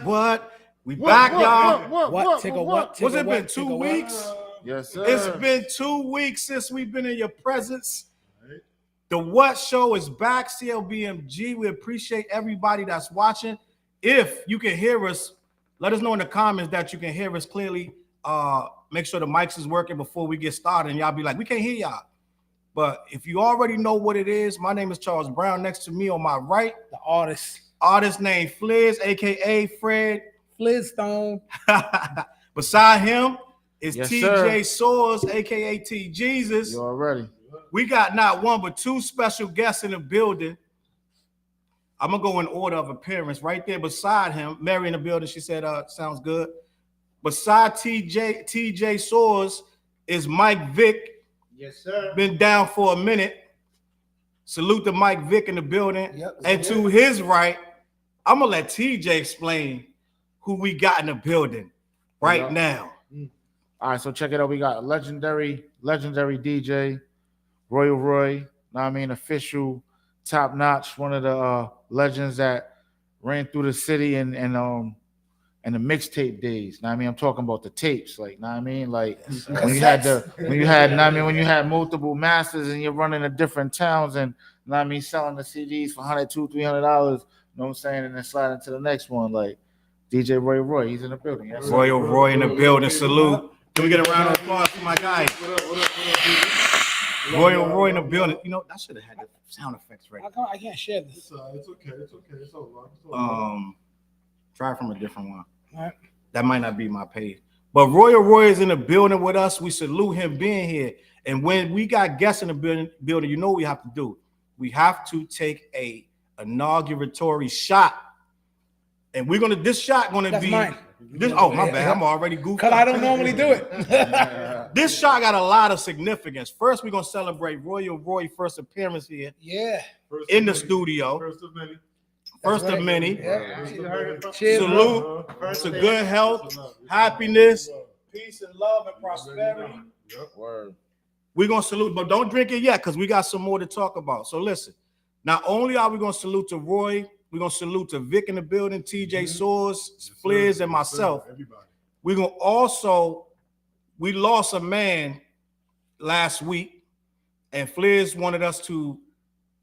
What? We back, y'all. What? Take a what? What's it been? 2 weeks? Yes, sir. It's been 2 weeks since we've been in your presence. The What Show is back, CLBMG. We appreciate everybody that's watching. If you can hear us, let us know in the comments that you can hear us clearly. Make sure the mics is working before we get started. And y'all be like, we can't hear y'all. But if you already know what it is, my name is Challz Brown. Next to me on my right, the artist named Flizz, a.k.a. Fred Flintstone. Beside him is Yes, TJ Soares, a.k.a. T Jesus. You already. We got not one but two special guests in the building. I'm gonna go in order of appearance. Right there beside him, Mary in the building. She said, "Sounds good." Beside TJ Soares is Mike Vick. Yes, sir. Been down for a minute. Salute to Mike Vick in the building. Yep, and to his right, I'm gonna let TJ explain who we got in the building right now. All right, so check it out. We got legendary DJ, Royal Roy. Official, top notch, one of the legends that ran through the city and the mixtape days. I'm talking about the tapes, like, when you had multiple masters and you're running to different towns and selling the CDs for $100, $200, $300, you know what I'm saying, and then sliding to the next one, like DJ Royal Roy, he's in the building. Yes, Royal Roy in the building. Salute. Can we get a round of applause for my guy? What up, Royal Roy in the building. You know, I should have had the sound effects ready. I can't share this. It's okay. It's all right. Try from a different one. All right. That might not be my page. But Royal Roy is in the building with us. We salute him being here. And when we got guests in the building, you know what we have to do. We have to take a inauguratory shot. And this shot gonna be mine. This. Oh, my bad. I'm already goofy. Because I don't normally do it. This shot got a lot of significance. First, we're gonna celebrate Royal Roy's first appearance here in the studio. First of many. Yeah. Cheers, salute to good health, happiness, peace, and love and prosperity. We're gonna salute, but don't drink it yet because we got some more to talk about. So listen, not only are we gonna salute to Roy, we're gonna salute to Vic in the building, TJ Soares, Flizz, and myself. We're gonna also, we lost a man last week, and Flizz wanted us to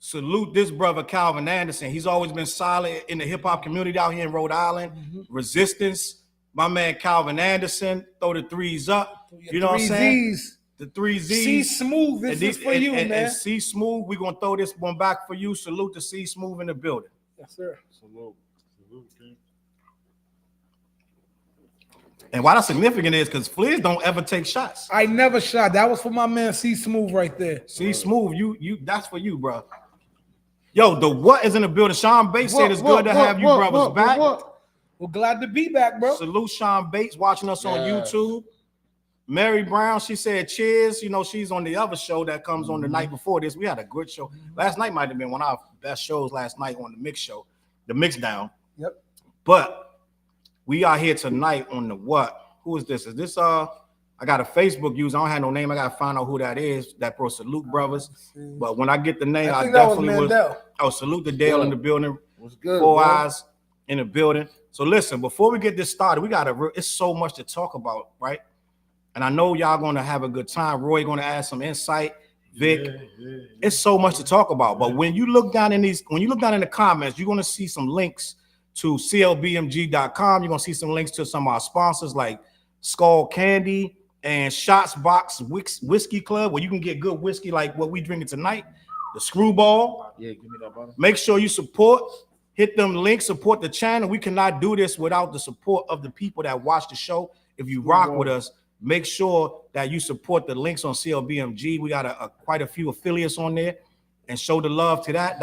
salute this brother, Calvin Anderson. He's always been solid in the hip-hop community out here in Rhode Island. Resistance, my man Calvin Anderson, throw the threes up. You know what I'm saying? The 3 Z's. C Smooth, this is for you, man. And C Smooth, we're going to throw this one back for you. Salute to C Smooth in the building. Yes, sir. Salute, King. And why that's significant is because Flizz don't ever take shots. I never shot. That was for my man C Smooth right there. C Smooth, you that's for you, bro. Yo, the What is in the building. Sean Bates said it's good to have you brothers back. We're glad to be back, bro. Salute Sean Bates watching us on YouTube. Mary Brown, she said cheers. You know, she's on the other show that comes on the night before this. We had a good show. Last night might have been one of our best shows last night on the mix show, the mix down. Yep. But we are here tonight on the What. Who is this? Is this I got a Facebook user. I don't have no name. I gotta find out who that is. That pro Salute Brothers. But when I get the name, I definitely will. Oh, salute to Dale in the building. What's good? Four Eyes in the building. So listen, before we get this started, it's so much to talk about, right? And I know y'all gonna have a good time. Roy gonna add some insight. Vic, it's so much to talk about. But when you look down in the comments, you're gonna see some links to CLBMG.com. You're gonna see some links to some of our sponsors like Skullcandy and ShotsBox Whiskey Club, where you can get good whiskey like what we drinking tonight. The Screwball. Yeah, give me that, brother. Make sure you support. Hit them links. Support the channel. We cannot do this without the support of the people that watch the show. If you rock with us, make sure that you support the links on CLBMG. We got quite a few affiliates on there, and show the love to that.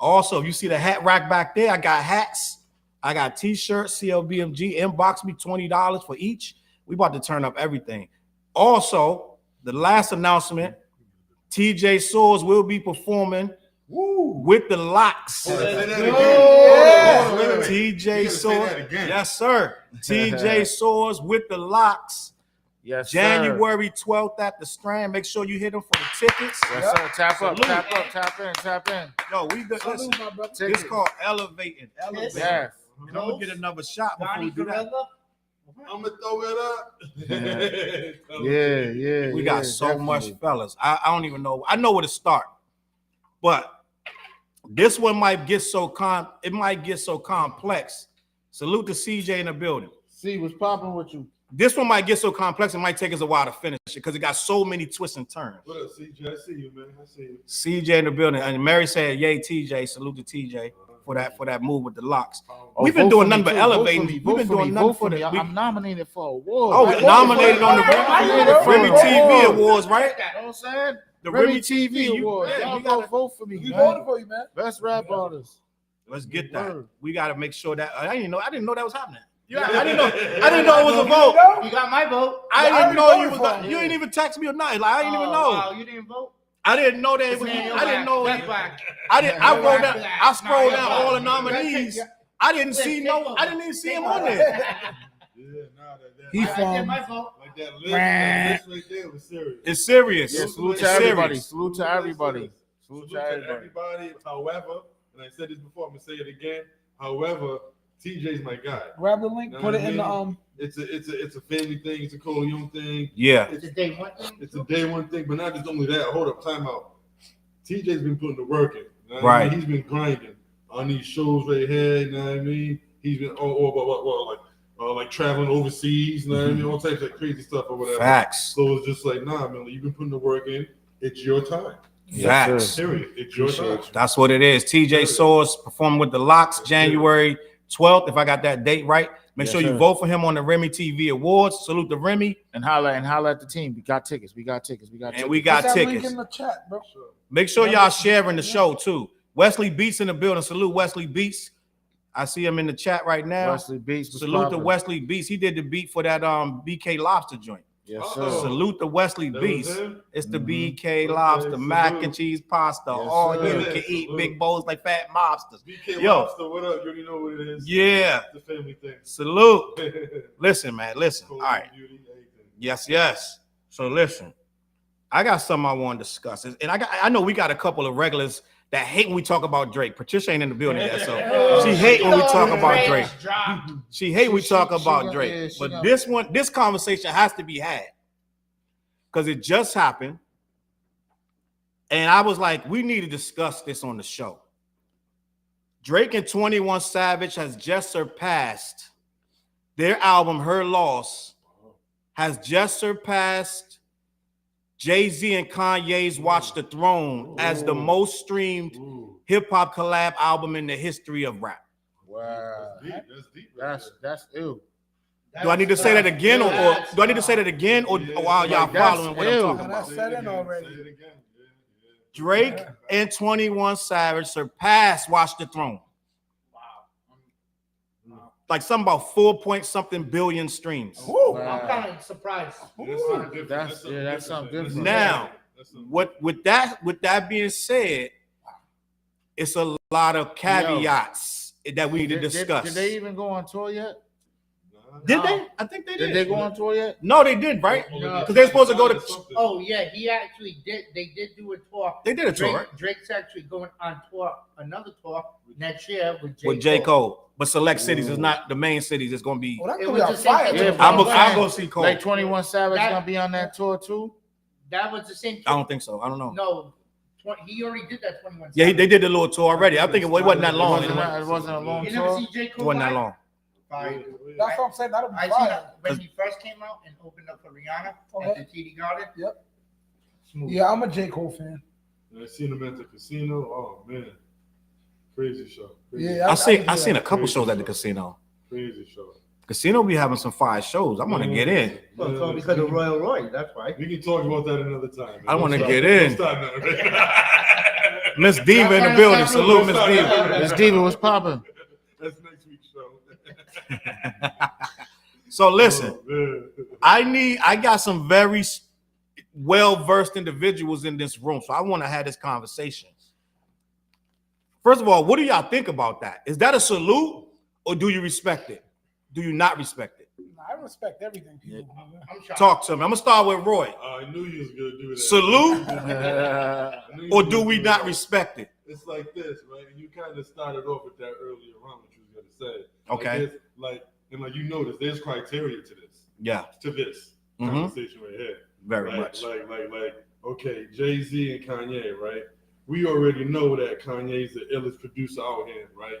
Also, if you see the hat rack back there, I got hats. I got t-shirts, CLBMG. Inbox me $20 for each. We about to turn up everything. Also, the last announcement, TJ Soares will be performing with the Locks. TJ Soares. Yes, sir. TJ Soares with the Locks Yes, sir. January 12th at the Strand. Make sure you hit them for the tickets. Yes, sir. Tap up, Salute. tap up, tap in, tap in. Yo, we good. Listen, Salute, my brother. this called elevating. Yes. And I'm gonna get another shot before we do that. I'm gonna throw it up. Yeah. We got so much, fellas. I don't even know. I know where to start, but this one might get so complex. Salute to CJ in the building. See what's popping with you. This one might get so complex, it might take us a while to finish it because it got so many twists and turns. What up, CJ? I see you, man. I see you. CJ in the building. And Mary said, yay, TJ. Salute to TJ for that move with the locks. Oh, We've been vote doing for nothing me, but too. elevating. Vote We've for been me, doing vote nothing for for me. the. I'm nominated for awards. Oh, Right? nominated on the Remy TV Awards, right? You know what I'm saying? The Remy TV you- Awards. yeah, Y'all you gotta- vote for me, We man. voted for you, man. Best rap artist. Let's get that. Word. We got to make sure that I didn't know that was happening. Yeah, I didn't know it was a vote. You got my vote. I Yeah, I didn't know already you was. voted for You didn't even text me or nothing. Like I didn't even know. Wow, you didn't vote. I didn't know that it was. Man, you're I didn't whack. know. That's whack. I didn't. I You're wrote whack. down. I scrolled Nah, down you're all the whack. nominees. I didn't see Take no. over. I didn't even see him Take on over. there. Yeah, nah, He I from- did my vote. like that list right there was serious. It's serious. Yeah, salute to It's everybody. serious. Salute to everybody. Salute to everybody. However, and I said this before, I'm gonna say it again. However, TJ's my guy. Grab the link, put it in the It's a family thing. It's a Corleone thing. Yeah. It's a day one thing. It's a day one thing, but not just only that. Hold up, time out. TJ's been putting the work in. You know what I Right. mean? He's been grinding on these shows right here. You know what I mean? He's been like traveling overseas. You know what I mean? All types of crazy stuff or whatever. Facts. So it's just like, nah, man. You've been putting the work in. It's your time. Facts. Period. It's your time. That's what it is. TJ Soares performing with the Locks January 12th. If I got that date right, make Yes, sure you sir. vote for him on the Remy TV Awards. Salute to Remy. And holla at the team. We got tickets. We got tickets. And we put got that link tickets. in the chat, bro. Make sure y'all sharing the show too. Wesley Beats in the building. Salute Wesley Beats. I see him in the chat right now. Wesley Beats. Salute to Wesley Beats. He did the beat for that BK Lobster joint. Yes, Uh-oh. sir. Salute to Wesley That was Beats. him? It's the Mhm. BK Okay, Lobster, salute. mac and cheese pasta. Yes, All sir. you can eat big bowls like fat mobsters. BK Yo. Lobster, what up? You already know what it is. Yeah. It's the family thing. Salute. Listen, man. Listen. All Corleone right. beauty, everything. Yes. So listen, I got something I want to discuss, and I know we got a couple of regulars that hate when we talk about Drake. Patricia ain't in the building yet, so she hate when we talk about Drake. She hate when we talk about Drake. But this conversation has to be had because it just happened, and I was like, we need to discuss this on the show. Drake and 21 Savage has just surpassed their album Her Loss. Has just surpassed Jay-Z and Kanye's Watch the Throne as the most streamed hip-hop collab album in the history of rap. Wow. That's deep. Right That's ill. Do I need to say that again, or do I need to say that again, or while y'all Like, that's following what I'm ill. talking Nah, about? that's set in already. Say it again. Yeah. Drake and 21 Savage surpassed Watch the Throne. Like something about 4-point-something billion streams. Woo. Wow. I'm kind of surprised. That's something different. Now, with that being said, it's a lot of caveats that we need to discuss. Did they even go on tour yet? Did they? I think they Did did. they go on tour yet? No, they did, right? No. Because they're supposed to go to. Oh yeah, he actually did. They did do a tour. They did a tour, Drake, right? Drake's actually going on tour, another tour next year With J. Cole. But select cities is not the main cities. It's going to be. Well, that It could was be a the same fire. thing. Yeah, too. but I'll go see Cole. Like 21 Savage That- gonna be on that tour too? That was the same. I don't think so. I don't know. No, he already did that 21. Yeah, they did the little tour already. I think it wasn't that long. It wasn't a long You never tour. see J. It Cole wasn't that live? long. Fire. That's what I'm saying. That'll be I seen fire. that when he first came out and opened up for Rihanna at the TD Garden. Yep. Smooth. Yeah, I'm a J. Cole fan. I seen him at the casino. Oh man, crazy show. Crazy, Yeah, I seen can do a that. couple shows at the casino. crazy show. Casino be having some fire shows. I want to get in. Well, it's all because of Royal Roy. That's why. We can talk about that another time. man. I wanna Don't get stop- in. don't stop now, right? Miss Diva in the building. Salute, Miss Diva. Miss Diva was popping. That's next week's show. So listen, Oh, man. I got some very well-versed individuals in this room, so I want to have this conversation. First of all, what do y'all think about that? Is that a salute, or do you respect it? Do you not respect it? I respect everything people. I'm shocked. Talk to me. I'm gonna start with Roy. I knew you was gonna do that. Salute, I knew you or was do gonna we do not that. respect it? It's like this, right? And you kind of started off with that earlier on, what you was gonna say. Okay. Like you notice, there's criteria to this. Yeah, To this Mhm. conversation right here. very Like, much. Okay, Jay-Z and Kanye, right? We already know that Kanye's the illest producer out here, right?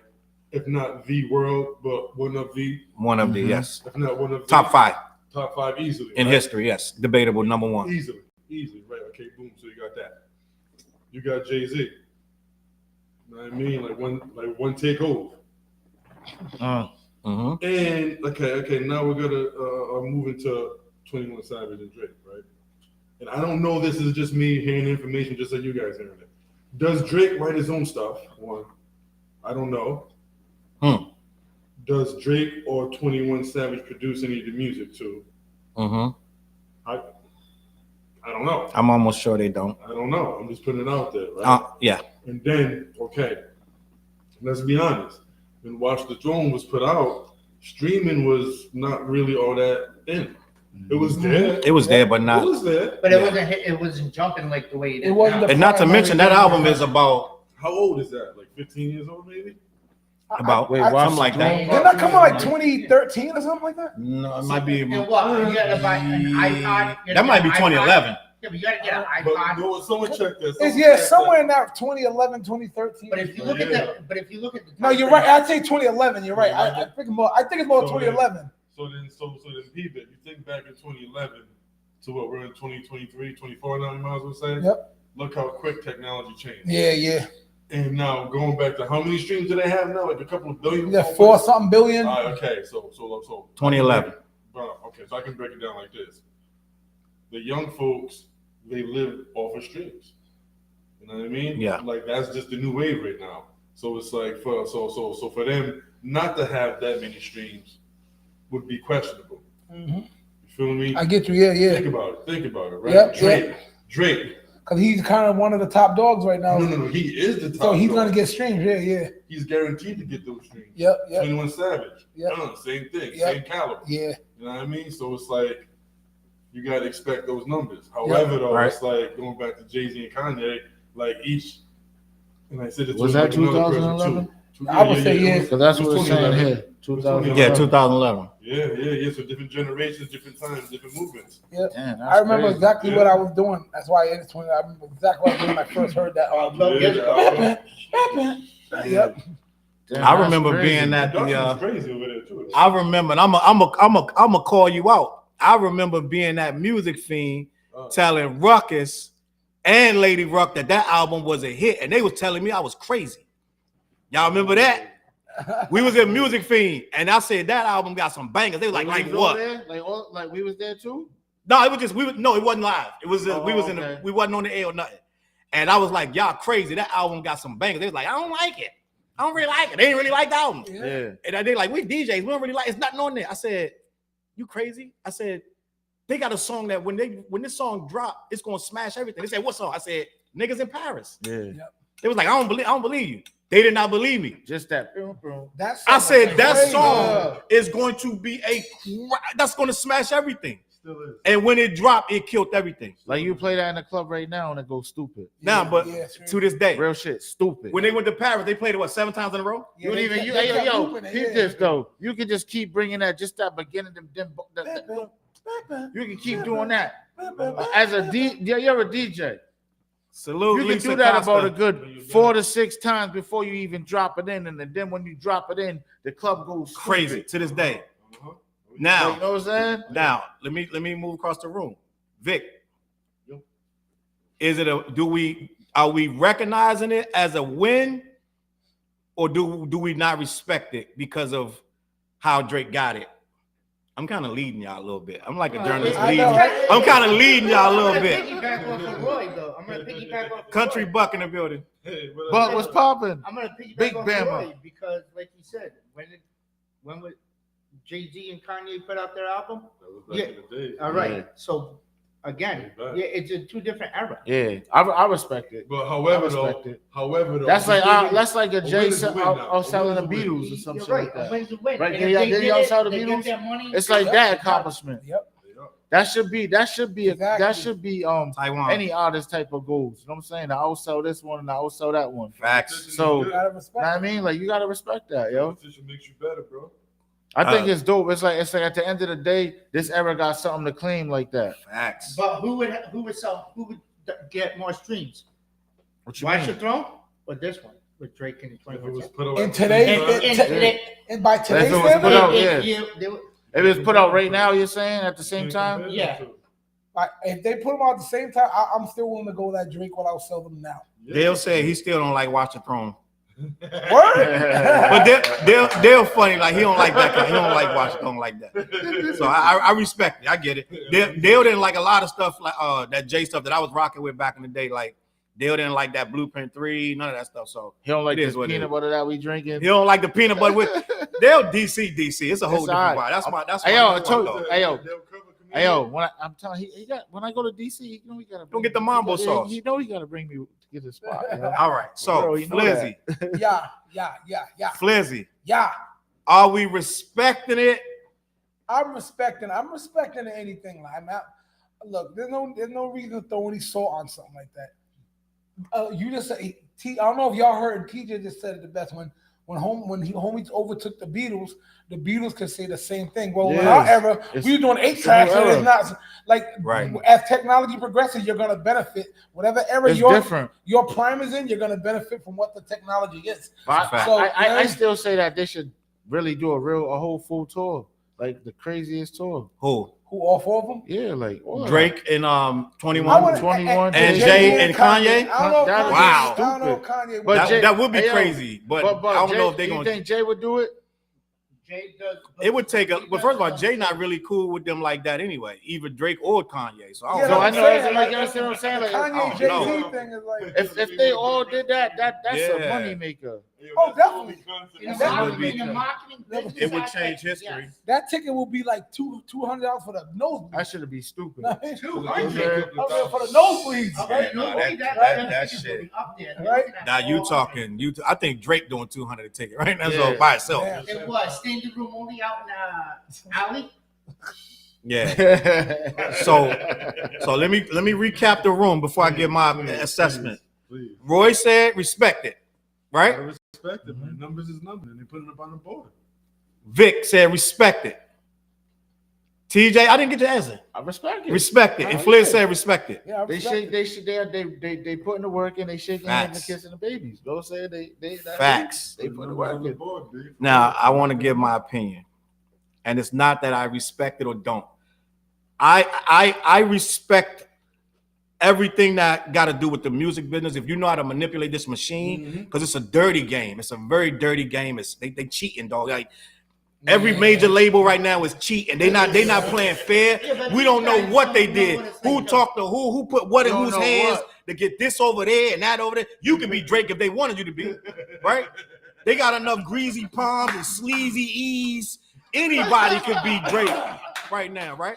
If not the world, but one of the, One of the Mhm. yes, if not one of the top five top five easily. in right? history. Yes, debatable number one. Easily, right? Okay, boom. So you got that. You got Jay-Z. You know what I mean? Like one take over. Mm-hmm. And okay. Now we're gonna move into 21 Savage and Drake, right? And I don't know. This is just me hearing information, just like you guys hearing it. Does Drake write his own stuff? One, I don't know. Does Drake or 21 Savage produce any of the music too? Mm-hmm. I don't know. I'm almost sure they don't. I don't know. I'm just putting it out there, right? Yeah. And then, okay, let's be honest. When Watch the Throne was put out, streaming was not really all that in. It was there. It was there, but It not. was there. But it Yeah. wasn't it wasn't jumping like the way it is. It wasn't now. And not to mention that album is about How old is that? Like 15 years old, maybe? Wait, I- something like that. Didn't that come out like 2013 or something like that? No, it might be. And what? You gotta buy an iPod. You gotta That might be get an iPod. 2011. Yeah, but you gotta get an But iPod. no, someone check that. It's somewhere in that 2011, 2013. But if you look at the No, you're right. I'd say 2011. You're right. I think it's more So 2011. So then peep it. You think back in 2011 to what we're in 2023, 24 now, you might as well say. Yep. Look how quick technology changed. Yeah. And now going back to how many streams do they have now? Like a couple of billion? Yeah, 4-something billion. Okay, so 2011. Okay, so I can break it down like this. The young folks, they live off of streams. You know what I mean? Yeah. Like that's just the new wave right now. So it's like for them not to have that many streams would be questionable. Mm-hmm. You feel me? I get you. Yeah. Think about it, right? Drake. Because he's kind of one of the top dogs right now. No, he is the top. So he's dog. gonna get streams. Yeah. He's guaranteed to get those streams. Yep. 21 Savage. Yep. Same thing, Yep. same caliber. Yeah. You know what I mean? So it's like you gotta expect those numbers. However, though, Right. it's like going back to Jay-Z and Kanye, like each, and I said it Was that 2011? I would say yeah. Because that's It what was it's saying 2011. here. 2011. Yeah, 2011. Yeah. So different generations, different times, different movements. Yeah. Damn, that's I remember crazy. exactly Yeah. what I was doing. That's why it's 20. I remember exactly what I was doing when I first heard that. Yep. Damn, I that's remember crazy. being at Dawson's the. crazy over there too. I remember, and I'm a call you out. I remember being that Music Fiend telling Ruckus and Lady Ruck that album was a hit, and they was telling me I was crazy. Y'all remember that? We was in Music Fiend, and I said that album got some bangers. They were like we was what? over there? Like we was there too? No, it was just no, it wasn't live. It was we was in okay. we wasn't on the air or nothing. And I was like, y'all crazy. That album got some bangers. They was like, I don't like it. I don't really like it. They didn't really like the album. Yeah. And they like, we DJs, we don't really like it's nothing on there. I said, you crazy? I said, they got a song that when this song drop, it's gonna smash everything. They said, what song? I said, Niggas in Paris. Yeah. They was like, I don't believe you. They did not believe me. Just that. I said that crazy. song is going to be that's going to smash everything. Still is. And when it dropped, it killed everything. Like you play that in the club right now and it goes stupid. Now, but to this day, Real shit, stupid. when they went to Paris, they played it 7 times in a row. You don't even yo, keep this though. You can just keep bringing that, just that beginning. You can keep doing that. As a you're a DJ. Salute. You can Lisa do that Costa. about a good 4 to 6 times before you even drop it in, and then when you drop it in, the club goes stupid. Crazy to this day. Uh-huh. Now, You know what I'm saying? Now, let me move across the room. Vic, Yep. are we recognizing it as a win, or do we not respect it because of how Drake got it? I'm kind of leading y'all a little bit. I'm like a journalist I leading. know, right? I'm kind of leading y'all a little bit. Piggyback off of Roy, though. I'm gonna piggyback off of Country Roy. Buck in the building. Hey, But what's popping? I'm gonna piggyback Big off Bama. of Roy because, like you said, when would Jay-Z and Kanye put out their album? That was back Yeah. in the day. All right. Yeah. So Again, Right. yeah, it's a two different era. Yeah, I respect it. But I however, respect though, it. however, though, That's like that's like a win Jay is a win now. A selling the win is a win. Beatles or some You're shit right. like A that. win's a win. Right? And Did if y'all- they did did y'all it, sell the they Beatles? get their money. It's like Yep. that accomplishment. Yep. That should be Exactly. that should be Taiwan. any artist type of goals. You know what I'm saying? I outsell this one and I outsell that one. Facts. So, You gotta know respect. what I mean? Like you gotta respect that, yo. Competition makes you better, bro. I think it's dope. It's like at the end of the day, this era got something to claim like that. Facts. But who would get more streams? What you Watch the mean? Throne or this one with Drake and If it 21? was put out In at the today- same time, in- And And by today's If it was put standard, out, If it's put out right now, you're saying at the same time? Yeah. if they put them out at the same time, I'm still willing to go that Drake when I'll sell them now. They'll say he still don't like Watch the Throne. Word? But they're funny. Like he don't like that. He don't like Watch the Throne like that. So I respect it. I get it. Dale didn't like a lot of stuff like that Jay stuff that I was rocking with back in the day. Like Dale didn't like that Blueprint 3, none of that stuff. So He don't like It this is what it peanut is. butter that we drinking. he don't like the peanut butter with Dale DC. It's a whole It's different all vibe. right. That's Hey, yo, my I told dog. you. Hey yo, I'm telling you, he got when I go to DC, you know he gotta Don't get the mambo sauce. You know he gotta bring me to get his spot. You know? All right. So Bro, you know Flizzy, Flizzy, Yeah. are we respecting it? I'm respecting anything. Like, look, there's no reason to throw any salt on something like that. You just say, I don't know if y'all heard. TJ just said it the best when homies overtook the Beatles could say the same thing. Well, in our era, we were doing 8 tracks, and it's not like Right. as technology progresses, you're gonna benefit. Whatever era It's your different. prime is in, you're gonna benefit from what the technology is. But fact. So, I still say that they should really do a whole full tour, like the craziest tour. Who? Who all 4 of them? Yeah, like all of Drake and I 21. wouldn't- 21, and Jay-Z Jay and Kanye? I don't know. That Kanye, Wow. I don't know stupid. Kanye. But Jay- That would be hey, yo, crazy, but But I don't Jay, know if they're you gonna. think Jay would do it? Jay does. It would take a. But first of all, Jay not really cool with them like that anyway. Either Drake or Kanye. So I Yeah, don't So know. I I'm know, saying, it's like you understand what I'm saying? Like, Kanye Oh, Jay-Z no. thing is like if they all did that, that's a Yeah. money maker. Oh, definitely. In the That would marketing, be- in the marketing business it would aspect, change history. yes. that ticket will be like $200 for the nosebleeds. That should be stupid. I mean, 200. for the nosebleeds. Okay, Yeah, no, no, that that ticket's shit. gonna be up there. Right? Now you talking. I think Drake doing 200 a ticket right now. So Yeah. by itself. Damn. It was standing room only out in Alley. Yeah. So let me recap the room before I give my assessment. Please. Roy said respect it, right? Gotta respect it, man. Numbers is numbers, and they put it up on the board. Vic said respect it. TJ, I didn't get your answer. I respect it. Respect it. And Oh, Flizz yeah. said respect it. Yeah, I They respect shake, it. they putting the work in, they shaking hands and Facts. kissing the babies. Go say they Facts. They put the work on the in. board, B. Now I want to give my opinion, and it's not that I respect it or don't. I respect everything that got to do with the music business. If you know how to manipulate this machine, because it's a dirty game. It's a very dirty game. It's they cheating, dog. Like every major label right now is cheating. They not playing fair. We don't know what they did. Who talked to who put what in Don't whose know hands what. to get this over there and that over there. You can be Drake if they wanted you to be, right? They got enough greasy palms and sleazy E's. Anybody could be Drake right now, right?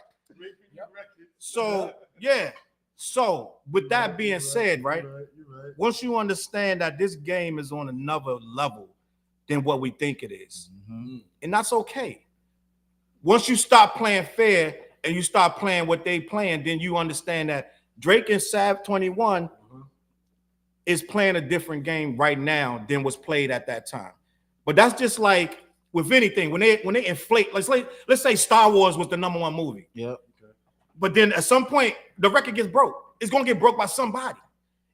So yeah. So with that being said, right? You're right. Once you understand that this game is on another level than what we think it is, and that's okay. Once you stop playing fair and you start playing what they playing, then you understand that Drake and Sav 21 is playing a different game right now than was played at that time. But that's just like with anything when they inflate. Let's say Star Wars was the #1 movie. Yep. But then at some point, the record gets broke. It's going to get broke by somebody.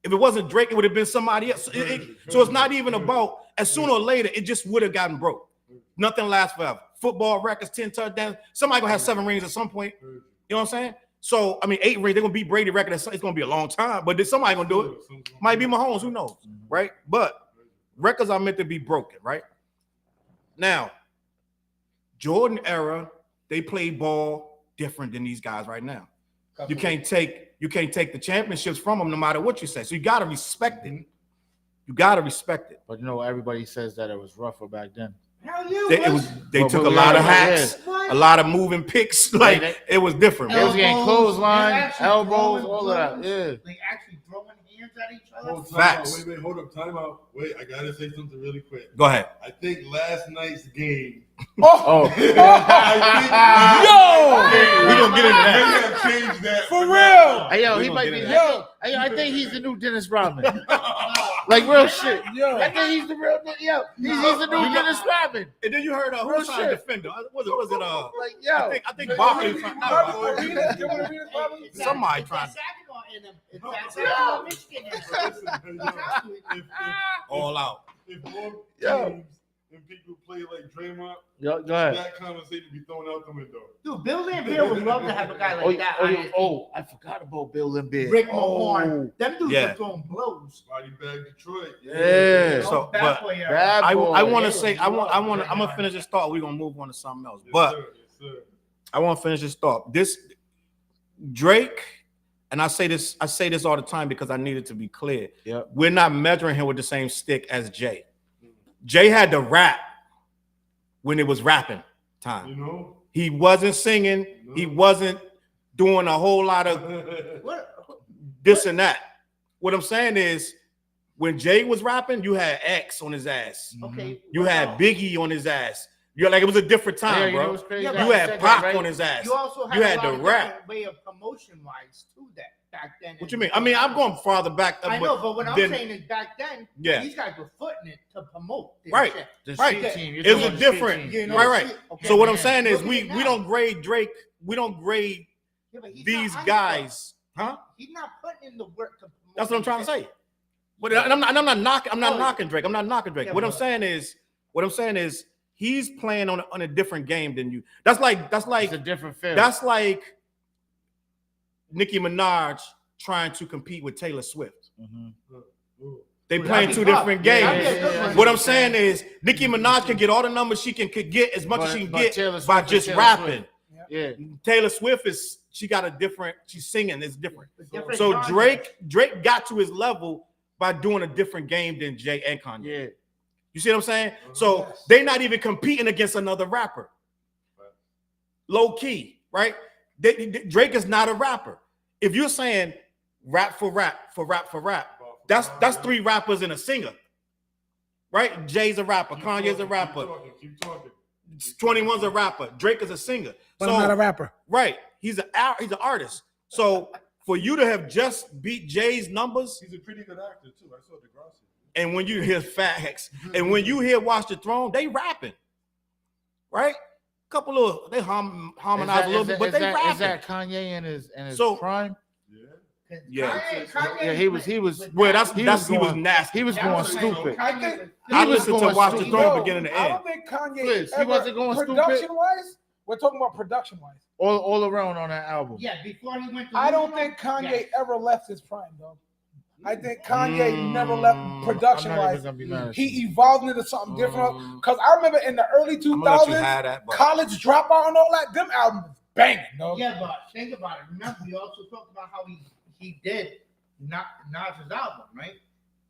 If it wasn't Drake, it would have been somebody else. So it's not even about, as sooner or later, it just would have gotten broke. Nothing lasts forever. Football records, 10 touchdowns. Somebody going to have 7 rings at some point. You know what I'm saying? So, I mean, 8 rings, they're going to beat Brady record. It's going to be a long time. But then somebody going to do it. Might be Mahomes. Who knows? Right? But records are meant to be broken, right? Now, Jordan era, they play ball different than these guys right now. You can't take the championships from them no matter what you say. So you gotta respect it. You gotta respect it. But you know, everybody says that it was rougher back then. Hell yeah, They took a But lot of yeah, hacks. Why a lot of moving picks. Like it was different. They was Bro. getting clothesline, actually elbows, throwing all of that. blows. Yeah. Like actually throwing hands at each other. Hold time Facts. out. Wait, hold up, time out. Wait, I gotta say something really quick. Go ahead. I think last night's game. Oh. We gonna get into that. Change that For real. Hey, yo, We he gonna might get be. into Yo, hey, yo, I think he's the new Dennis Rodman. Like real shit. Yo. I think he's the real. Yo, he's the new Dennis Rodman. And then you heard who was trying to defend him? Was it Like yo, I think Barkley was trying somebody trying all out. If more Yo. teams and people play like Draymond, yo, go ahead. that conversation be thrown out the window. Dude, Bill Laimbeer would love to have a guy like that. on his team. I forgot about Bill Laimbeer. Rick Mahorn. Them dudes Yeah. are throwing blows. Body bag Detroit. Yeah. So, Bad but boy, Bad I boy. want to say I'm gonna finish this thought. We're gonna move on to something else. Yes, But sir. Yes, sir. I want to finish this thought. This Drake, and I say this all the time because I need it to be clear. Yep. We're not measuring him with the same stick as Jay. Jay had to rap when it was rapping time. You know? He wasn't singing. He wasn't doing a whole lot of this and that. What I'm saying is, when Jay was rapping, you had X on his ass. Okay. You had Biggie on his ass. You're like, it was a different Yeah, time, you know bro. what's crazy? Yeah, You but had Pac on his ass. You also had, You had a lot the of rap. different way of promotion wise too that back then. What you mean? I mean, I'm going farther back. I know, but what I'm then- saying is back then, Yeah. these guys were footing it to promote this Right. shit. The Right. street team. You're It was talking a about the street different, team. You know, right. okay, So what I'm man. saying is, Look we at it we now. don't grade Drake. We don't grade Yeah, but he's these not guys, huh? He's not putting in the work to promote. That's what I'm trying to his say. But and I'm not knocking. I'm not Oh, knocking Drake. I'm not knocking Drake. Yeah, What I'm but- saying is, he's playing on a different game than you. That's like It's a different feel. that's like Nicki Minaj trying to compete with Taylor Swift. Mhm. They Well, playing that'd two be tough. different Yeah, games. that'd be a good one. What I'm saying is, Nicki Minaj can get all the numbers she can get as much as she can get by just rapping. Yeah. Taylor Swift she got a different. She's singing. It's different. different So genres. Drake got to his level by doing a different game than Jay and Kanye. Yeah. You see what I'm saying? So Yes. they're not even competing against another rapper. Low key, right? Drake is not a rapper. If you're saying rap for rap for rap for rap, that's three rappers and a singer, right? Jay's a rapper, Kanye's a rapper, Keep talking. 21's a rapper, Drake is a singer. But So I'm not a rapper. right, he's an artist. So for you to have just beat Jay's numbers, He's a pretty good actor too. I saw Degrassi. and when you hear facts, and when you hear Watch the Throne, they rapping, right? Couple of they harmonize a little bit, but they rapping. Is that Kanye in his So- prime? Yeah. Yeah. Yeah, he was. Well, He was he was going- nasty. He was That going was like- stupid. I think I He was listened to going Watch the stupid. Throne Yo, beginning to I end. don't think Kanye Flizz, he wasn't going stupid. production wise. We're talking about production wise. All around on that album. Yeah, before he went to I don't Louisville, think Kanye yes. ever left his prime, though. I think Kanye never left production I'm not even wise. gonna be mad at He you. evolved into something different. Because I remember in the early I'm gonna let you 2000s, have that, but College Dropout and all that, them albums was banging, dog. Yeah, but think about it. Remember, we also talked about how he did Nas's album, right?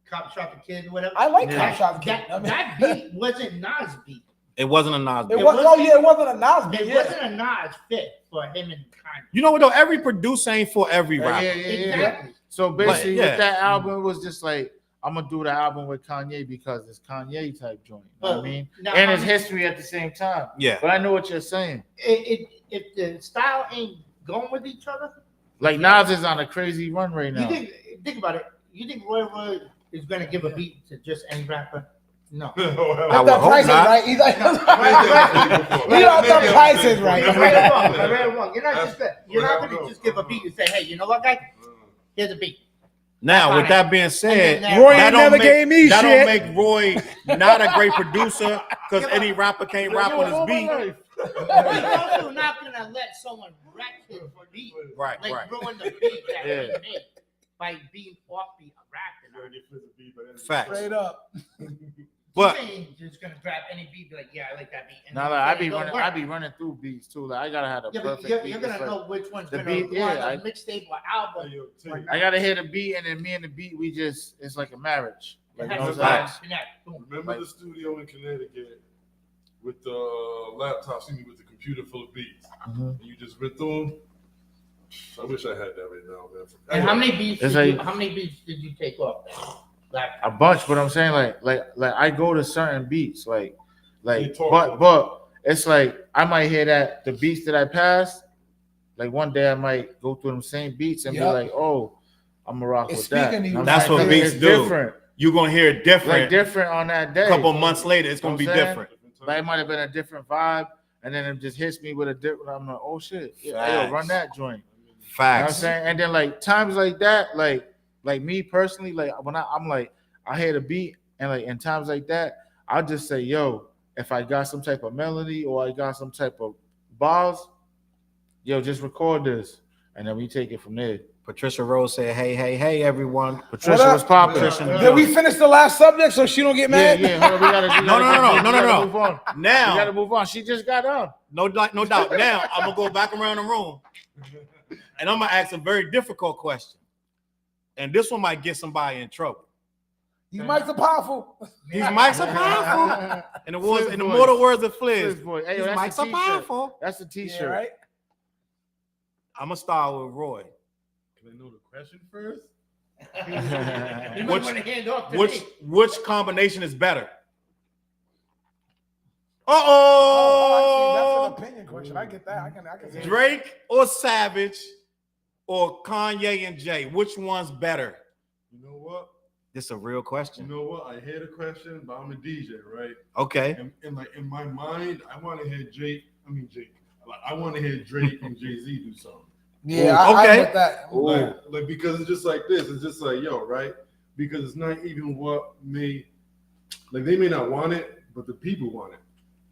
Cop Shot the Kid, or whatever. I like Yeah. Cop Shot the Kid. That, I mean, that beat wasn't Nas beat. it wasn't a Nas. it beat. was, oh yeah, it wasn't a Nas beat. It Yeah. wasn't a Nas fit for him and Kanye. You know what though? Every producer ain't for every Yeah, rapper. yeah, yeah, yeah. Exactly. So basically, yeah. with that album, it was just like, I'm gonna do the album with Kanye because it's Kanye type joint. You know what I mean? Now, And it's Kanye- history at the same time. Yeah. But I know what you're saying. If the style ain't going with each other, Like Nas is on a crazy run right now. you think about it. You think Roy Wood is going to give a beat to just any rapper? No. I If would the hope price is not. right, he's like, Right. you know, if the price is right. You're very wrong. You're very wrong. You're not just you're not Well, going to no. just give a beat and say, hey, you know what, guy? Here's a beat. Now, with that being said, And then Roy that ain't don't never make- gave me that shit. don't make Roy not a great producer because Yeah, any rapper can't rap on his beat. But you're also not going to let someone wreck his beat. Right, Like right. ruin the beat that Yeah. he made by being offbeat rapping. Facts. Straight up. But You ain't just gonna grab any beat, be like, yeah, I like that beat. And Now, then like, I it be don't running. work. I be running through beats too. Like I gotta have the Yeah, but perfect you're beat. gonna It's like- know which one's the gonna beat, go yeah, on I- a mixtape or album. I gotta hear the beat, and then me and the beat, we just it's like a marriage. It Like, you has know to what I'm saying? Facts. connect. Boom. Remember the studio in Connecticut with the laptop, see me with the computer full of beats, and you just went through them. I wish I had that right now, man. And how many beats? It's How many beats did you take off? A bunch, but I'm saying like I go to certain beats, but it's like I might hear that the beats that I passed, like one day I might go through them same beats and be like, oh, I'm gonna rock with that. That's what beats do. Different. You're gonna hear it different. Like different on that day. A couple months later, it's gonna be different. Like it might have been a different vibe, and then it just hits me with a different. I'm like, oh shit, yeah, yo, run that joint. Facts. You know what I'm saying? And then like times like that, like me personally, like when I'm like, I hear the beat and like in times like that, I'll just say, yo, if I got some type of melody or I got some type of bars, yo, just record this. And then we take it from there. Patricia Rose said, hey, everyone. Patricia was popping. Did we finish the last subject so she don't get mad? Yeah. Hold on, we gotta No. move on. Now. We gotta move on. She just got on. No doubt. Now, I'm going to go back around the room. And I'm going to ask a very difficult question. And this one might get somebody in trouble. These mics are powerful. These mics are powerful. In the mortal words of Flizz, hey, these mics are powerful. That's a t-shirt. Yeah, right? I'm going to start with Roy. Can I know the question first? You might want to hand off to me. Which combination is better? Oh, that's an opinion question. I get that. I can say Drake or Savage or Kanye and Jay? Which one's better? You know what? This is a real question. You know what? I hear the question, but I'm a DJ, right? Okay. And like in my mind, I want to hear Jake. Like, I want to hear Drake and Jay-Z do something. Yeah, okay. I get that. Like because it's just like this. It's just like, yo, right? Because it's not even what they may not want it, but the people want it.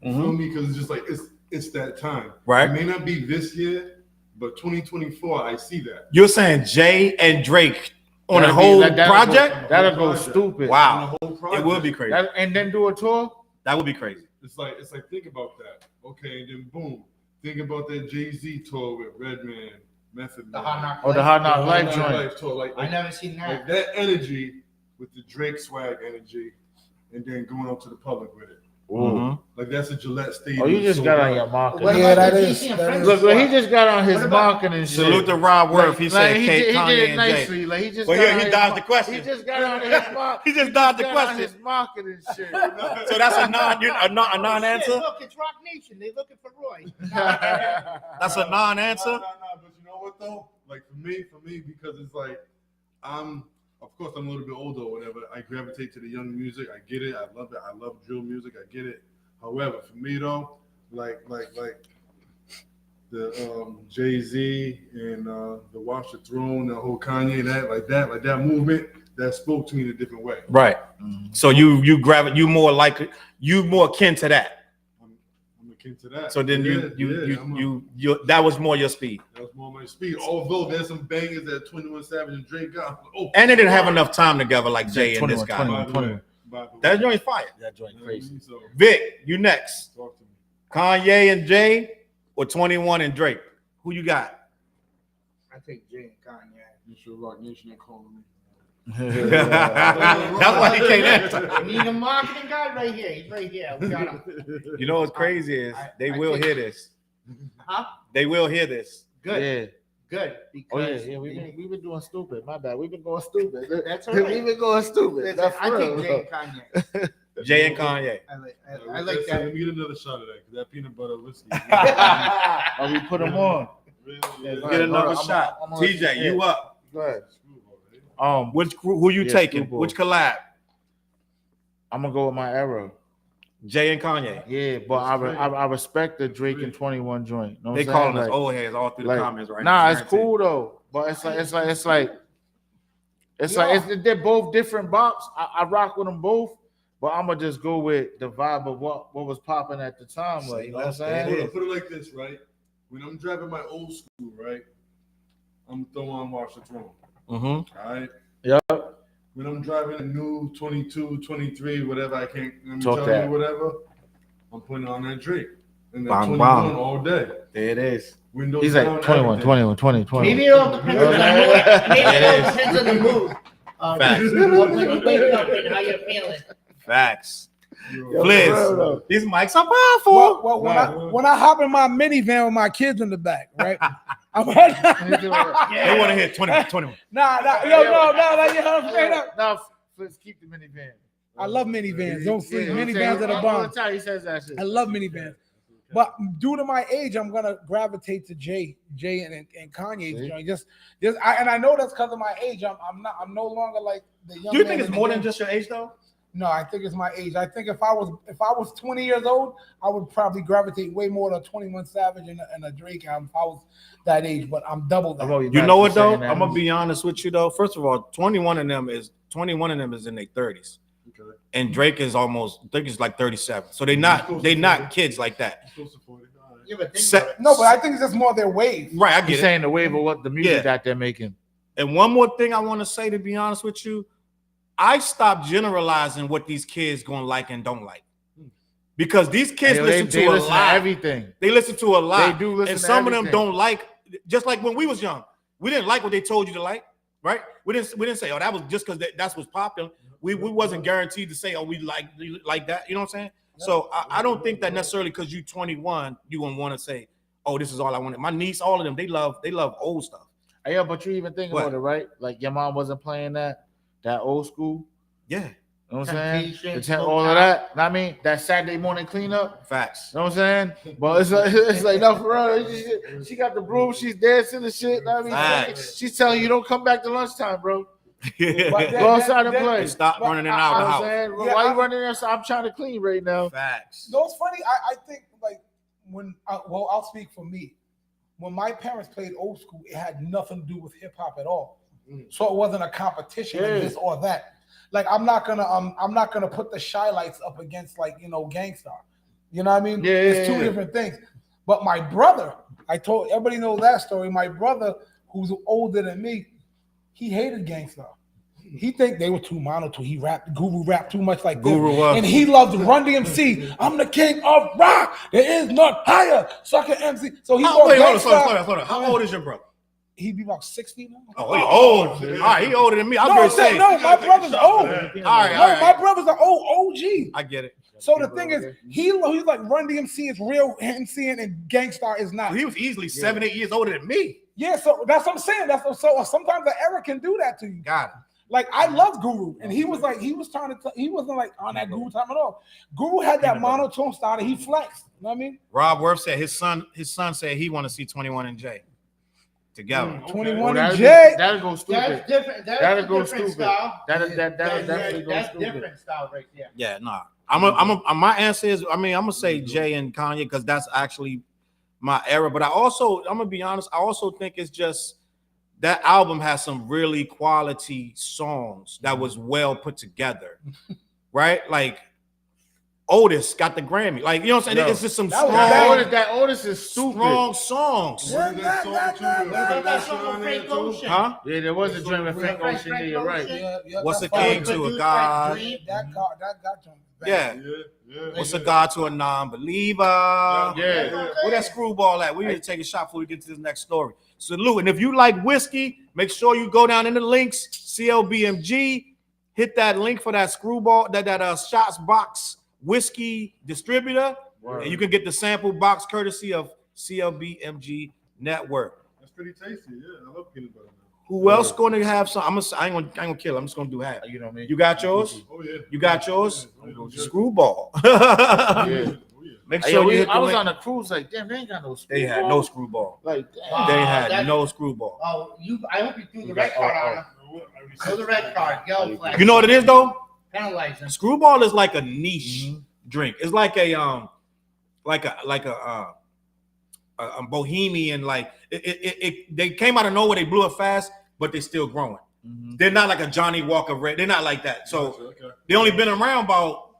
You feel me? Because it's just like it's that time. Right. It may not be this year, but 2024, I see that. You're saying Jay and Drake on a whole project? That'll go stupid. Wow. On a whole project. It would be crazy. And then do a tour? That would be crazy. It's like think about that. Okay, and then boom. Think about that Jay-Z tour with Redman, Method Man. The Hard Knock Life joint. Tour. Like I never seen that. Like that energy with the Drake swag energy, and then going out to the public with it. Like that's a Gillette Stadium. Oh, you just got on your marketing. Yeah, that is. Look, he just got on his marketing shit. Salute to Rob Worth. He said he Kanye did it and nicely. Jay. Like he just. He dodged the question. He just got on his marketing. He just dodged the question. His marketing shit. So that's a non-answer. Look, it's Rock Nation. They looking for Roy. That's a non-answer. No, but you know what though? Like for me, because it's like of course I'm a little bit older or whatever. I gravitate to the young music. I get it. I love it. I love drill music. I get it. However, for me though, like the Jay-Z and the Watch the Throne, the whole Kanye, that movement, that spoke to me in a different way. Right. So you grab it. You more akin to that. I'm akin to that. So then you that was more your speed. That was more my speed. Although there's some bangers that 21 Savage and Drake got. And they didn't have enough time together like Jay and this guy. 21. That joint's fire. That joint crazy. So, Vic, you next. talk to me. Kanye and Jay or 21 and Drake? Who you got? I take Jay and Kanye. You should Rock Nation ain't calling me. That's why he can't answer. We need a marketing guy right here. He's right here. We got him. You know what's crazy is they will hear this. Huh? They will hear this. Good. Yeah. Good. Because We've been doing stupid. My bad. We've been going stupid. That's all right. We've been going stupid. Listen, I take Jay and Kanye. Jay and Kanye. I like that. Let me get another shot of that because that peanut butter whiskey. Oh, we put them on. Really, Get another shot. TJ, you up? Go ahead. Who you taking? Screwball. Which collab? I'm gonna go with my era. Jay and Kanye. Yeah, but I respect the Drake and 21 joint. Know what They I'm calling saying? us old heads all through the like, comments right now. Nah, it's cool though. But they're both different bops. I rock with them both, but I'm gonna just go with the vibe of what was popping at the time. Like, you know what I'm saying? Put it like this, right? When I'm driving my old school, right, I'm throwing on Watch the Throne. All right. Yep. When I'm driving a new 22, 23, whatever, I can't Talk that. whatever, I'm putting on that Drake. And that Bang, 21 bang. all day. There it is. Windows He's down, like 21, everything. 21, 20, 20. Maybe it all depends on the mood. Maybe it all depends on the mood. Facts. When you wake up and how you're feeling. Facts. Flizz, these mics are powerful. Well, when I hop in my minivan with my kids in the back, right? They want to hit 21. Nah, yo, straight up. No, let's keep the minivan. I love minivans. Don't sleep. Yeah, Minivans are the all bomb. the time he says that shit. I love minivans. But due to my age, I'm gonna gravitate to Jay and Kanye's joint. I know that's because of my age. I'm no longer like the young. Do you man think it's in the more game. than just your age though? No, I think it's my age. I think if I was 20 years old, I would probably gravitate way more to 21 Savage and a Drake if I was that age. But I'm double that. You know what though? I'm gonna be honest with you though. First of all, 21 of them is in their 30s. Okay. And Drake is like 37. So they're not kids like that. Yeah, but but I think it's just more their wave. Right, I get You're it. saying the wave of what the music that they're making. And one more thing I want to say, to be honest with you, I stopped generalizing what these kids gonna like and don't like. Because these kids listen to a lot. Everything. They listen to a lot. They do listen and to some everything. of them don't like, just like when we was young. We didn't like what they told you to like, right? We didn't say, oh, that was just because that's what's popular. We wasn't guaranteed to say, oh, we like that. You know what I'm saying? So I don't think that necessarily because you're 21, you gonna want to say, oh, this is all I wanted. My niece, all of them, they love old stuff. Yeah, but you even think about it, right? Like your mom wasn't playing that old school. Yeah. You know what I'm saying? All of that. I mean, that Saturday morning cleanup. Facts. You know what I'm saying? But it's like no, for real. She got the broom. She's dancing and shit. I mean, she's telling you don't come back to lunchtime, bro. Go outside and play. Stop running in and out of the house. Why you running there? So I'm trying to clean right now. Facts. No, it's funny. I think like when I'll speak for me. When my parents played old school, it had nothing to do with hip hop at all. So it wasn't a competition of this or that. Like I'm not gonna put the Shy Lights up against like Gangstar. You know what I mean? It's two different things. But my brother, I told everybody knows that story. My brother, who's older than me, he hated Gangstar. He think they were too monotone. Guru rapped too much like Guru was. And he loved Run DMC. I'm the king of rock. There is none higher. Sucker MC. So he hold on. How old is your brother? He'd be about 60 now. Oh, he old. All right, he older than me. No, my brother's old. All right. My brother's an old OG. I get it. So the thing is, he's like Run DMC is real MCing and Gangstar is not. He was easily 7-8 years older than me. Yeah, so that's what I'm saying. So sometimes the era can do that to you. Got it. Like I love Guru, and he was he wasn't like on that Guru time at all. Guru had that monotone style that he flexed. You know what I mean? Rob Worth said his son said he want to see 21 and Jay together. 21 and Jay. That'll go stupid. That's different. That'll go stupid. Style. That'll definitely go That's stupid. different style right there. Yeah, nah. My answer is, I'm gonna say Jay and Kanye because that's actually my era. But I'm gonna be honest. I also think it's just that album has some really quality songs that was well put together, right? Like Otis got the Grammy. Like, you know what I'm saying? It's just some strong. That Otis is stupid. Strong songs. Huh? Yeah, there was a dream of Frank Ocean. Yeah, you're right. Yeah, What's a king to a god? That got John. Yeah. What's a god to a non-believer? Yeah. Where that screwball at? We need to take a shot before we get to this next story. Salute. And if you like whiskey, make sure you go down in the links. CLBMG. Hit that link for that screwball, that ShotsBox whiskey distributor. Word. And you can get the sample box courtesy of CLBMG Network. That's pretty tasty. Yeah, I love peanut butter. Who else going to have some? I ain't gonna kill. I'm just gonna do half. You know what I mean? You got yours? Oh yeah. You got yours? Screwball. Yeah. Make sure you hit the I was link. on a cruise like, damn, they ain't got no screwball. They had no screwball. Like, damn. They had no screwball. Oh, I hope you threw the red card on him. Throw the red card. Yellow flag. You know what it is though? Penalize him. Screwball is like a niche drink. It's like a bohemian. Like they came out of nowhere. They blew it fast, but they're still growing. Mm-hmm. They're not like a Johnny Walker Red. They're not like that. So they only been around about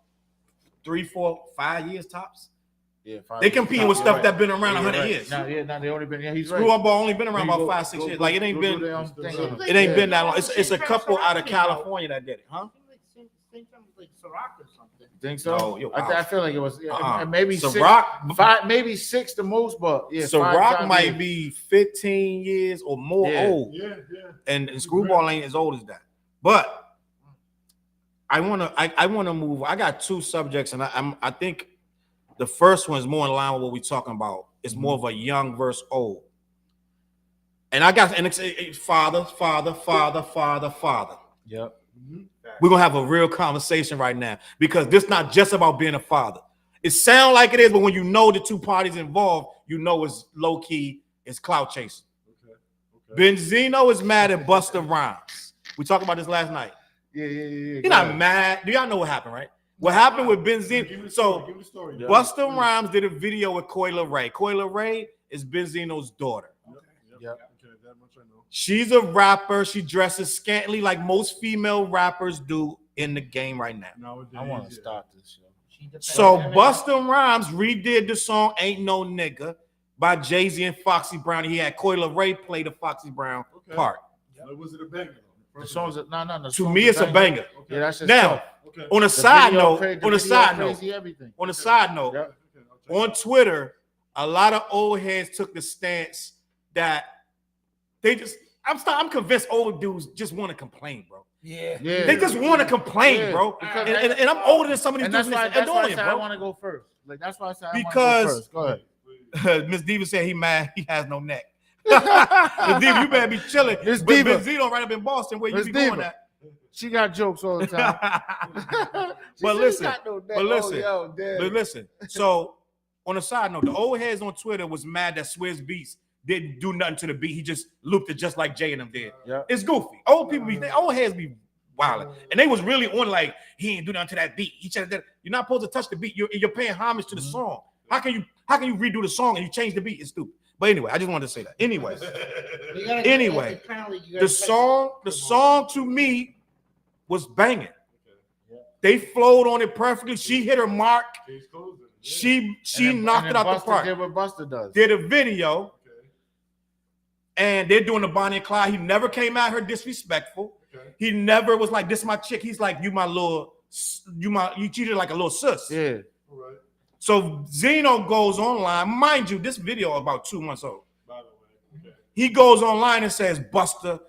3, 4, 5 years tops. Yeah, they compete with stuff that's been around 100 years. No, they only been. Yeah, he's right. Screwball only been around about 5, 6 years. Like it ain't been. It ain't been that long. It's a couple out of California that did it, huh? Like Ciroc or something. Think so? Oh, yo, I feel like it was maybe Ciroc, 5, maybe 6 the most, but yeah. Ciroc might be 15 years or more old. Yeah. And Screwball ain't as old as that. But I wanna move. I got two subjects, and I think the first one is more in line with what we're talking about. It's more of a young versus old. And it's father. Yep. We're gonna have a real conversation right now because this not just about being a father. It sounds like it is, but when you know the two parties involved, you know it's low key, it's clout chasing. Okay. Benzino is mad at Busta Rhymes. We talked about this last night. Yeah. You're not mad. Do y'all know what happened, right? What happened with Benzino? So Busta Rhymes did a video with Coyle Ray. Coyle Ray is Benzino's daughter. Yep. She's a rapper. She dresses scantily like most female rappers do in the game right now. Nowadays, I want to start this show. So Busta Rhymes redid the song "Ain't No Nigga" by Jay-Z and Foxy Brown. He had Coyle Ray play the Foxy Brown part. Was it a banger? The songs, no. To me, it's a banger. Yeah, that's just now. tough. On a side note, Yep. on Twitter, a lot of old heads took the stance that they just. I'm convinced old dudes just want to complain, bro. Yeah. They just want to complain, bro. And I'm older than some of these dudes. That's why I said I want to go first. Like that's why I said I want to go first. Go ahead. Miss Diva said he mad. He has no neck. Miss Diva, you better be chilling. Miss Diva, Benzino right up in Boston. Where you be going at? She got jokes all the time. But listen. So, on a side note, the old heads on Twitter was mad that Swizz Beatz didn't do nothing to the beat. He just looped it just like Jay and them did. Yep. It's goofy. Old heads be wilding, and they was really on like he ain't do nothing to that beat. You're not supposed to touch the beat. You're paying homage to the song. How can you redo the song and you change the beat? It's stupid. But anyway, I just wanted to say that. Anyway, the song to me was banging. They flowed on it perfectly. She hit her mark. She knocked it out the park. Did what Busta does. Did a video, and they're doing the Bonnie and Clyde. He never came at her disrespectful. He never was like, "This is my chick." He's like, "You treated her like a little sis." Yeah. All right. So Zeno goes online. Mind you, this video about 2 months old. By the way. He goes online and says, "Busta,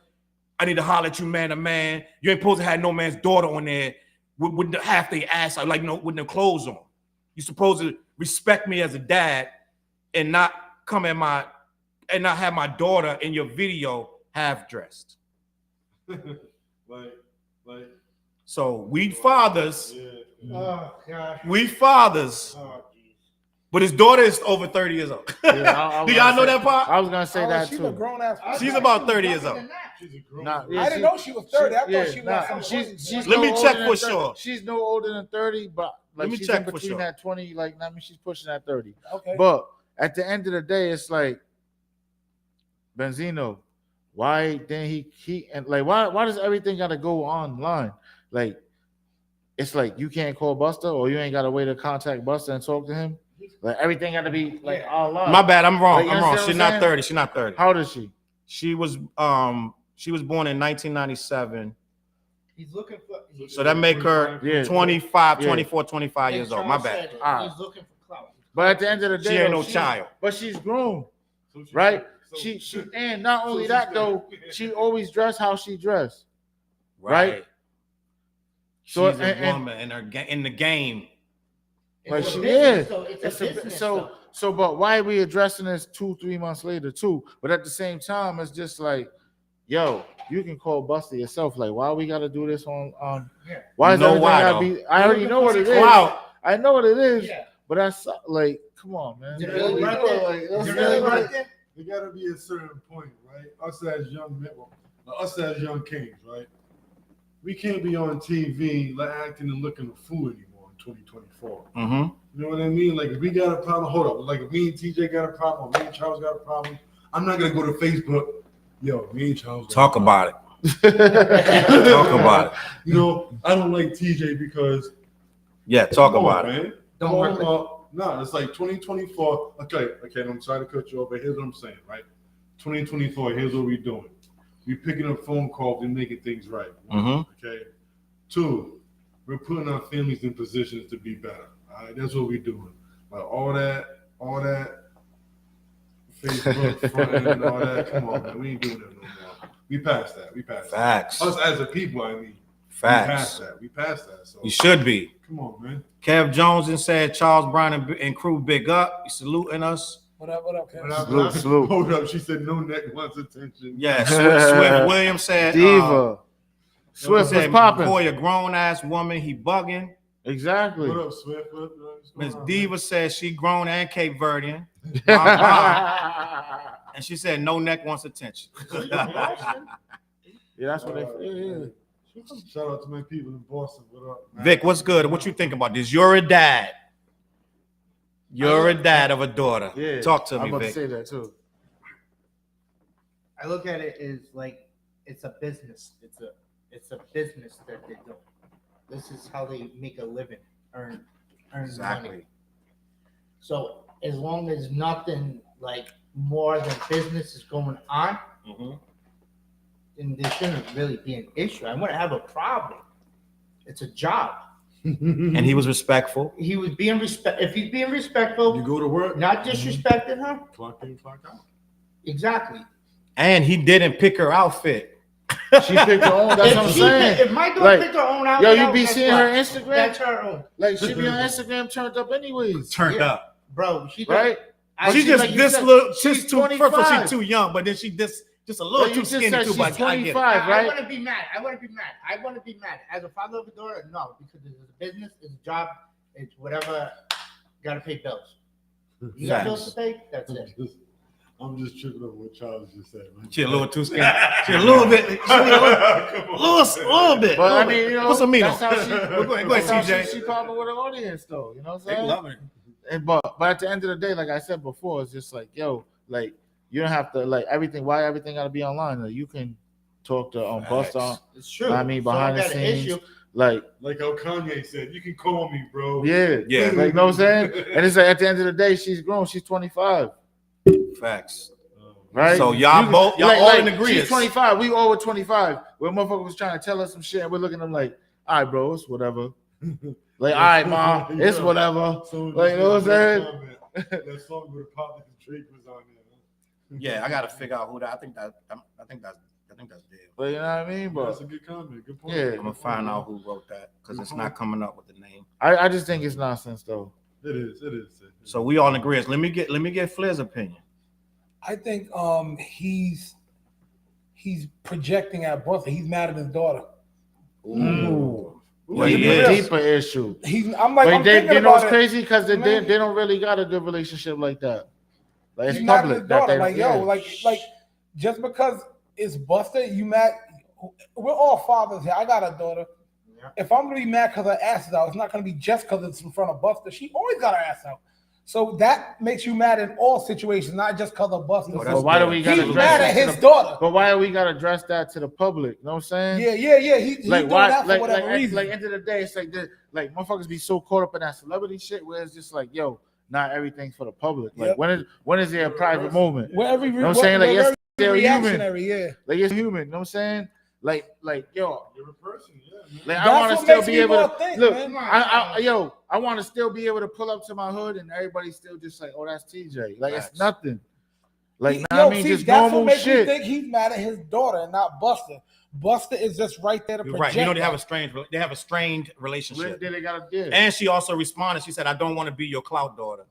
I need to holler at you, man to man. You ain't supposed to have no man's daughter on there with half their ass out, like with no clothes on. You supposed to respect me as a dad and not come at not have my daughter in your video half dressed." like. So we fathers. Yeah. Oh gosh. We fathers. Oh geez. But his daughter is over 30 years old. Yeah, Do y'all know that part? I was gonna say that she's too. a grown ass. She's about 30 years old. She's a grown. Nah, I didn't know she was 30. I thought she was. She's Let no me older check than for 30. sure. She's no older than 30, but like Let me she's check in for between sure. that 20. Like I mean, she's pushing that 30. Okay. But at the end of the day, it's like Benzino. Why didn't he and like why does everything gotta go online? Like it's like you can't call Busta or you ain't got a way to contact Busta and talk to him. Like everything got to be like online. My bad, I'm wrong. Like, I'm wrong. what She's I'm not saying? 30. She's not 30. How old is she? She was born in 1997. He's looking for. So that make her Yeah. 25, Yeah. 24, 25 years old. My bad. He's looking for clout. But at the end of the day, She ain't though, no child. But she's grown, So she- right? so- She and not only so that she's though, good. she always dressed how she dressed. Right. So, She's a woman in the game. Like It's a she business, is. though. It's a business, though. So, but why are we addressing this 2-3 months later too? But at the same time, it's just like, yo, you can call Busta yourself. Like, why we gotta do this on? Yeah. Why is You know everything why, gotta though? be? I already know what it is. Clout. I know what it is. Yeah. But that's like, come on, man. Is it really right there? Like, Is it really right there? There gotta be a certain point, right? Us as young men, us as young kings, right? We can't be on TV like acting and looking a fool anymore in 2024. Mm-hmm. You know what I mean? Like if we got a problem, hold up. Like if me and TJ got a problem, or me and Charles got a problem, I'm not gonna go to Facebook. Yo, me and Charles got Talk a about it. it. Talk about it. You know, I don't like TJ because Yeah, talk come about on, it. man. Don't work with No, it's like 2024. Okay, I'm sorry to cut you off, but here's what I'm saying, right? 2024, here's what we're doing. We're picking up phone calls and making things right. Mhm. Okay. 2, we're putting our families in positions to be better. All right, that's what we're doing. Like all that Facebook front end and all that. Come on, man. We ain't doing that no more. We passed that. Facts. Us as a people, I mean. Facts. We passed that. So You should be. come on, man. Kev Jones and said Charles Brown and crew big up. He's saluting us. What up, Ken? What up? Salute. Hold up. She said no neck wants attention. Yeah, Swift Williams said Diva. Swift was said, popping. boy, a grown ass woman, he bugging. Exactly. What up, Swift? What's going Miss on, Diva said she grown and Cape Verdean. And she said no neck wants attention. Yeah, that's what they. Yeah. man? Shout out to my people in Boston. What up, man? Vic, what's good? What you think about this? You're a dad. You're a dad of a daughter. Yeah. Talk to I'm me, about to Vic. say that too. I look at it as like it's a business. It's a business that they do. This is how they make a living, earn money. So as long as nothing like more than business is going on, then there shouldn't really be an issue. I wouldn't have a problem. It's a job. And he was respectful. He was being if he's being respectful, You go to work, not disrespecting her. clock in, clock out. Exactly. And he didn't pick her outfit. She picked her own. That's what I'm saying. If my daughter Like, picked her own outfit, Yo, you be that's seeing fine. her Instagram? That's her own, Like she be on Instagram turned up anyways. Turned Yeah. up. bro. She Right? I, She she- just like you this said, little. she's She's too. First of all, 25. she's too young, but then she just a little Like you too just skinny said, too. she's But I get it. 25, I right? want to be mad. I want to be mad. As a father of a daughter, no, because it's a business, it's a job, it's whatever. Got to pay bills. You got bills to pay. That's it. I'm just tripping over what Challz just said, man. She a little too skinny. She a little bit. She a little bit. But I mean, you know, What's the mean? that's how she. Go ahead, That's how CJ. she popping with her audience, though. You know what I'm They saying? loving it. And but at the end of the day, like I said before, it's just like, yo, like you don't have to like everything. Why everything got to be online? Like, you can talk to Busta. Facts. It's true. I mean, behind the Someone got an scenes, issue. like Like how Kanye said, you can call me, bro. yeah, Yeah. like you know what I'm saying. And it's like at the end of the day, she's grown. She's 25, Facts. right? So y'all both, y'all all in agreement. She's 25. We all were 25. Where motherfucker was trying to tell us some shit, and we're looking at them like, all right, bro, it's whatever. Like, all right, mom, it's whatever. Someone Like, you know what I'm saying? comment, that song with the pop that Drake was on there. Yeah, I gotta figure out who that. I think that's dead. But you know what I mean? But That's a good comment. Good point. Yeah. I'm gonna find out who wrote that because it's not coming up with the name. I just think it's nonsense, though. It is. It is. So we all in agreement. Let me get Flizz's opinion. I think he's projecting at Busta. He's mad at his daughter. Ooh. Well, It's he a is. deeper issue. I'm like, But I'm they thinking know about what's it. crazy because they Man. don't really got a good relationship like that. Like it's He's mad at his public. That daughter. they, Like, yeah. yo, like just because it's Busta, you mad? We're all fathers here. I got a daughter. Yeah. If I'm gonna be mad because her ass is out, it's not gonna be just because it's in front of Busta. She always got her ass out. So that makes you mad in all situations, not just because of Busta. Well, But why do we got to He's address mad at that to his the, daughter. But why do we got to address that to the public? You know what I'm saying? Yeah. He's Like doing why? that for Like whatever reason. Like end of the day, it's like like motherfuckers be so caught up in that celebrity shit where it's just like, yo, not everything's for the public. Like Yep. when is there a private moment? Where every, You know what I'm saying? Like, we're yes, they're very human. reactionary, yeah. Like it's human. You know what I'm saying? Like yo, You're a person, yeah, man. like That's I want to what still makes be me able more to think, look. man. I want to still be able to pull up to my hood and everybody still just like, oh, that's TJ. Like Facts. it's nothing. Like Yo, I mean, see, just that's normal what makes shit. me think he's mad at his daughter and not Busta. Busta is just right there to You're project. right. You know they have that. a strained What relationship. did they gotta do? And she also responded. She said, "I don't want to be your clout daughter."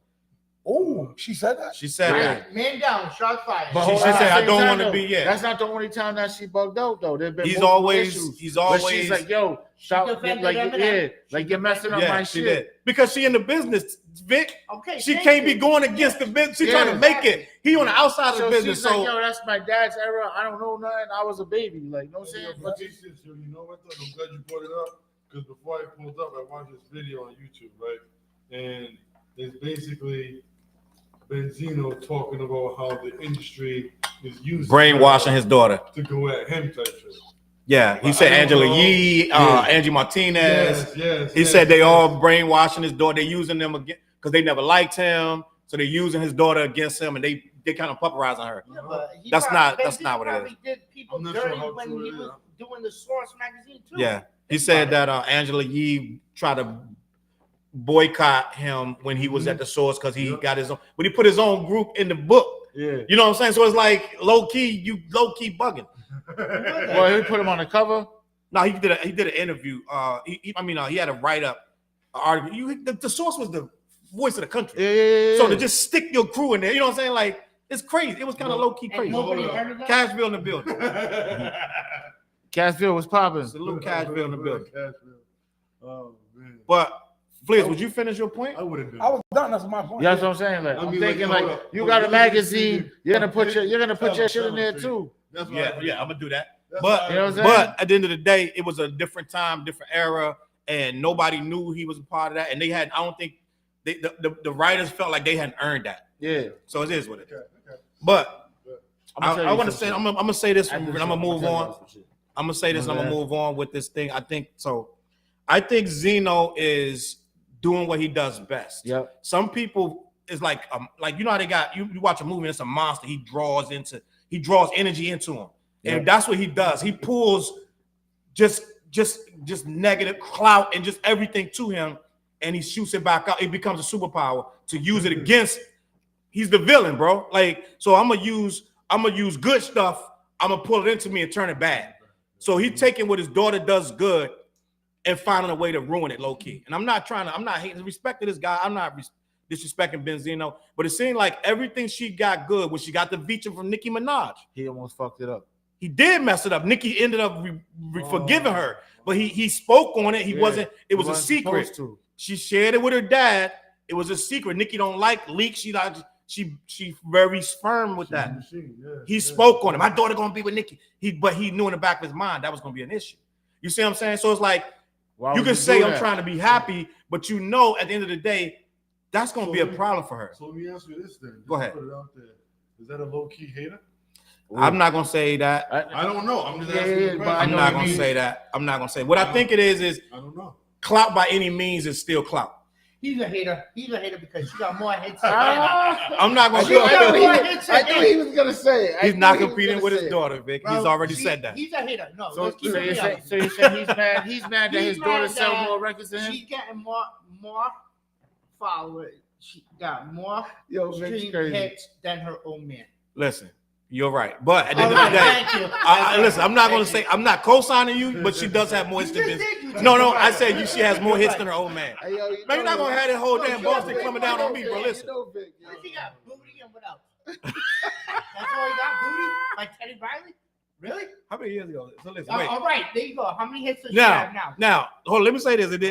Oh, she said that. She said Yeah. that. Man down, shots fired. But She hold said, on, at the "I same don't time, wanna though, be, yeah." That's not the only time that she bugged out though. There's been He's multiple always issues. he's But always she's like, yo, stop, defended like Eminem. yeah, She like you're messing up yeah, my she shit. did because she in the business, Vic. Okay, She thank can't be you. going against the business. She's Yeah. trying to make it. He on the outside of So the business. she's So like, yo, that's my dad's era. I don't know nothing. I was a baby. Like, you know what I'm saying? But you know what? Though? I'm glad you brought it up because before I pulled up, I watched this video on YouTube, right? And it's basically Benzino talking about how the industry is using brainwashing his daughter. to go at him type shit. Yeah, he But said I don't Angela know. Yee, Yeah. Angie Martinez. Yes. He said they all brainwashing his daughter. They're using them again because they never liked him. So they're using his daughter against him, and they kind of pupperizing her. Yeah, but he That's probably- not what it probably did people I'm not dirty sure how when true he it was is. doing the Source magazine too. Yeah, he Think said about that Angela Yee tried to boycott him when he was at the source because he got his own. But he put his own group in the book. Yeah. You know what I'm saying? So it's like low key bugging. Well, he put him on the cover. No, he did an interview. He had a write up article. The source was the voice of the country. Yeah. So to just stick your crew in there, you know what I'm saying? Like, it's crazy. It was kind of low key crazy. Nobody heard of that? Cashville in the building. Cashville was popping. Salute Cashville in the building. Oh man. But Flizz, would you finish your point? I would have done. I was done. That's my point. Yeah, that's what I'm saying. Like, I'm thinking hold like up. you Hold got up. a magazine, you're gonna put your Tell shit in him, there tell him. too. That's Yeah, I'm gonna do that. That's But what You know what I'm saying? but at the end of the day, it was a different time, different era, and nobody knew he was a part of that. And they had, I don't think the writers felt like they hadn't earned that. Yeah. So it is what it is. Okay. But I'm I want to say, I'm gonna say this, and I'm gonna move on. I'm gonna say this, and I'm gonna Okay. move on with this thing. I think Zeno is doing what he does best. Yep. Some people is like you know how they got you watch a movie and it's a monster. He draws energy into him, and that's what he does. He pulls just negative clout and just everything to him, and he shoots it back out. It becomes a superpower to use it against. He's the villain, bro. Like, so I'm gonna use good stuff. I'm gonna pull it into me and turn it bad. So he's taking what his daughter does good and finding a way to ruin it low key. And I'm not hating respect to this guy. I'm not disrespecting Benzino, but it seemed like everything she got good when she got the feature from Nicki Minaj. He almost fucked it up. He did mess it up. Nicki ended up forgiving her, but he spoke on it. It was a secret. She shared it with her dad. It was a secret. Nicki don't like leaks. She very firm with that. He spoke on it. My daughter gonna be with Nicki. But he knew in the back of his mind that was gonna be an issue. You see what I'm saying? So it's like you can say I'm trying to be happy, but you know at the end of the day, that's gonna be a problem for her. So let me ask you this then. Go ahead. Put it out there. Is that a low key hater? I'm not gonna say that. I don't know. I'm just asking. Yeah, the but question. I'm not gonna say that. I'm not gonna say. What I think it is I don't know. clout by any means is still clout. He's a hater. He's a hater because she got more hits. I'm not gonna. I knew he was gonna say it. He's not competing with his daughter, Vic. He's already said that. He's a hater. No, So let's keep it you're real. saying he's mad. He's mad that He's his daughter mad sell that more records than him. She's getting more followers. She got more Yo, Vic's stream crazy. hits than her own man. Listen, you're right. But at the end All of the right, day, thank you. listen, I'm not gonna Thank say you. I'm not co-signing you, but she does have more hits than this. No, I said she has more hits than her old man. Hey, yo, Man, you're not gonna have that whole No, damn you Boston know, coming Vic, down on me, bro. You Listen. know, Vic, yo. He got booty and what else? That's all he got, booty? Like Teddy Riley? Really? How many years ago? So listen, wait. All right, there you go. How many hits does she have now? Now, hold on, let me say this. Neither.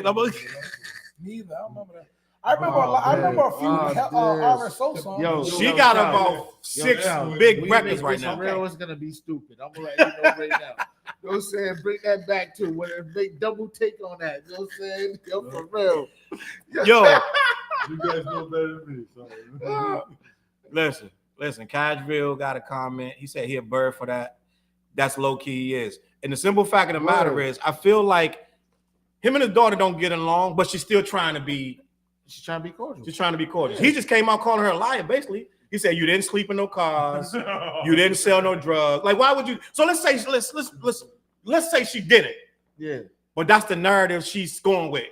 I don't remember that. I remember a few RSO songs. Yo, She got about 6 big we records make right this now. Real is gonna be stupid. I'm gonna let you know right now. You know what I'm saying? Bring that back to when they double take on that. You know what I'm saying? Yo, for real. Yo, You guys know better than me. So. listen. Cashville got a comment. He said he a bird for that. That's low key he is. And the simple fact of the matter is, I feel like him and his daughter don't get along, but she's still trying to be. She's trying to be cordial. She's trying to be cordial. He just came out calling her a liar, basically. He said you didn't sleep in no cars, you didn't sell no drugs. Like, why would you? So let's say she did it, Yeah. but that's the narrative she's going with.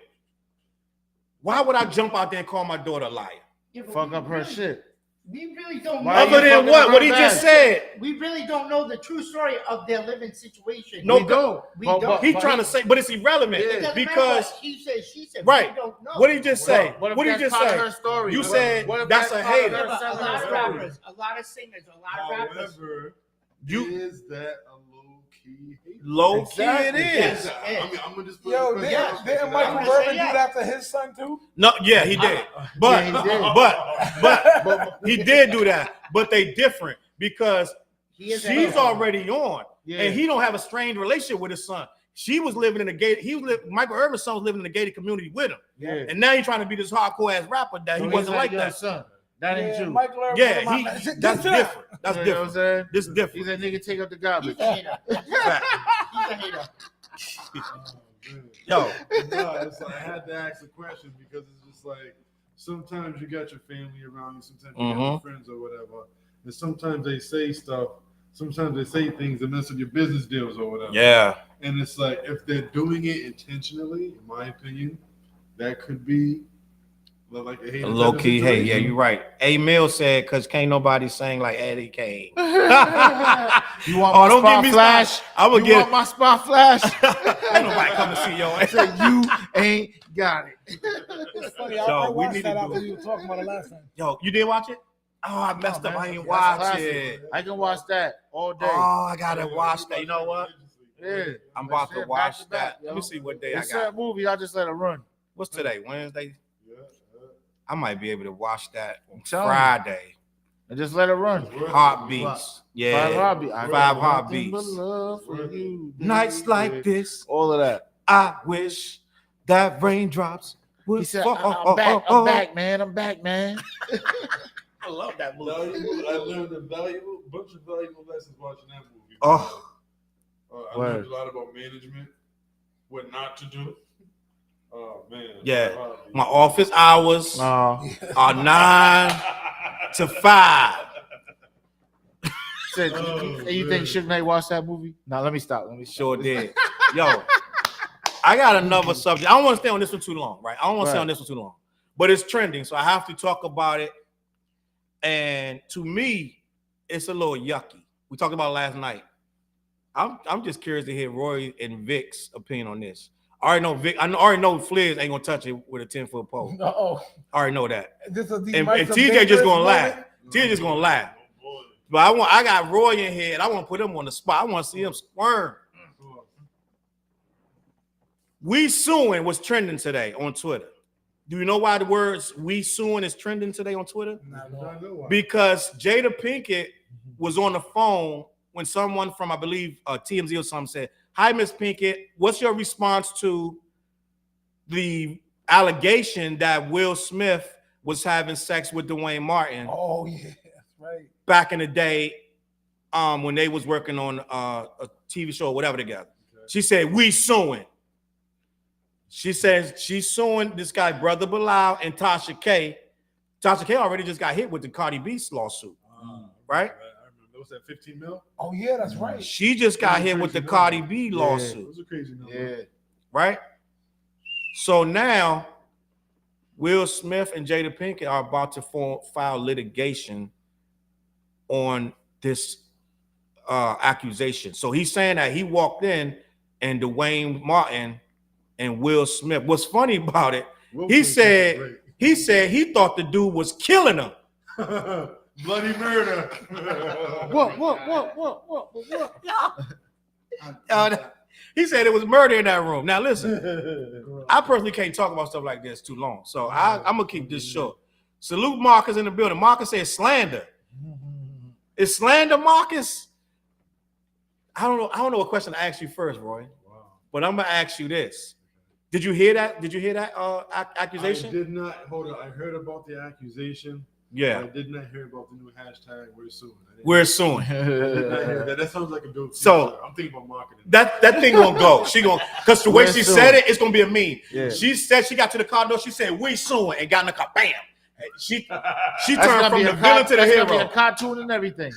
Why would I jump out there and call my daughter a liar? Yeah, but Fuck we up her really- shit. We really don't Why know. Other than fucking what? her What he back? just said. We really don't know the true story of their living situation. No, We don't. We But- don't. He but trying to say, but it's irrelevant Yeah. It doesn't matter because what he said, she said. Right. We don't know. what did he just say? What if What did he that's just part of say? her story? You What said if that's a part of hater. her Yeah, but a selling lot her of story? rappers, a lot of singers, a lot of rappers. However, You is that a low key hater? low Exactly. key it is. I mean, I'm gonna just put Yo, it yeah. didn't I'm Michael gonna Irvin say do yes. that to his son too? No, yeah, he did. But Yeah, he did. but he did do that. But they different because He is a she's hater. already on, Yeah. and he don't have a strained relationship with his son. She was living in a gated. Michael Irvin's son was living in a gated community with him, Yeah. and now he's trying to be this hardcore ass rapper that he So wasn't he's like your that. Son. That ain't you. Michael Irvin. Yeah, one of my- that's different. That's You know what I'm different. saying? This is He's different. a nigga take up the He's garbage. a hater. Fact. He's a hater. Yo, No, it's like, I had to ask the question because it's just like sometimes you got your family around you, sometimes you got your friends or whatever, and sometimes they say stuff, sometimes they say things that mess with your business deals or whatever. yeah, And it's like if they're doing it intentionally, in my opinion, that could be Like a low key hate. Yeah, you're right. A Mill said because can't nobody sing like Eddie Kane. You want my don't spot give me flash? I would You get want my spot flash? ain't nobody come to see your I ass. said you ain't got it. It's funny. Yo, I we watched need that to after do we were talking about it last time. Yo, you didn't watch it? Oh, I messed up. man. I ain't That's watch classic. it. I can watch that all day. Oh, I gotta watch that. You know what? Yeah, I'm about to Back watch back, that. yo. Let me see what day I It's got. that movie. I just let it run. What's today? Wednesday? I might be able to watch that on telling you. Friday. And just let it run. Heartbeats. Yeah. Five heartbeats. Nights like this, All of that. I wish that raindrops would He said, fall. I'm back, man. I'm back, man. I love that movie. I learned a bunch of valuable lessons watching that movie. Oh. I learned a lot about management, what not to do. Oh man. Yeah. My office hours Uh, are 9 to 5. said, you think Suge Knight watched that movie? No, let me stop. Sure did. Yo, I got another subject. I don't want to stay on this one too long, right? I don't want to stay on this one too long. But it's trending, so I have to talk about it. And to me, it's a little yucky. We talked about it last night. I'm just curious to hear Roy and Vic's opinion on this. I already know Vic. I already know Flizz ain't gonna touch it with a 10-foot pole. Oh, I already know that. and TJ just gonna laugh. TJ just gonna laugh. But I got Roy in here, and I want to put him on the spot. I want to see him squirm. We suing was trending today on Twitter. Do you know why the words "we suing" is trending today on Twitter? Because Jada Pinkett was on the phone when someone from, I believe, TMZ or something said, "Hi, Miss Pinkett, what's your response to the allegation that Will Smith was having sex with Dwayne Martin?" Oh yeah, that's right. Back in the day, when they was working on a TV show or whatever together. Okay. She said, "We suing." She says she's suing this guy, Brother Bilal, and Tasha K. Tasha K already just got hit with the Cardi B lawsuit, right? I remember. Was that 15 mil? Oh yeah, that's right. She just got hit with the Cardi B lawsuit. It was a crazy number. Yeah. Right? So now Will Smith and Jada Pinkett are about to file litigation on this accusation. So he's saying that he walked in and Dwayne Martin and Will Smith. What's funny about it, he said he thought the dude was killing him. Bloody murder. What? He said it was murder in that room. Now listen, I personally can't talk about stuff like this too long, so I'm gonna keep this short. Salute Marcus in the building. Marcus said slander. Is slander, Marcus? I don't know what question to ask you first, Roy. Wow. But I'm gonna ask you this. Did you hear that? Accusation? I did not. Hold on. I heard about the accusation. Yeah. I did not hear about the new hashtag. We're suing. We're suing. That sounds like a dope. So I'm thinking about marketing. That thing gonna go. She gonna, because the way she said it, it's gonna be a meme. Yeah. She said she got to the car door. She said we suing and got in the car. Bam. She That's turned from the villain to the That's gonna be hero. a cartoon and everything.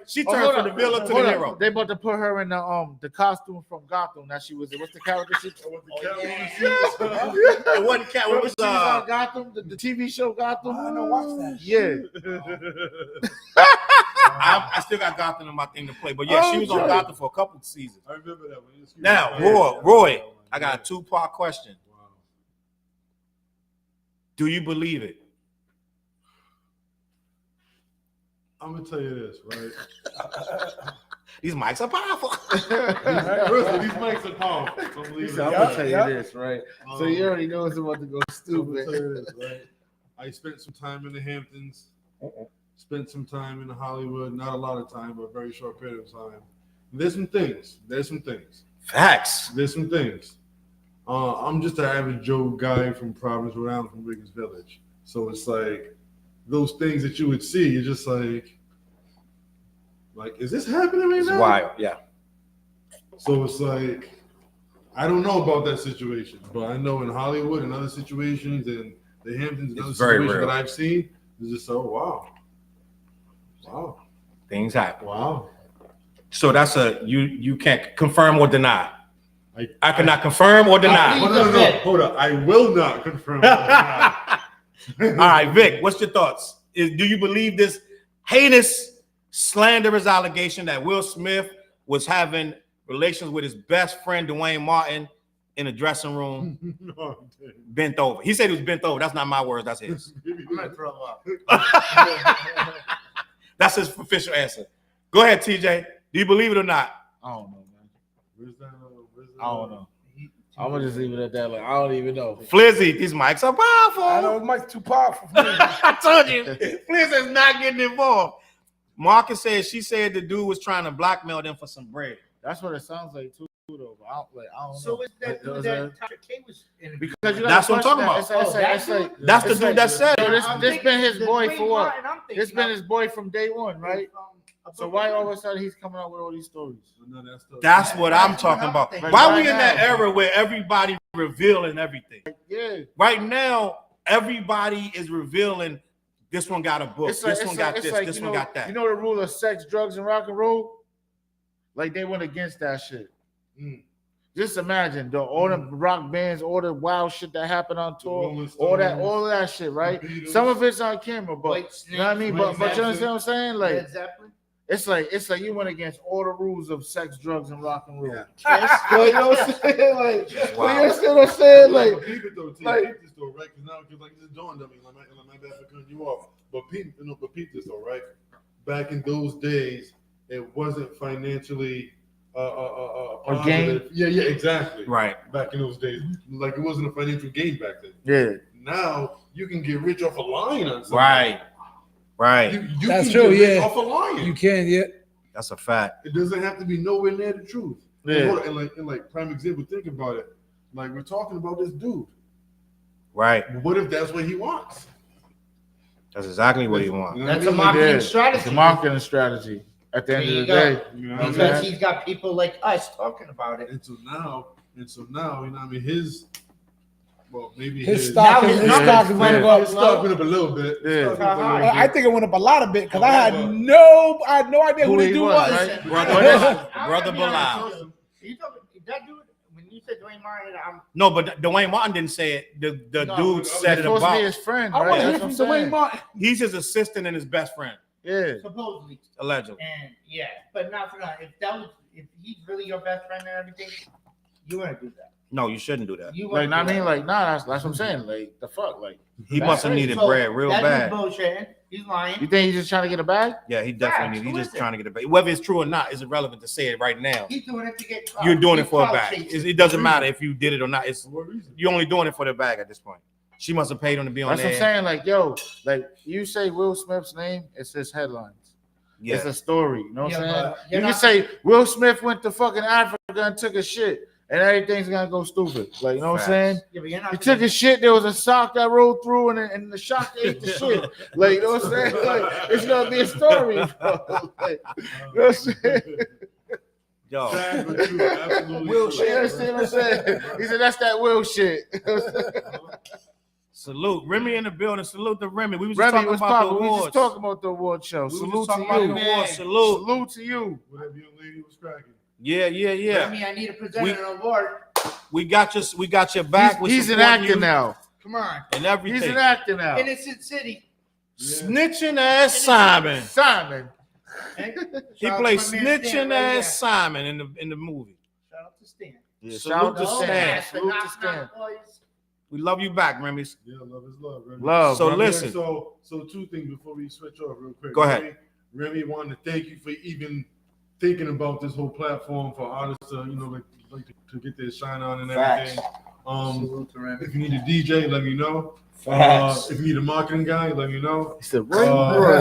She turned from the villain to the hero. They about to put her in the costume from Gotham that she was in. What's the character? It wasn't cat. It was on Gotham, the TV show Gotham. I don't watch that. Yeah. I still got Gotham in my thing to play, but yeah, she was on Gotham for a couple of seasons. I remember that one. Now, Roy, I got a 2-part question. Wow. Do you believe it? I'm gonna tell you this, right? These mics are powerful. First, these mics are powerful. I'm gonna tell you this, right? So you already know it's about to go stupid. Tell you this, right? I spent some time in the Hamptons. Spent some time in Hollywood. Not a lot of time, but a very short period of time. There's some things. Facts. There's some things. I'm just an average Joe guy from Providence, Rhode Island, from Wiggins Village. So it's like those things that you would see. You're just like, is this happening right now? It's wild, yeah. So it's like, I don't know about that situation, but I know in Hollywood and other situations and the Hamptons and other situations that I've seen, it's just wow. Things happen. Wow. So that's you can't confirm or deny. I cannot confirm or deny. No. Hold on. I will not confirm. All right, Vic, what's your thoughts? Do you believe this heinous, slanderous allegation that Will Smith was having relations with his best friend Dwayne Martin in the dressing room, bent over? He said he was bent over. That's not my words. That's his. I'm gonna throw up. That's his official answer. Go ahead, TJ. Do you believe it or not? I don't know, man. Where's that? I don't know. I'm gonna just leave it at that. Like I don't even know. Flizzy, these mics are powerful. I know Mike's too powerful for me. I told you, Flizz is not getting involved. Marcus said she said the dude was trying to blackmail them for some bread. That's what it sounds like too, though. But I don't know. So is that dude that Dr. K was in? Because you That's what I'm talking about. That's the dude that said it. This been his boy for what? This been his boy from day one, right? So why all of a sudden he's coming out with all these stories? That's what I'm talking about. Why we in that era where everybody revealing everything? Yeah. Right now, everybody is revealing. This one got a book. This one got this. This one got that. You know the rule of sex, drugs, and rock and roll? Like they went against that shit. Just imagine all the rock bands, all the wild shit that happened on tour, all of that shit, right? Some of it's on camera, but you know what I mean. But you understand what I'm saying? Like it's like you went against all the rules of sex, drugs, and rock and roll. Yeah. You know what I'm saying? Like, Wow. you understand what I'm saying? Like, but peep it though, T. like- Peep this though, right? Because now, because like this dawned on me, like my bad for cutting you off. But peep this though, right? Back in those days, it wasn't financially a gain. Yeah, exactly. Right. Back in those days, like it wasn't a financial gain back then. yeah. Now you can get rich off a lying on something. Right. Right. You That's can true, get rich yeah. off a lying. You can, yeah. That's a fact. It doesn't have to be nowhere near the truth. Yeah. And like prime example, think about it. Like we're talking about this dude. Right. What if that's what he wants? That's exactly what he wants. You know what That's I a mean? marketing It's strategy. a marketing strategy. At the end There of the you day, go. You know what I mean? Because he's got people like us talking about it. And so now, you know what I mean? Maybe His stock Now is his his stock is numbers went went up. his stock went up a little bit. Yeah. His stock went up a little I bit. think it went up a lot of bit because I had no idea who Who the he dude was, was. right? Brother Bilal. You talking that dude? When you said Dwayne Martin, I'm No, but Dwayne Martin didn't say it. The No, dude It's said it supposed to be about. his friend, I right? want to hear That's from what I'm saying. Dwayne Martin. He's his assistant and his best friend, Yeah. supposedly, allegedly. and yeah, but not for that. If he's really your best friend and everything, you wouldn't do that. No, you shouldn't do that. You Like, wouldn't do that. that's what I'm saying. Like, the fuck, like, He That's must have crazy. needed So, bread real that bad. dude's bullshitting. He's lying. you think he's just trying to get a bag? Yeah, he Facts. definitely needed. Who He's just is it? trying to get a bag. Whether it's true or not is irrelevant to say it right now. He's doing it to get. You're doing it He's for a clout bag. chasing. It doesn't matter if you did it or not. It's For what reason? you're only doing it for the bag at this point. She must have paid him to be on That's what there. I'm saying. Like, yo, like, you say Will Smith's name, it's his headlines. Yeah, It's a story. You know what I'm Yeah, saying? but You you're can not- say Will Smith went to fucking Africa and took a shit, and everything's gonna go stupid. Like, you know what I'm saying? Yeah, but you're not. He took a shit. There was a sock that rolled through, and the shark ate the shit. Like, you know what I'm saying? Like, it's gonna be a story, bro. Like, you know what I'm saying? yo, Sad but true. Absolutely Will true. You understand what I'm saying? He said that's that Will shit. salute Remy in the building. Salute to Remy. We was just Remy, talking what's about the poppin'? We awards. just talking about the award show. We was Salute just to talking about the you. awards. Salute. Salute to you. Whatever young lady was cracking. Yeah. Remy, I need to present We- an award. We got your back. We're He's an supporting actor you now. Come on, and everything. He's an actor now. Innocent City. Snitching ass Simon. Simon. Hey, He shout out played to my man Stan snitching right ass Simon in the movie. here. Shout out to Stan. Yeah, Salute shout out to to Stan. Stan. Last but Salute to not Stan. boys. We love you back, Remy. Yeah, love is love. Remy. Love. So bro. listen. So two things before we switch off real quick. Go ahead. Remy wanted to thank you for even thinking about this whole platform for artists to, like to get their shine on and everything. Salute to Remy. If you need a DJ, let me know. Facts. If you need a marketing guy, let me know. He said, Royal Uh, Roy.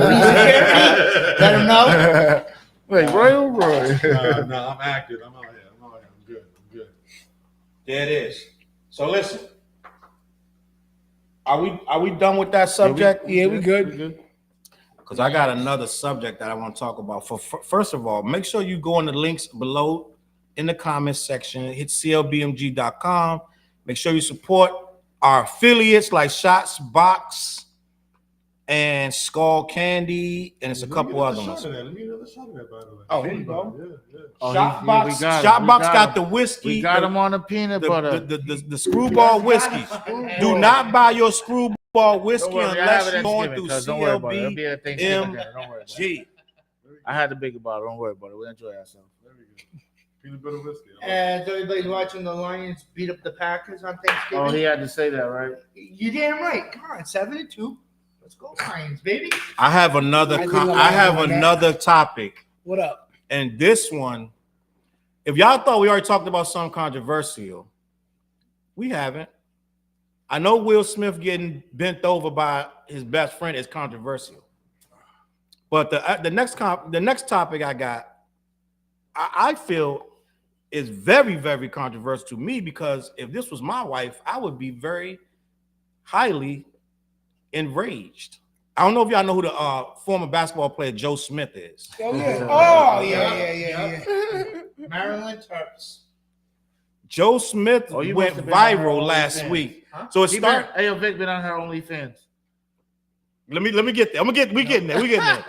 Let him know. Wait, Royal Roy. Nah, I'm active. I'm out here. I'm good. There it is. So listen. Are we done with that subject? Yeah, we good. Because I got another subject that I want to talk about. First of all, make sure you go on the links below in the comments section. Hit CLBMG.com. Make sure you support our affiliates like ShotsBox and Skullcandy, and it's a couple other ones. Let me get another shot of that, by the way. Oh, here you go. Yeah. Oh, ShotsBox got got the whiskey. We got him on the peanut butter. The screwball whiskey. Do not buy your screwball whiskey unless you're going through CLBMG. I had the bigger bottle. Don't worry about it. We enjoy ourselves. There we go. Peanut butter whiskey. And everybody watching the Lions beat up the Packers on Thanksgiving. Oh, he had to say that, right? You damn right. Come on, 7-2. Let's go Lions, baby. I have another topic. What up? And this one, if y'all thought we already talked about something controversial, we haven't. I know Will Smith getting bent over by his best friend is controversial. But the next topic I got, I feel is very, very controversial to me, because if this was my wife, I would be very highly enraged. I don't know if y'all know who the former basketball player Joe Smith is. Oh yeah. Oh yeah. Maryland Terps. Joe Smith went viral last week. Huh? So it started. Hey, yo, Vic been on her OnlyFans. Let me get there. We getting there.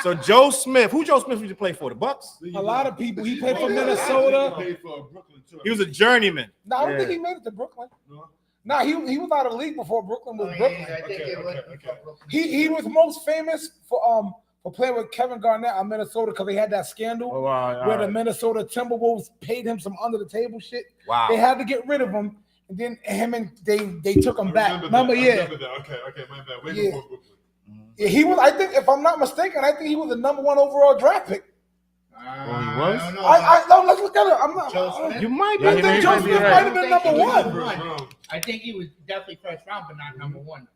So Joe Smith, who Joe Smith used to play for? The Bucks? A lot of people. He played for Minnesota. He played for Brooklyn too. He was a journeyman. No, I don't think he made it to Brooklyn. No, he was out of the league before Brooklyn was Brooklyn. He was most famous for playing with Kevin Garnett on Minnesota, because they had that scandal where the Minnesota Timberwolves paid him some under the table shit. Wow. They had to get rid of him, and then they took him back. Remember? Okay, my bad. Way before Brooklyn. Yeah, he was. I think, if I'm not mistaken, I think he was the #1 overall draft pick. He was? No, let's look at it. I'm not. You might be. I think Joe Smith might have been #1. I think he was definitely first round, but not #1.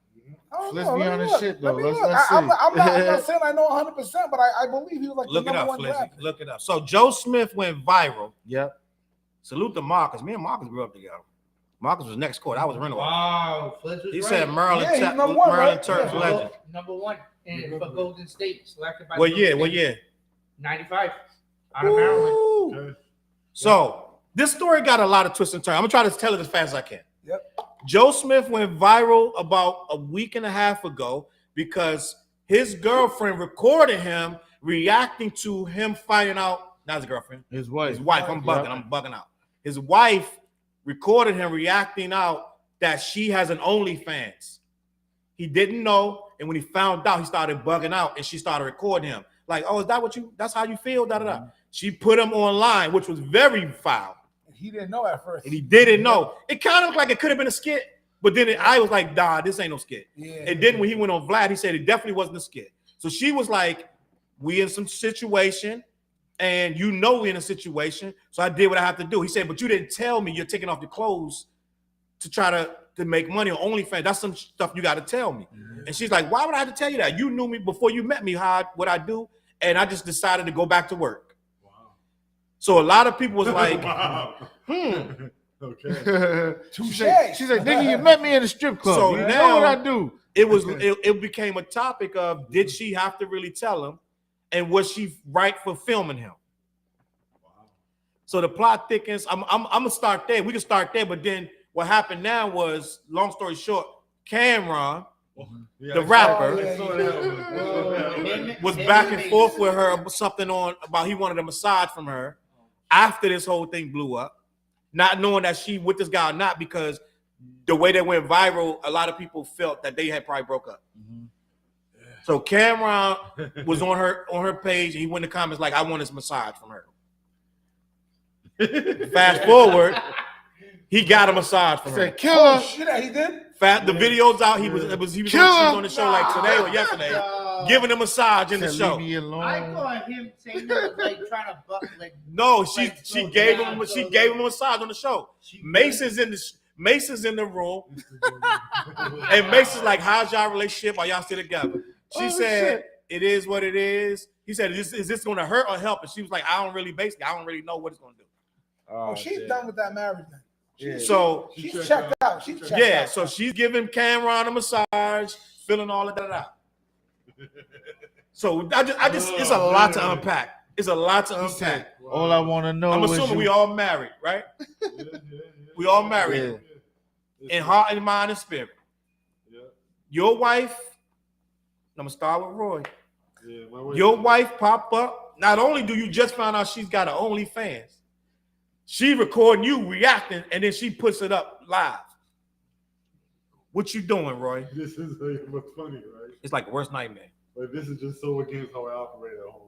Let's be on this shit though. Let's see. I'm not saying I know 100%, but I believe he was like Look the it up, #1 Flizz. draft pick. Look it up. So Joe Smith went viral. Yep. Salute to Marcus. Me and Marcus grew up together. Marcus was next court. I was rental. Wow, Flizz was He right. said Maryland Terps legend. #1 for Golden State, selected by. What year? 95. Out of Maryland. Okay. So this story got a lot of twists and turns. I'm gonna try to tell it as fast as I can. Yep. Joe Smith went viral about a week and a half ago because his girlfriend recorded him reacting to him finding out. Not his girlfriend. His wife. I'm bugging out. His wife recorded him reacting out that she has an OnlyFans. He didn't know, and when he found out, he started bugging out, and she started recording him. Like, oh, that's how you feel? Da-da-da. She put him online, which was very foul. He didn't know at first. And he didn't know. It kind of looked like it could have been a skit, but then I was like, nah, this ain't no skit. Yeah. And then when he went on Vlad, he said it definitely wasn't a skit. So she was like, we in some situation, and we in a situation, so I did what I have to do. He said, but you didn't tell me you're taking off your clothes to try to make money on OnlyFans. That's some stuff you got to tell me. Mm-hmm. And she's like, why would I have to tell you that? You knew me before you met me, what I do, and I just decided to go back to work. Wow. So a lot of people was like, Okay. Touche. She's like, nigga, you met me in the strip club. So you now know what I do. It became a topic of, did she have to really tell him, and was she right for filming him? Wow. So the plot thickens. I'm gonna start there. We can start there, but then what happened now was, long story short, Camron, the rapper, was back and forth with her about he wanted a massage from her after this whole thing blew up, not knowing that she with this guy or not, because the way they went viral, a lot of people felt that they had probably broke up. Mm-hmm. So Camron was on her page, and he went in the comments like, I want this massage from her. Fast forward, he got a massage from her. Killer. Oh, shit, he did? The video's out. He was on the show like today or yesterday, giving a massage in the show. Leave me alone. I thought him saying that was like trying to buck, like. No, she gave him a massage on the show. Mason's in the room, and Mason's like, "How's y'all relationship? Are y'all still together?" She said, "It is what it is." He said, "Is this going to hurt or help?" And she was like, "I don't really know what it's going to do." Oh, she's done with that marriage then. So she's checked out. So she's giving Camron a massage, filling all of that out. So I just it's a lot to unpack. It's a lot to unpack. All I want to know I'm assuming we all married, right? We all married in heart and mind and spirit. Your wife I'm gonna start with Roy. Yeah, my wife. Your wife pop up. Not only do you just find out she's got an OnlyFans, she recording you reacting, and then she puts it up live. What you doing, Roy? This is like, what's funny, right? It's like the worst nightmare. Like this is just so against how I operate at home.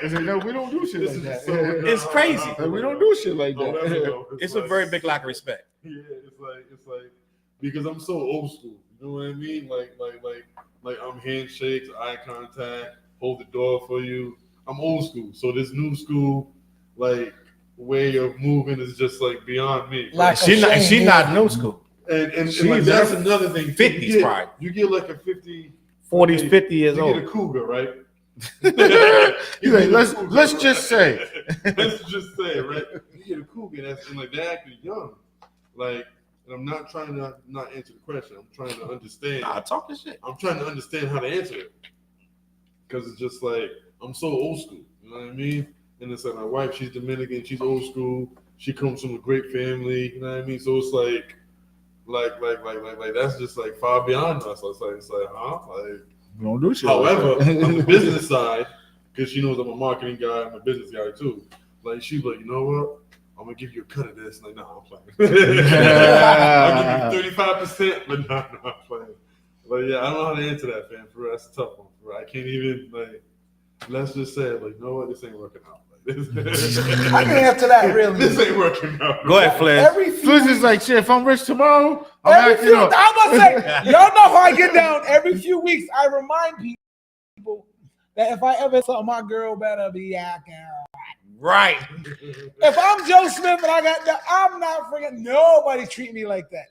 It's like, no, we don't do shit This like is that. so It's crazy. Like, we don't do shit like Oh, that. that's dope. It's a very big lack of respect. Yeah, it's like because I'm so old school. You know what I mean? Like I'm handshakes, eye contact, hold the door for you. I'm old school. So this new school like way of moving is just like beyond me. Like She not new school. And She's like, that's another thing. 50s probably. You get like a 50, 40s, 50 years you old. get a cougar, right? He's like, let's just say. Let's just say, right? You get a cougar that's and like they're actually young. Like, and I'm not trying to not answer the question. I'm trying to understand. Nah, talk this shit. I'm trying to understand how to answer it. Because it's just like I'm so old school. You know what I mean? And it's like my wife, she's Dominican, she's old school. She comes from a great family. You know what I mean? So it's like that's just like far beyond us. So it's like, huh? Like, We don't do shit. however, like that. on the business side, because she knows I'm a marketing guy, I'm a business guy too. Like she's like, you know what? I'm gonna give you a cut of this. Like, no, I'm playing. I'll give you 35%, but no, I'm playing. But yeah, I don't know how to answer that, fam. For real, that's a tough one. For real. I can't even like. Let's just say, like, you know what? This ain't working out. Like, I can answer that really. This ain't working out. Go ahead, Flizz. Every few Flizz is like, shit, if I'm rich tomorrow, I'm Every acting few, up. I'm gonna say, y'all know how I get down. Every few weeks, I remind people that if I ever saw my girl, better be acting. Right. If I'm Joe Smith and I got that, I'm not freaking. Nobody treat me like that.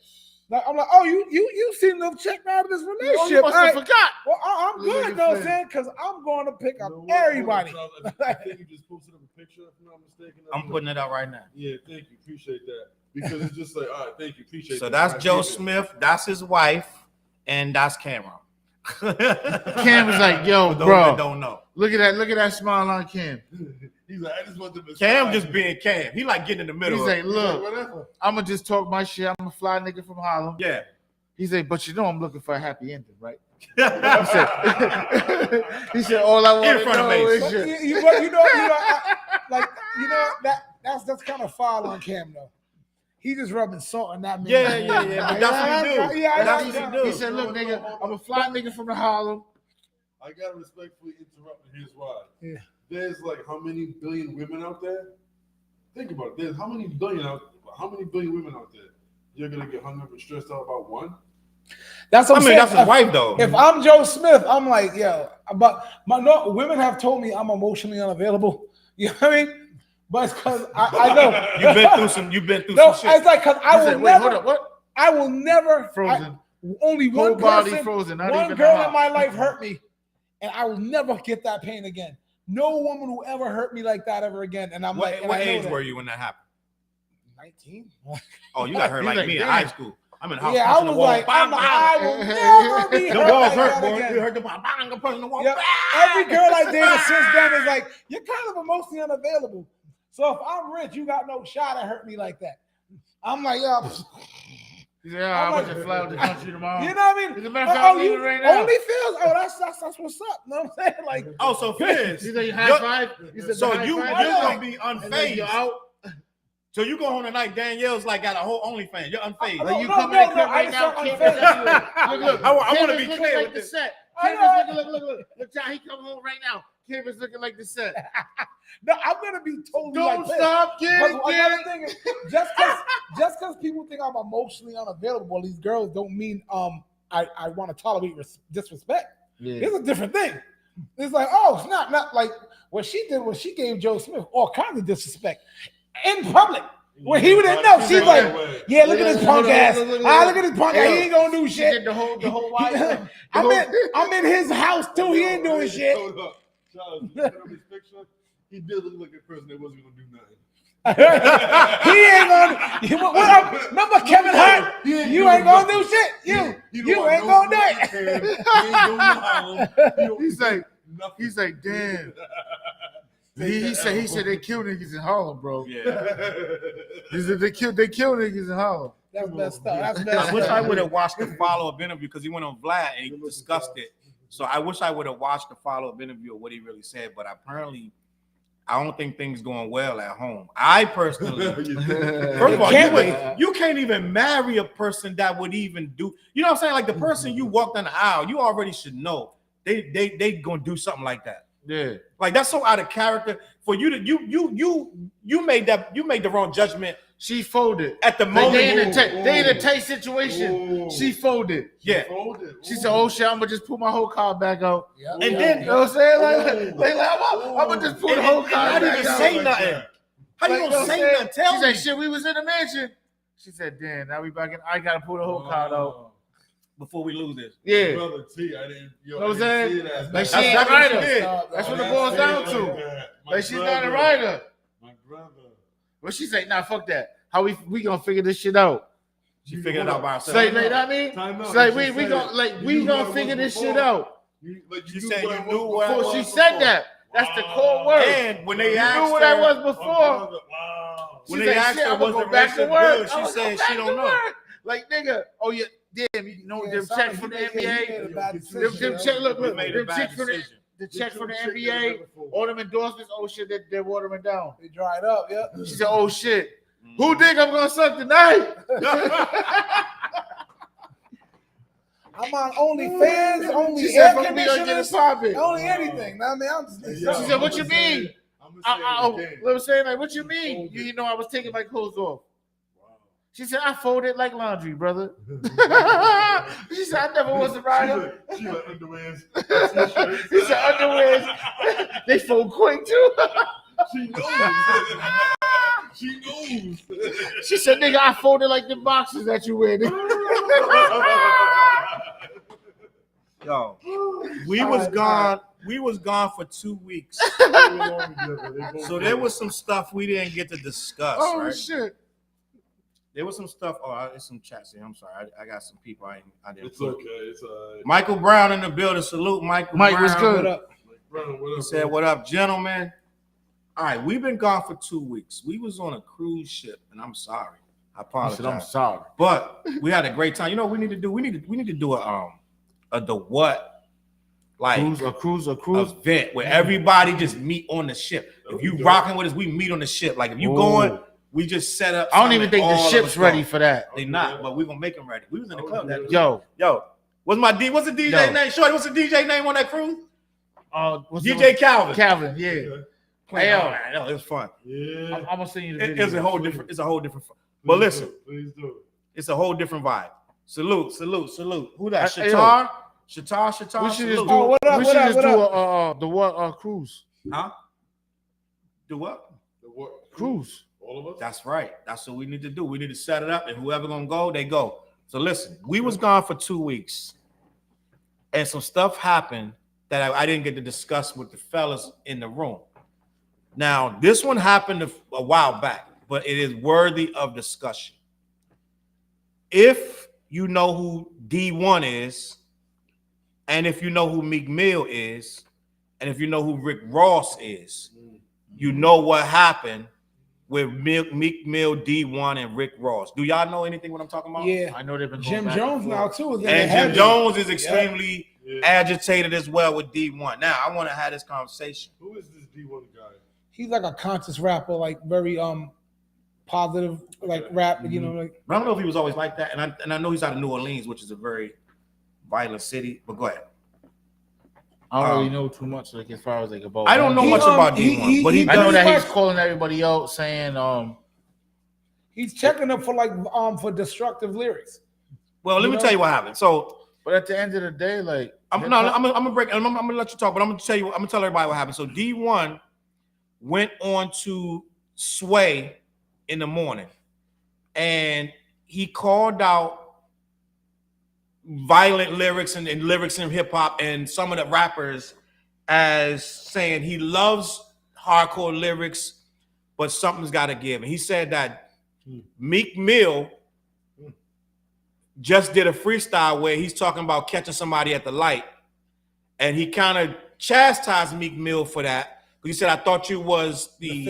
Like, I'm like, oh, you seem to have checked out of this Oh, relationship. you must All have right. forgot. Well, I'm Look good, at you know what I'm Flizz. saying? Because I'm going to pick up You know what? everybody. Hold on, Challz. I think you just posted up a picture, if I'm not mistaken. I'm putting it out right now. Yeah, thank you. Appreciate that. Because it's just like, all right, thank you. Appreciate So that. that's I Joe dig it. Smith. That's his wife, and that's Camron. Cam was like, yo, For those that bro, don't know. look at that smile on Cam. He's like, I just want them to Cam slide. just being Cam. He like getting in the middle. He's of like, it. look, whatever. I'm gonna just talk my shit. I'm a fly nigga from Harlem. Yeah. He said, but you know I'm looking for a happy ending, right? He He said, he said, all I want In to front of know Mace. is But shit. That's kind of foul on Cam though. He just rubbing salt on that man. Yeah. But that's what he do. Yeah, That's I what know. he He do. said, look, nigga, I'm a fly nigga from the Harlem. I gotta respectfully interrupt, and here's why. Yeah. There's like how many billion women out there? Think about it. There's how many billion women out there? You're gonna get hung up and stressed out about one? That's what I I'm mean, saying. that's his wife though. If I'm Joe Smith, I'm like, yo, but no, women have told me I'm emotionally unavailable. You know what I mean? But it's because I know You've been through no, some shit. it's like because I He will said, wait, hold never, up, what? I will never. Frozen. Only Whole one body person, frozen, not one even girl the in my heart. life hurt me, and I will never get that pain again. No woman will ever hurt me like that ever again. And I'm like, What and I know age that. were you when that happened? 19. Oh, you got hurt He's like like, me in damn. high school. I'm in the house. Yeah, I punching was the wall. like, Bang, bang. I will never be The hurt walls like hurt, that boy. again. You heard the bang, bang, I'm punching the wall. Yeah, Bang. every girl I dated since then is like, you're kind of emotionally unavailable. So if I'm rich, you got no shot at hurt me like that. I'm like, yo, He said, I'm about to fly out the country tomorrow. you know what I mean? As a matter of fact, I'm leaving right now. Only feels. Oh, that's what's up. You know what I'm saying? Like, Oh, so Fizz. He said, you high You're- five. He said, So high you're five. gonna be And then unfazed. you're out. So you go home tonight, Danielle's like got a whole OnlyFans. You're unfazed. Like you No, come no, in the crib no, I right just now. said Cam unfazed. is everywhere. Look, I Cam wanna is be looking clear like with the this. set. I Cam know. is looking, look. Look, John, he come home right now. Cam is looking like the set. no, I'm gonna be totally Don't like this. stop, But Cam. another thing is, just because people think I'm emotionally unavailable, these girls don't mean I want to tolerate disrespect. It's a different thing. It's like, oh, it's not like what she did. What she gave Joe Smith all kinds of disrespect in public. When he didn't know, she's like, yeah, look at this punk ass. Look at this punk ass. He ain't gonna do She shit. did the whole wide. I'm in his house too. He ain't doing shit. Hold up. Challz, you put up his picture? He did look like a person that wasn't gonna do nothing. He ain't gonna. What up? Remember Kevin Hart? You ain't gonna do shit. You ain't gonna do it. He's like, damn. He said they kill niggas in Harlem, bro. Yeah. He said they kill niggas in Harlem. That's messed up. That's I messed wish I up. would have watched the follow-up interview because he went on Vlad and he discussed it. So I wish I would have watched the follow-up interview of what he really said. But apparently, I don't think things going well at home. I personally, first of all, you can't even marry a person that would even do. You know what I'm saying? Like the person you walk down the aisle, you already should know they gonna do something like that. Yeah. Like that's so out of character for you to you made the wrong judgment. She folded At the Like, moment. they in a tight situation. She folded. Yeah. She said, "Oh shit, I'm gonna just pull my whole card back out." Yeah. And then You know what I'm saying? Like I'm gonna just pull the whole card not back even out. say nothing. How you Like, gonna know what say I'm nothing? Tell She me. said, "Shit, we was in the mansion." She said, "Damn, now we back in. I gotta pull the whole card out." Before we lose this. Yeah. Brother T, I didn't. You know what I'm saying? Like That's she ain't a exactly what she writer. did. That's what it boils down to. Like she's not a writer. My brother. But she said, "Nah, fuck that. How we gonna figure this shit out?" She figured it out by herself. Like, you know what I mean? Time out. It's like She we said gonna it. we You knew gonna what it figure was this shit before. out. She said you knew what I Before was she before. said that, that's the core word. And when they You asked knew what her, I was My before. brother, wow. when She they said, asked "Shit, her I'ma was go the back to relationship work." good, she I'ma go said back she to don't know. work. Like nigga, oh yeah, damn, you know Yeah, them it sound checks like from the he made NBA. a bad Them decision, check, look, We made a them bad checks from decision. the check from the NBA, all them endorsements. Oh shit, they're watering down. They dried up. Yeah. She said, "Oh shit, who think I'm gonna suck tonight?" I'm on OnlyFans, only She said, air "Fuck, we gonna get it conditioners, popping." only anything. I mean, I'm just. She said, "What you mean?" I'm Oh, gonna say it let me say like, "What you mean?" You know, I was taking my clothes off. She said, "I folded like laundry, brother." She said, "I never was a rider." She like underwears. He said, "Underwears, they fold quick too." She knows. She knows. She said, "Nigga, I folded like the boxes that you wear." Yo, we was gone. We was gone for 2 weeks. So there was some stuff we didn't get to discuss. Oh right? shit! There was some stuff. Oh, there's some chats here. I'm sorry. I got some people I didn't. It's okay. It's all right. Michael Brown in the building. Salute, Michael. Mike, Brown. what's good? What up? Brother, what He up, said, bro? "What up, gentlemen?" All right, we've been gone for 2 weeks. We was on a cruise ship, and I'm sorry. I I apologize. said, "I'm sorry." But we had a great time. You know what we need to do? We need to do a the what, like A cruise. event where everybody just meet on the ship. If you rocking with us, we meet on the ship. Like if you going, we just set up. I don't even think the all of ship's us ready go. for that. They not, but we gonna make them ready. We was in the club that Yo, what's the DJ Yo. name? Shorty, what's the DJ name on that cruise? what's DJ Calvin. Calvin, yeah. Hey, yo. No, it was fun. Yeah. I'm gonna send you the It- video. It's a whole different. It's a whole different. But listen, Please do. it's a whole different vibe. Salute. Who that? Hey, Shatar. We Shatar. should just Salute. do. Oh, what up, We what should up, just what do the what cruise. Huh? Do what? The what? Cruise. All of us? That's right. That's what we need to do. We need to set it up, and whoever gonna go, they go. So listen, we was gone for 2 weeks, and some stuff happened that I didn't get to discuss with the fellas in the room. Now, this one happened a while back, but it is worthy of discussion. If you know who D1 is, and if you know who Meek Mill is, and if you know who Rick Ross is, you know what happened with Meek Mill, D1, and Rick Ross. Do y'all know anything what I'm talking about? Yeah. I know they've been going Jim back Jones and now forth. too. Is in And the Jim heavy. Jones is extremely Yeah. agitated as well with D1. Now, I want to have this conversation. Who is this D1 guy? He's like a conscious rapper, like very positive, like rap. You know, like I don't know if he was always like that, and I know he's out of New Orleans, which is a very violent city. But go ahead. I don't really know too much, like as far as like about. I don't know He, much about D1, but he I know does. that he's calling everybody out, saying he's checking up for like for destructive lyrics. Well, let me tell you what happened. So But at the end of the day, like I'm gonna break. I'm gonna let you talk, but I'm gonna tell everybody what happened. So D1 went on to Sway in the morning, and he called out violent lyrics and lyrics in hip hop and some of the rappers as saying he loves hardcore lyrics, but something's got to give. And he said that Meek Mill just did a freestyle where he's talking about catching somebody at the light, and he kind of chastised Meek Mill for that. He said, I thought you was the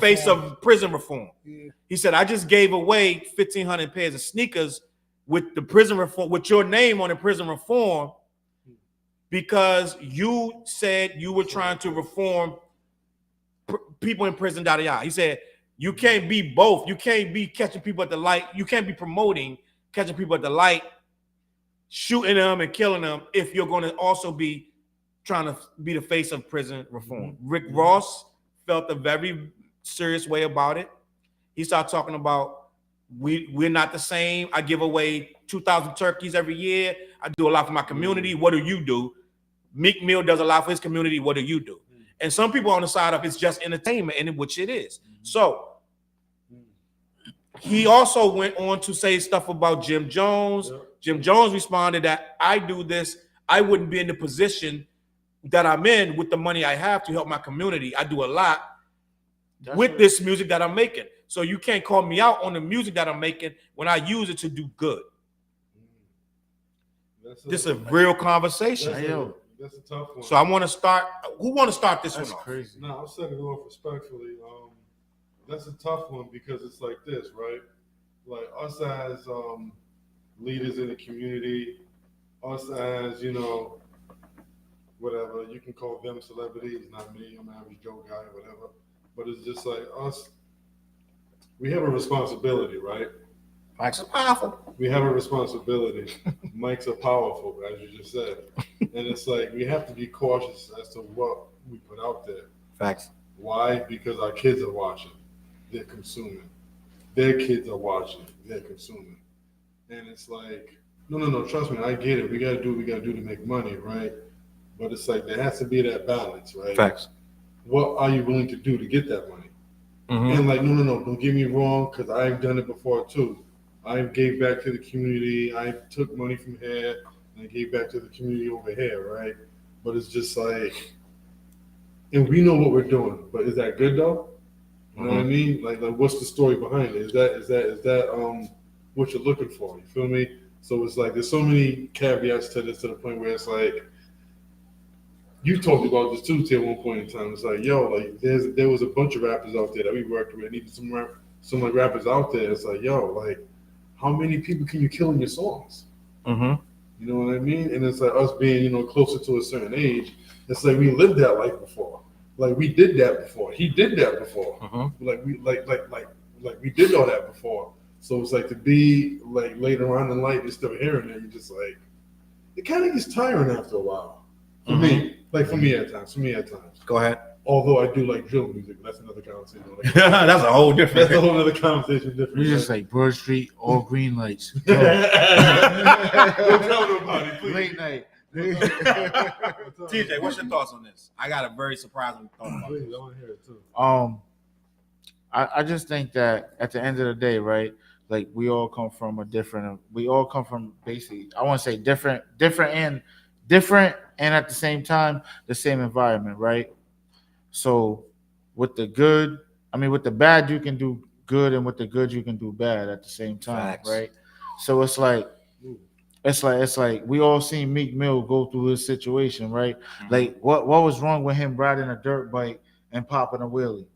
face reform. of prison reform. Yeah. He said, I just gave away 1,500 pairs of sneakers with the prison reform, with your name on the prison reform, because you said you were trying to reform people in prison, yada, yada. He said, you can't be both. You can't be catching people at the light. You can't be promoting catching people at the light, shooting them and killing them if you're going to also be trying to be the face of prison reform. Rick Ross felt a very serious way about it. He started talking about we're not the same. I give away 2,000 turkeys every year. I do a lot for my community. What do you do? Meek Mill does a lot for his community. What do you do? And some people on the side of it's just entertainment, and which it is. So he also went on to say stuff about Jim Jones. Jim Jones responded that I do this, I wouldn't be in the position that I'm in with the money I have to help my community. I do a lot with this music that I'm making. So you can't call me out on the music that I'm making when I use it to do good. This is a real conversation. That's a tough one. So I want to start. Who want to start this one off? Crazy. No, I'll set it off respectfully. That's a tough one because it's like this, right? Like us as leaders in the community, us as, whatever, you can call them celebrities, not me, I'm an average Joe guy, whatever. But it's just like us, we have a responsibility, right? Mike's are powerful. We have a responsibility. Mics are powerful, as you just said. And it's like we have to be cautious as to what we put out there. Facts. Why? Because our kids are watching. They're consuming. Their kids are watching. They're consuming. And it's like, no, trust me, I get it. We got to do what we got to do to make money, right? But it's like there has to be that balance, right? Facts. What are you willing to do to get that money? Mm-hmm. And like, no, don't get me wrong, because I've done it before too. I gave back to the community. I took money from here and I gave back to the community over here, right? But it's just like, and we know what we're doing, but is that good though? You know what I mean? Like what's the story behind it? Is that what you're looking for? You feel me? So it's like there's so many caveats to this, to the point where it's like, you talked about this too, T, at one point in time. It's like, yo, like there was a bunch of rappers out there that we worked with, needed some like rappers out there. It's like, yo, like, how many people can you kill in your songs? Mm-hmm. You know what I mean? And it's like us being, closer to a certain age. It's like we lived that life before. Like we did that before. He did that before. Mm-hmm. Like we did all that before. So it's like to be like later on in life, you're still hearing that. You're just like, it kind of gets tiring after a while. For me, like for me at times. Go ahead. Although I do like drill music, but that's another conversation. That's a whole different. That's a whole other conversation. Different. You just like Broad Street, all green lights. Don't tell nobody, please. Late night. TJ, what's your thoughts on this? I got a very surprising thought about Please, this. I want to hear it too. I just think that at the end of the day, right? Like we all come from basically, I want to say different and at the same time, the same environment, right? So with the bad, you can do good, and with the good, you can do bad at the same time. Facts. Right? So it's like we all seen Meek Mill go through his situation, right? Mm-hmm. Like what was wrong with him riding a dirt bike and popping a wheelie?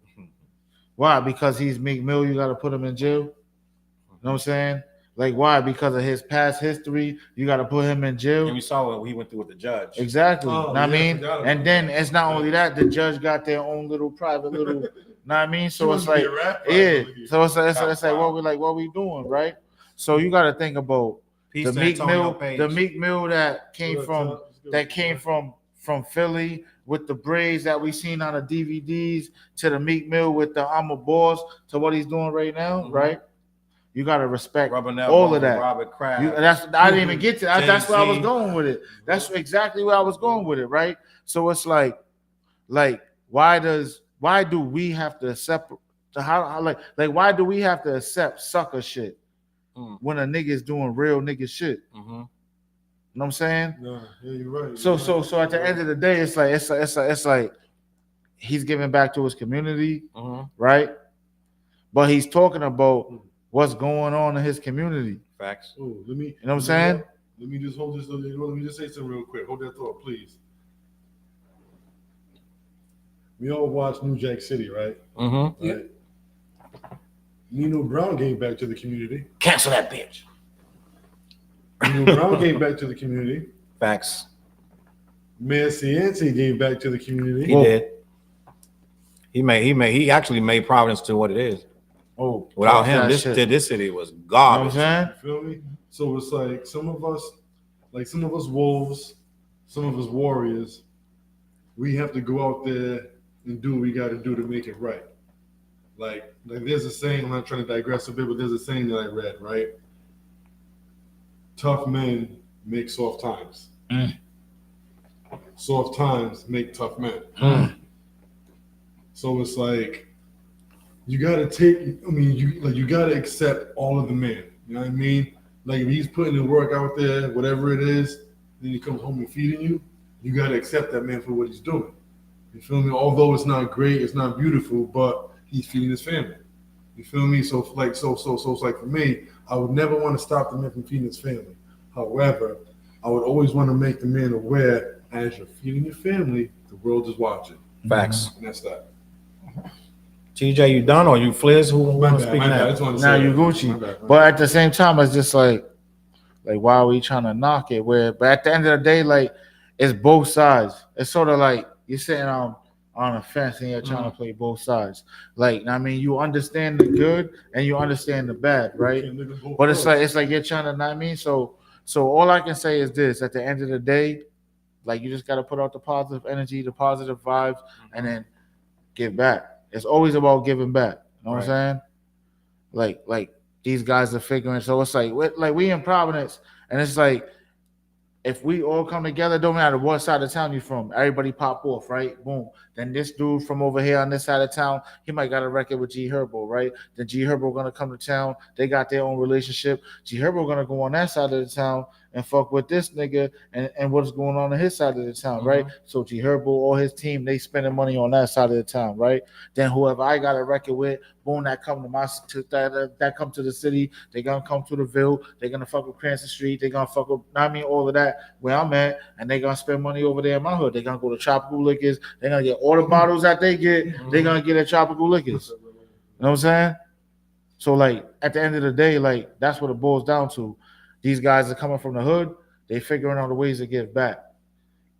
Why? Because he's Meek Mill, you got to put him in jail? You know what I'm saying? Like, why? Because of his past history, you got to put him in jail? And we saw what he went through with the judge. Exactly. Oh, Know what I mean? And then that. it's not only that, the judge got their own little private little, know what I mean? So it's like, yeah. So it's like, what we doing, right? So you got to think about the Meek Mill that came from Philly with the braids that we seen on the DVDs, to the Meek Mill with the I'm a boss, to what he's doing right now, right? You gotta respect all of that. Robert Kraft. I didn't even get to that. That's where I was going with it. That's exactly where I was going with it, right? So it's like why do we have to accept why do we have to accept sucker shit when a nigga is doing real nigga shit? Mm-hmm. You know what I'm saying? Yeah, you're right. So at the end of the day, it's like he's giving back to his community, right? But he's talking about what's going on in his community. Facts. Oh, you know what I'm saying? Let me just hold this. Let me just say something real quick. Hold that thought, please. We all watched New Jack City, right? Mm-hmm. Right. Nino Brown gave back to the community. Cancel that bitch. Nino Brown gave back to the community. Facts. Mayor Cianci gave back to the community. He did. He actually made Providence to what it is. Oh, Without him, this city was garbage. You know what I'm saying? You feel me? So it's like some of us wolves, some of us warriors, we have to go out there and do what we got to do to make it right. Like there's a saying, I'm not trying to digress a bit, but there's a saying that I read, right? Tough men make soft times. Soft times make tough men. So it's like you gotta you gotta accept all of the men. You know what I mean? Like if he's putting the work out there, whatever it is, then he comes home and feeding you, you gotta accept that man for what he's doing. You feel me? Although it's not great, it's not beautiful, but he's feeding his family. You feel me? So it's like for me, I would never want to stop the man from feeding his family. However, I would always want to make the man aware as you're feeding your family, the world is watching. Facts. And that's that. TJ, you done or you Flizz? Who want to speak now? Now you Gucci. But at the same time, it's just like why are we trying to knock it? But at the end of the day, like it's both sides. It's sort of like you're sitting on a fence and you're trying to play both sides. Like I mean, you understand the good and you understand the bad, right? But it's like you're trying to, know what I mean? So all I can say is this: at the end of the day, like you just got to put out the positive energy, the positive vibes, and then give back. It's always about giving back. You know what I'm saying? Like these guys are figuring. So it's like we in Providence, and it's like if we all come together, don't matter what side of town you're from, everybody pop off, right? Boom. Then this dude from over here on this side of town, he might got a record with G Herbo, right? Then G Herbo gonna come to town. They got their own relationship. G Herbo gonna go on that side of the town and fuck with this nigga and what's going on his side of the town, right? So G Herbo or his team, they spending money on that side of the town, right? Then whoever I got a record with, boom, that come to that come to the city, they gonna come to the Ville, they gonna fuck with Cranston Street, they gonna fuck with, I mean, all of that where I'm at, and they gonna spend money over there in my hood. They gonna go to Tropical Liquors, they gonna get all the bottles that they get, they gonna get at Tropical Liquors. You know what I'm saying? So like at the end of the day, like that's what it boils down to. These guys are coming from the hood, they figuring out the ways to give back.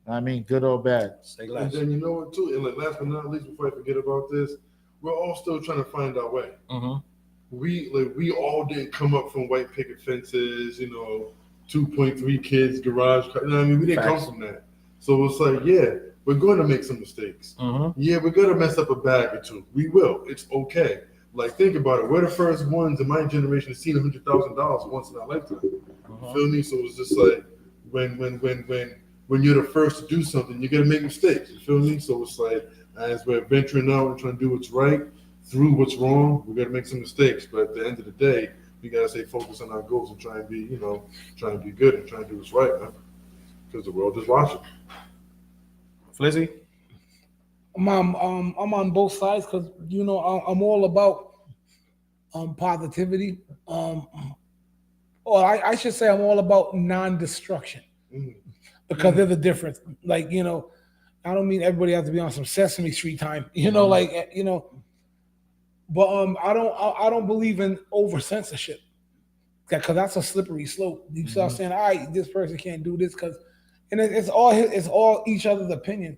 I mean, good or bad. And then you know what too, and like last but not least, before I forget about this, we're all still trying to find our way. We all didn't come up from white picket fences, 2.3 kids, garage. You know what I mean? We didn't come from that. So it's like, yeah, we're going to make some mistakes. Yeah, we're going to mess up a bag or two. We will. It's okay. Like, think about it. We're the first ones in my generation to see $100,000 once in our lifetime. You feel me? So it's just like when you're the first to do something, you're gonna make mistakes. You feel me? So it's like as we're venturing out and trying to do what's right through what's wrong, we gotta make some mistakes. But at the end of the day, we gotta stay focused on our goals and try and be, trying to be good and trying to do what's right, man. Because the world is watching. Flizzy? I'm on both sides because I'm all about positivity. Or I should say I'm all about non-destruction because there's a difference. Like, I don't mean everybody has to be on some Sesame Street time, but I don't believe in over censorship because that's a slippery slope. You start saying, all right, this person can't do this and it's all each other's opinion.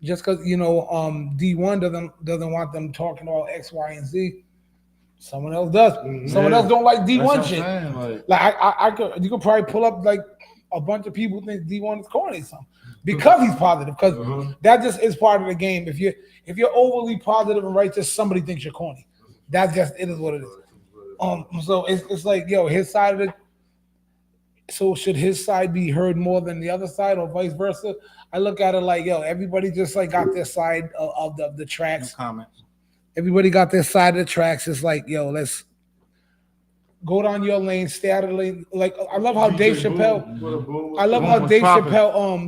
Just because D1 doesn't want them talking all X, Y, and Z. Someone else does. Someone else don't like D1 shit. You could probably pull up like a bunch of people who think D1 is corny or something because he's positive. Because that just is part of the game. If you're overly positive and righteous, somebody thinks you're corny. That's just it is what it is. So it's like his side of it. So should his side be heard more than the other side, or vice versa? I look at it like everybody just like got their side of the tracks. No comments. Everybody got their side of the tracks. It's like, let's go down your lane, stay out of the lane. Like, I love how Dave Chappelle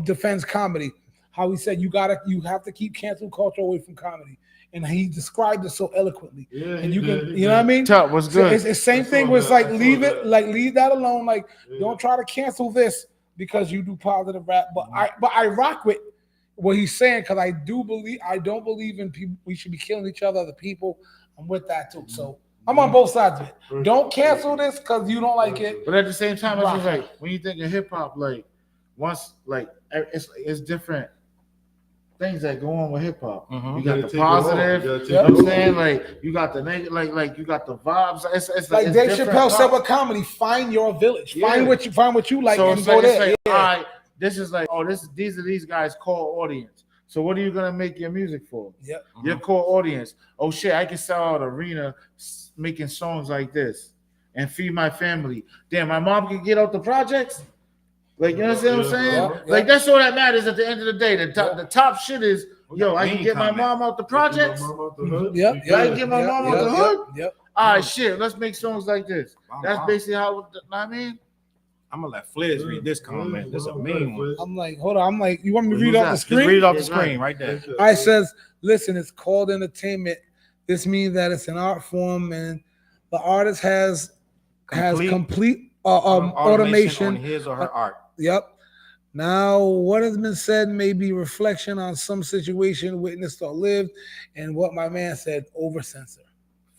defends comedy. How he said you have to keep cancel culture away from comedy. And he described it so eloquently. Yeah, and you know what I mean? Top was good. So it's the same thing was like leave that alone. Like don't try to cancel this because you do positive rap. But I rock with what he's saying, because I don't believe in people. We should be killing each other, the people. I'm with that too. So I'm on both sides of it. Don't cancel this because you don't like it. But at the same time, it's just like when you think of hip hop, like once like it's different things that go on with hip hop. You got the positive. You know what I'm saying? Like you got the negative. Like you got the vibes. It's like Dave Chappelle said with comedy. Find your village. Find what you like so and go there. Like, all right, this is like these are these guys' core audience. So what are you gonna make your music for? Yep. Your core audience. Oh shit, I can sell out arena making songs like this and feed my family. Damn, my mom can get out the projects. Like, you know what I'm saying? Yeah. Like, that's all that matters at the end of the day. The top shit is, yo, I can get my mom out the projects. Yeah. I can get my mom out the hood. Yep. All right, shit, let's make songs like this. That's basically how, I mean. I'm going to let Flizz read this comment. This is a mean one. I'm like, hold on. I'm like, you want me to read off the screen? Just read it off the screen right there. I says, listen, it's called entertainment. This means that it's an art form and the artist has complete automation on his or her art. Yep. Now, what has been said may be reflection on some situation witnessed or lived, and what my man said, over censor.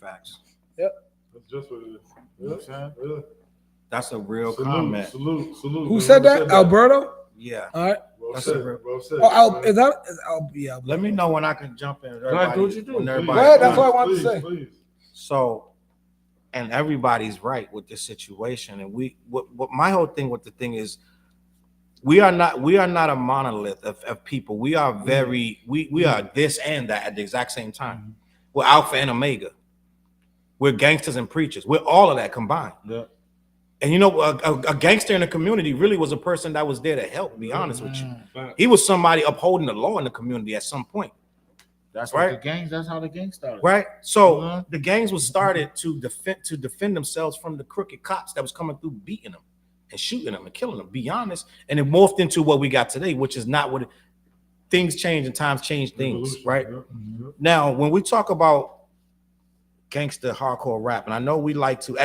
Facts. Yep. That's just what it is. Yeah. That's a real comment. Salute. Who said that? Alberto? Yeah. All right. Well said. Yeah. Let me know when I can jump in. Do what you do. Go ahead. That's what I wanted to say. Please. So, and everybody's right with this situation. And what my whole thing with the thing is, we are not a monolith of people. We are we are this and that at the exact same time. We're alpha and omega. We're gangsters and preachers. We're all of that combined. Yeah. And you know, a gangster in the community really was a person that was there to help, to be honest with you. He was somebody upholding the law in the community at some point. That's right. What the gangs. That's how the gangs started. Right. So the gangs was started to defend themselves from the crooked cops that was coming through, beating them and shooting them and killing them. Be honest, and it morphed into what we got today, which is not what things change and times change things. Right. Now, when we talk about gangster hardcore rap, and I know we like to,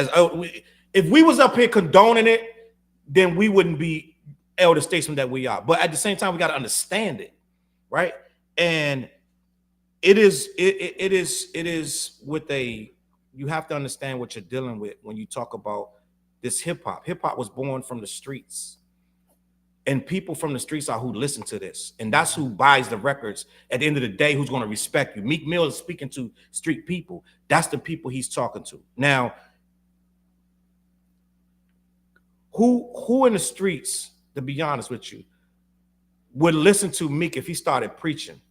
if we was up here condoning it, then we wouldn't be elder statesmen that we are. But at the same time, we got to understand it, right? And it is with you have to understand what you're dealing with when you talk about this hip hop. Hip hop was born from the streets, and people from the streets are who listen to this, and that's who buys the records. At the end of the day, who's going to respect you? Meek Mill is speaking to street people. That's the people he's talking to. Now, who in the streets, to be honest with you, would listen to Meek if he started preaching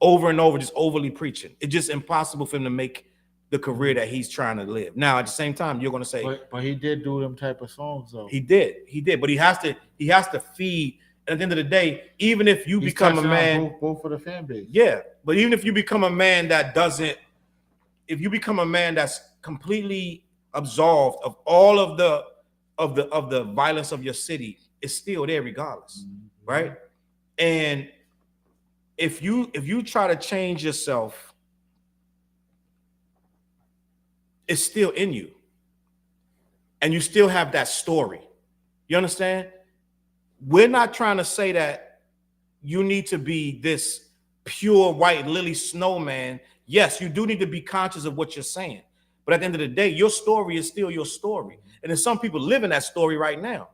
over and over, just overly preaching? It's just impossible for him to make the career that he's trying to live. Now, at the same time, you're going to say, but he did do them type of songs, though. He did, but he has to feed. And at the end of the day, even if you become a man, both for the fan base. Yeah, but even if you become a man that doesn't, if you become a man that's completely absolved of all of the violence of your city, it's still there regardless, right? And if you try to change yourself, it's still in you, and you still have that story. You understand? We're not trying to say that you need to be this pure white lily snowman. Yes, you do need to be conscious of what you're saying, but at the end of the day, your story is still your story. And there's some people living that story right now.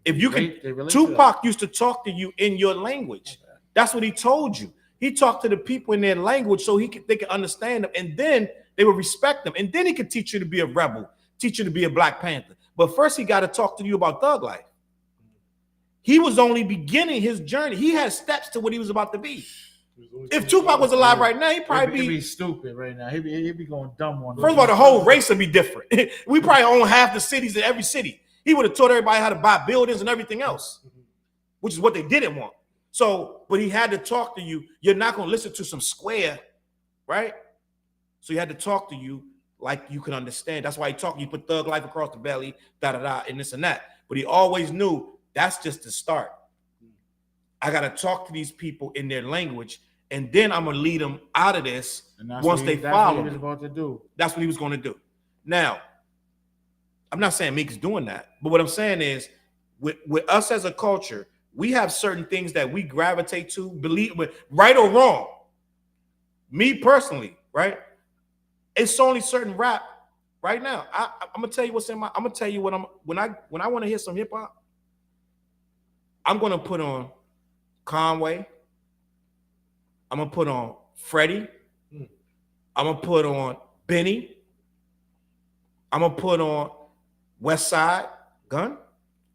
If you can, Tupac used to talk to you in your language. That's what he told you. He talked to the people in their language so they could understand them, and then they would respect them. And then he could teach you to be a rebel, teach you to be a Black Panther. But first, he got to talk to you about thug life. He was only beginning his journey. He had steps to what he was about to be. If Tupac was alive right now, he'd probably be stupid right now. He'd be going dumb on. First of all, the whole race would be different. We probably own half the cities in every city. He would have taught everybody how to buy buildings and everything else, which is what they didn't want. So, but he had to talk to you. You're not going to listen to some square, right? So he had to talk to you like you can understand. That's why he talked. You put thug life across the belly, and this and that. But he always knew that's just the start. I got to talk to these people in their language, and then I'm going to lead them out of this once they follow. That's what he was about to do. That's what he was going to do. Now, I'm not saying Meek's doing that, but what I'm saying is with us as a culture, we have certain things that we gravitate to, believe with, right or wrong. Me personally, right? It's only certain rap right now. I'm gonna tell you what's in my. I'm gonna tell you what I'm when I want to hear some hip hop. I'm gonna put on Conway. I'm gonna put on Freddie. I'm gonna put on Benny. I'm gonna put on West Side Gun.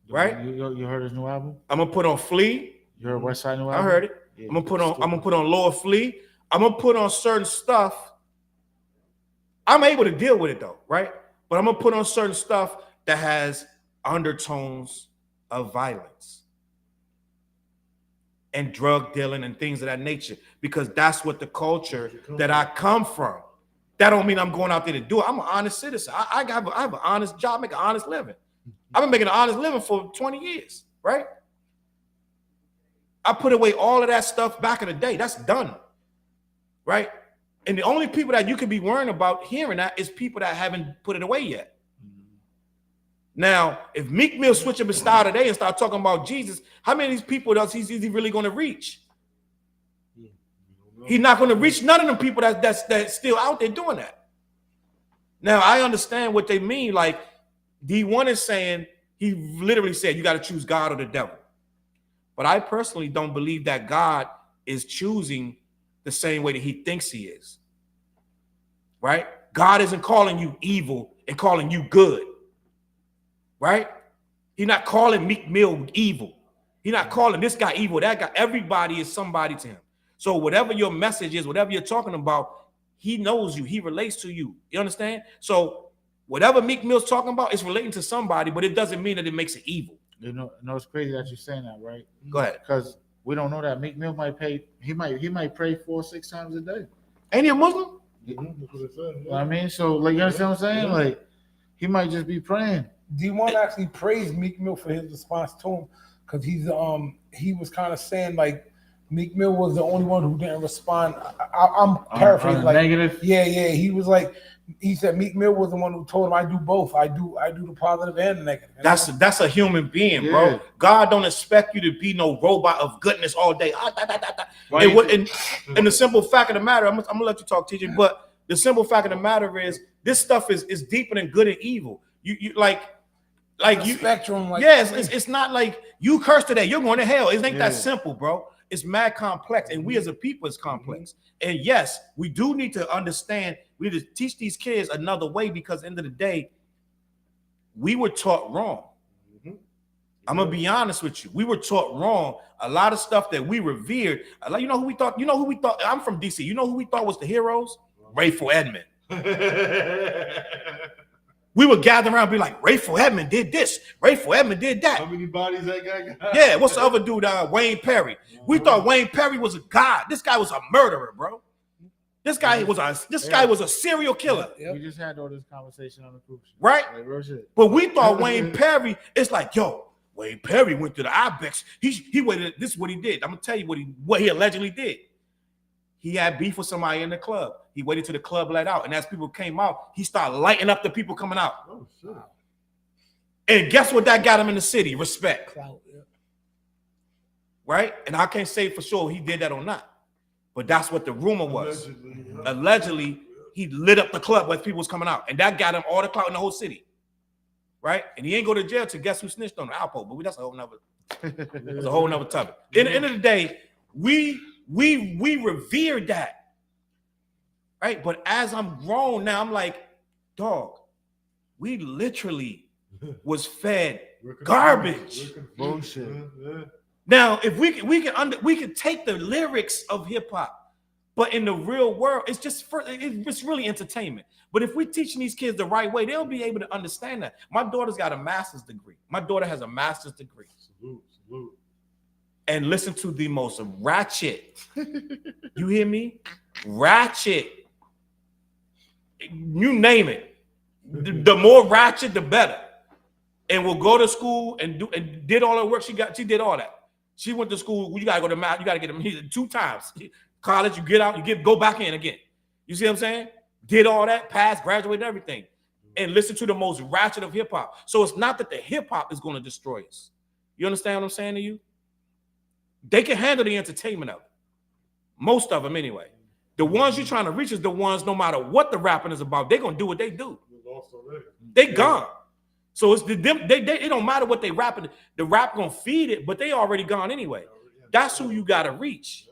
Right? You heard his new album? I'm gonna put on Flea. You heard West Side new album? I heard it. Yeah, I'm gonna put on Lower Flea. I'm gonna put on certain stuff. I'm able to deal with it though, right? But I'm gonna put on certain stuff that has undertones of violence and drug dealing and things of that nature, because that's what the culture that I come from. That don't mean I'm going out there to do it. I'm an honest citizen. I have an honest job, make an honest living. I've been making an honest living for 20 years, right? I put away all of that stuff back in the day. That's done, right? And the only people that you can be worrying about hearing that is people that haven't put it away yet. Now, if Meek Mill switch up his style today and start talking about Jesus, how many of these people is he really going to reach? He's not going to reach none of them people that's still out there doing that. Now, I understand what they mean. Like, D1 is saying, he literally said, you got to choose God or the devil. But I personally don't believe that God is choosing the same way that he thinks he is. Right? God isn't calling you evil and calling you good. Right? He's not calling Meek Mill evil. He's not calling this guy evil, that guy. Everybody is somebody to him. So whatever your message is, whatever you're talking about, he knows you. He relates to you. You understand? So whatever Meek Mill's talking about is relating to somebody, but it doesn't mean that it makes it evil. You know, it's crazy that you're saying that, right? Go ahead. Because we don't know that Meek Mill might pray. He might pray 4 or 6 times a day. Ain't he a Muslim? That's what it says, yeah. I mean, so like, you understand what I'm saying? Yeah. Like, he might just be praying. D1 actually praised Meek Mill for his response to him, because he was kind of saying like Meek Mill was the only one who didn't respond. I'm paraphrasing, like negative. Yeah. He was like, he said Meek Mill was the one who told him, I do both. I do the positive and the negative. That's a human being, yeah, bro. God don't expect you to be no robot of goodness all day. And the simple fact of the matter, I'm gonna let you talk, TJ, but the simple fact of the matter is this stuff is deeper than good and evil. You like you spectrum, like, yes, it's not like you curse today, you're going to hell. It ain't that simple, bro. It's mad complex, and we as a people is complex. And yes, we do need to understand. We need to teach these kids another way, because at the end of the day, we were taught wrong. I'm gonna be honest with you. We were taught wrong. A lot of stuff that we revered. You know who we thought? I'm from DC. You know who we thought was the heroes? Rayful Edmond. We would gather around and be like, Rayful Edmond did this. Rayful Edmond did that. How many bodies that guy got? Yeah, what's the other dude? Wayne Perry. We thought Wayne Perry was a god. This guy was a murderer, bro. This guy was a serial killer. We just had all this conversation on the group. Right? Like, real shit. But we thought Wayne Perry, it's like, yo, Wayne Perry went to the Ibex. He waited. This is what he did. I'm gonna tell you what he allegedly did. He had beef with somebody in the club. He waited till the club let out. And as people came out, he started lighting up the people coming out. Oh, shit. And guess what that got him in the city? Respect. Clout, yeah. Right? And I can't say for sure he did that or not. But that's what the rumor was. Allegedly, he lit up the club as people was coming out. And that got him all the clout in the whole city. Right? And he ain't go to jail to guess who snitched on the Alpo. But that's a whole nother topic. In the end of the day, we revered that, right? But as I'm grown now, I'm like, dog, we literally was fed garbage. Bullshit. Now, if we can take the lyrics of hip hop, but in the real world, it's really entertainment. But if we're teaching these kids the right way, they'll be able to understand that. My daughter's got a master's degree. My daughter has a master's degree. Salute. And listen to the most ratchet. You hear me? Ratchet. You name it. The more ratchet, the better. And we'll go to school and did all her work. She did all that. She went to school. You gotta go to math. You gotta get them 2 times. College, you get out, go back in again. You see what I'm saying? Did all that, passed, graduated, everything. And listen to the most ratchet of hip hop. So it's not that the hip hop is going to destroy us. You understand what I'm saying to you? they can handle the entertainment of it. Most of them anyway. The ones you're trying to reach is the ones, no matter what the rapping is about, they're gonna do what they do. They gone. So it's them. They it don't matter what they rapping. The rap gonna feed it, but they already gone anyway. That's who you gotta reach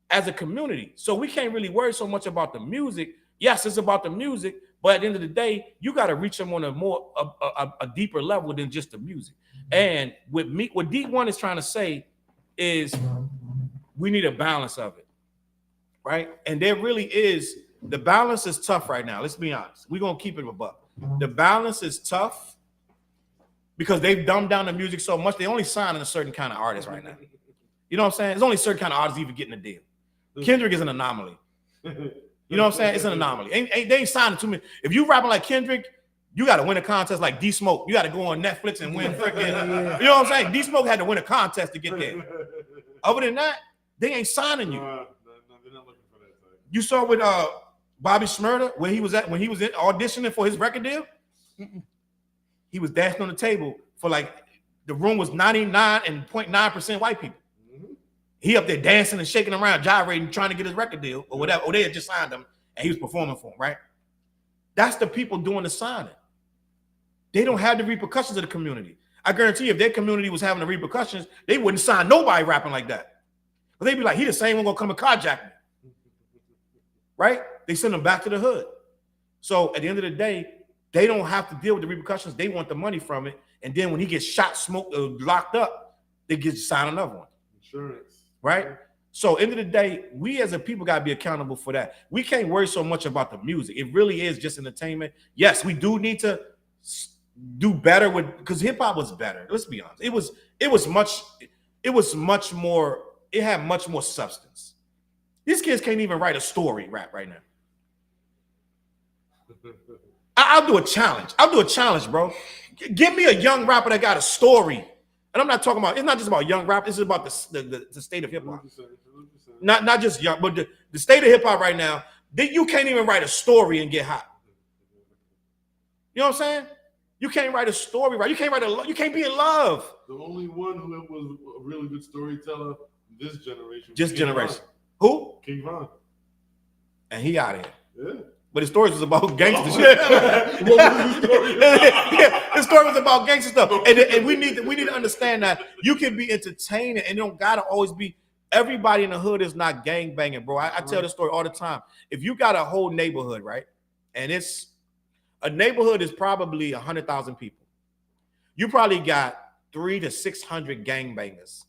as a community. So we can't really worry so much about the music. Yes, it's about the music, but at the end of the day, you gotta reach them on a more a deeper level than just the music. And with me, what D1 is trying to say is we need a balance of it, right? And there really is. The balance is tough right now. Let's be honest. We're gonna keep it a buck. The balance is tough because they've dumbed down the music so much. They only signing a certain kind of artist right now. You know what I'm saying? There's only certain kind of artists even getting a deal. Kendrick is an anomaly. You know what I'm saying? It's an anomaly. They ain't signing too many. If you rapping like Kendrick, you got to win a contest like D Smoke. You got to go on Netflix and win freaking. You know what I'm saying? D Smoke had to win a contest to get there. Other than that, they ain't signing you. No, they're not looking for that. You saw with Bobby Shmurda where he was at when he was auditioning for his record deal. He was dancing on the table for like the room was 99.9% white people. He up there dancing and shaking around, gyrating, trying to get his record deal or whatever. Or they had just signed him and he was performing for him, right? That's the people doing the signing. They don't have the repercussions of the community. I guarantee you, if their community was having the repercussions, they wouldn't sign nobody rapping like that. But they'd be like, he the same one gonna come and carjack me. Right? They send them back to the hood. So at the end of the day, they don't have to deal with the repercussions. They want the money from it. And then when he gets shot, smoked, locked up, they get to sign another one. Insurance. Right? So end of the day, we as a people got to be accountable for that. We can't worry so much about the music. It really is just entertainment. Yes, we do need to do better with because hip hop was better. Let's be honest. It had much more substance. These kids can't even write a story rap right now. I'll do a challenge. I'll do a challenge, bro. Give me a young rapper that got a story. And I'm not talking about, it's not just about young rap. This is about the state of hip hop. Not just young, but the state of hip hop right now, you can't even write a story and get hot. You know what I'm saying? You can't write a story, right? You can't be in love. The only one who was a really good storyteller this generation. This King generation. Von. Who? King Von. And he out of here. Yeah. But his stories was about gangster shit. What was his story? Yeah, his story was about gangster stuff. And we need to understand that you can be entertaining and it don't gotta always be everybody in the hood is not gang banging, bro. I tell this story all the time. If you got a whole neighborhood, right? And it's a neighborhood is probably 100,000 people. You probably got 300 to 600 gangbangers.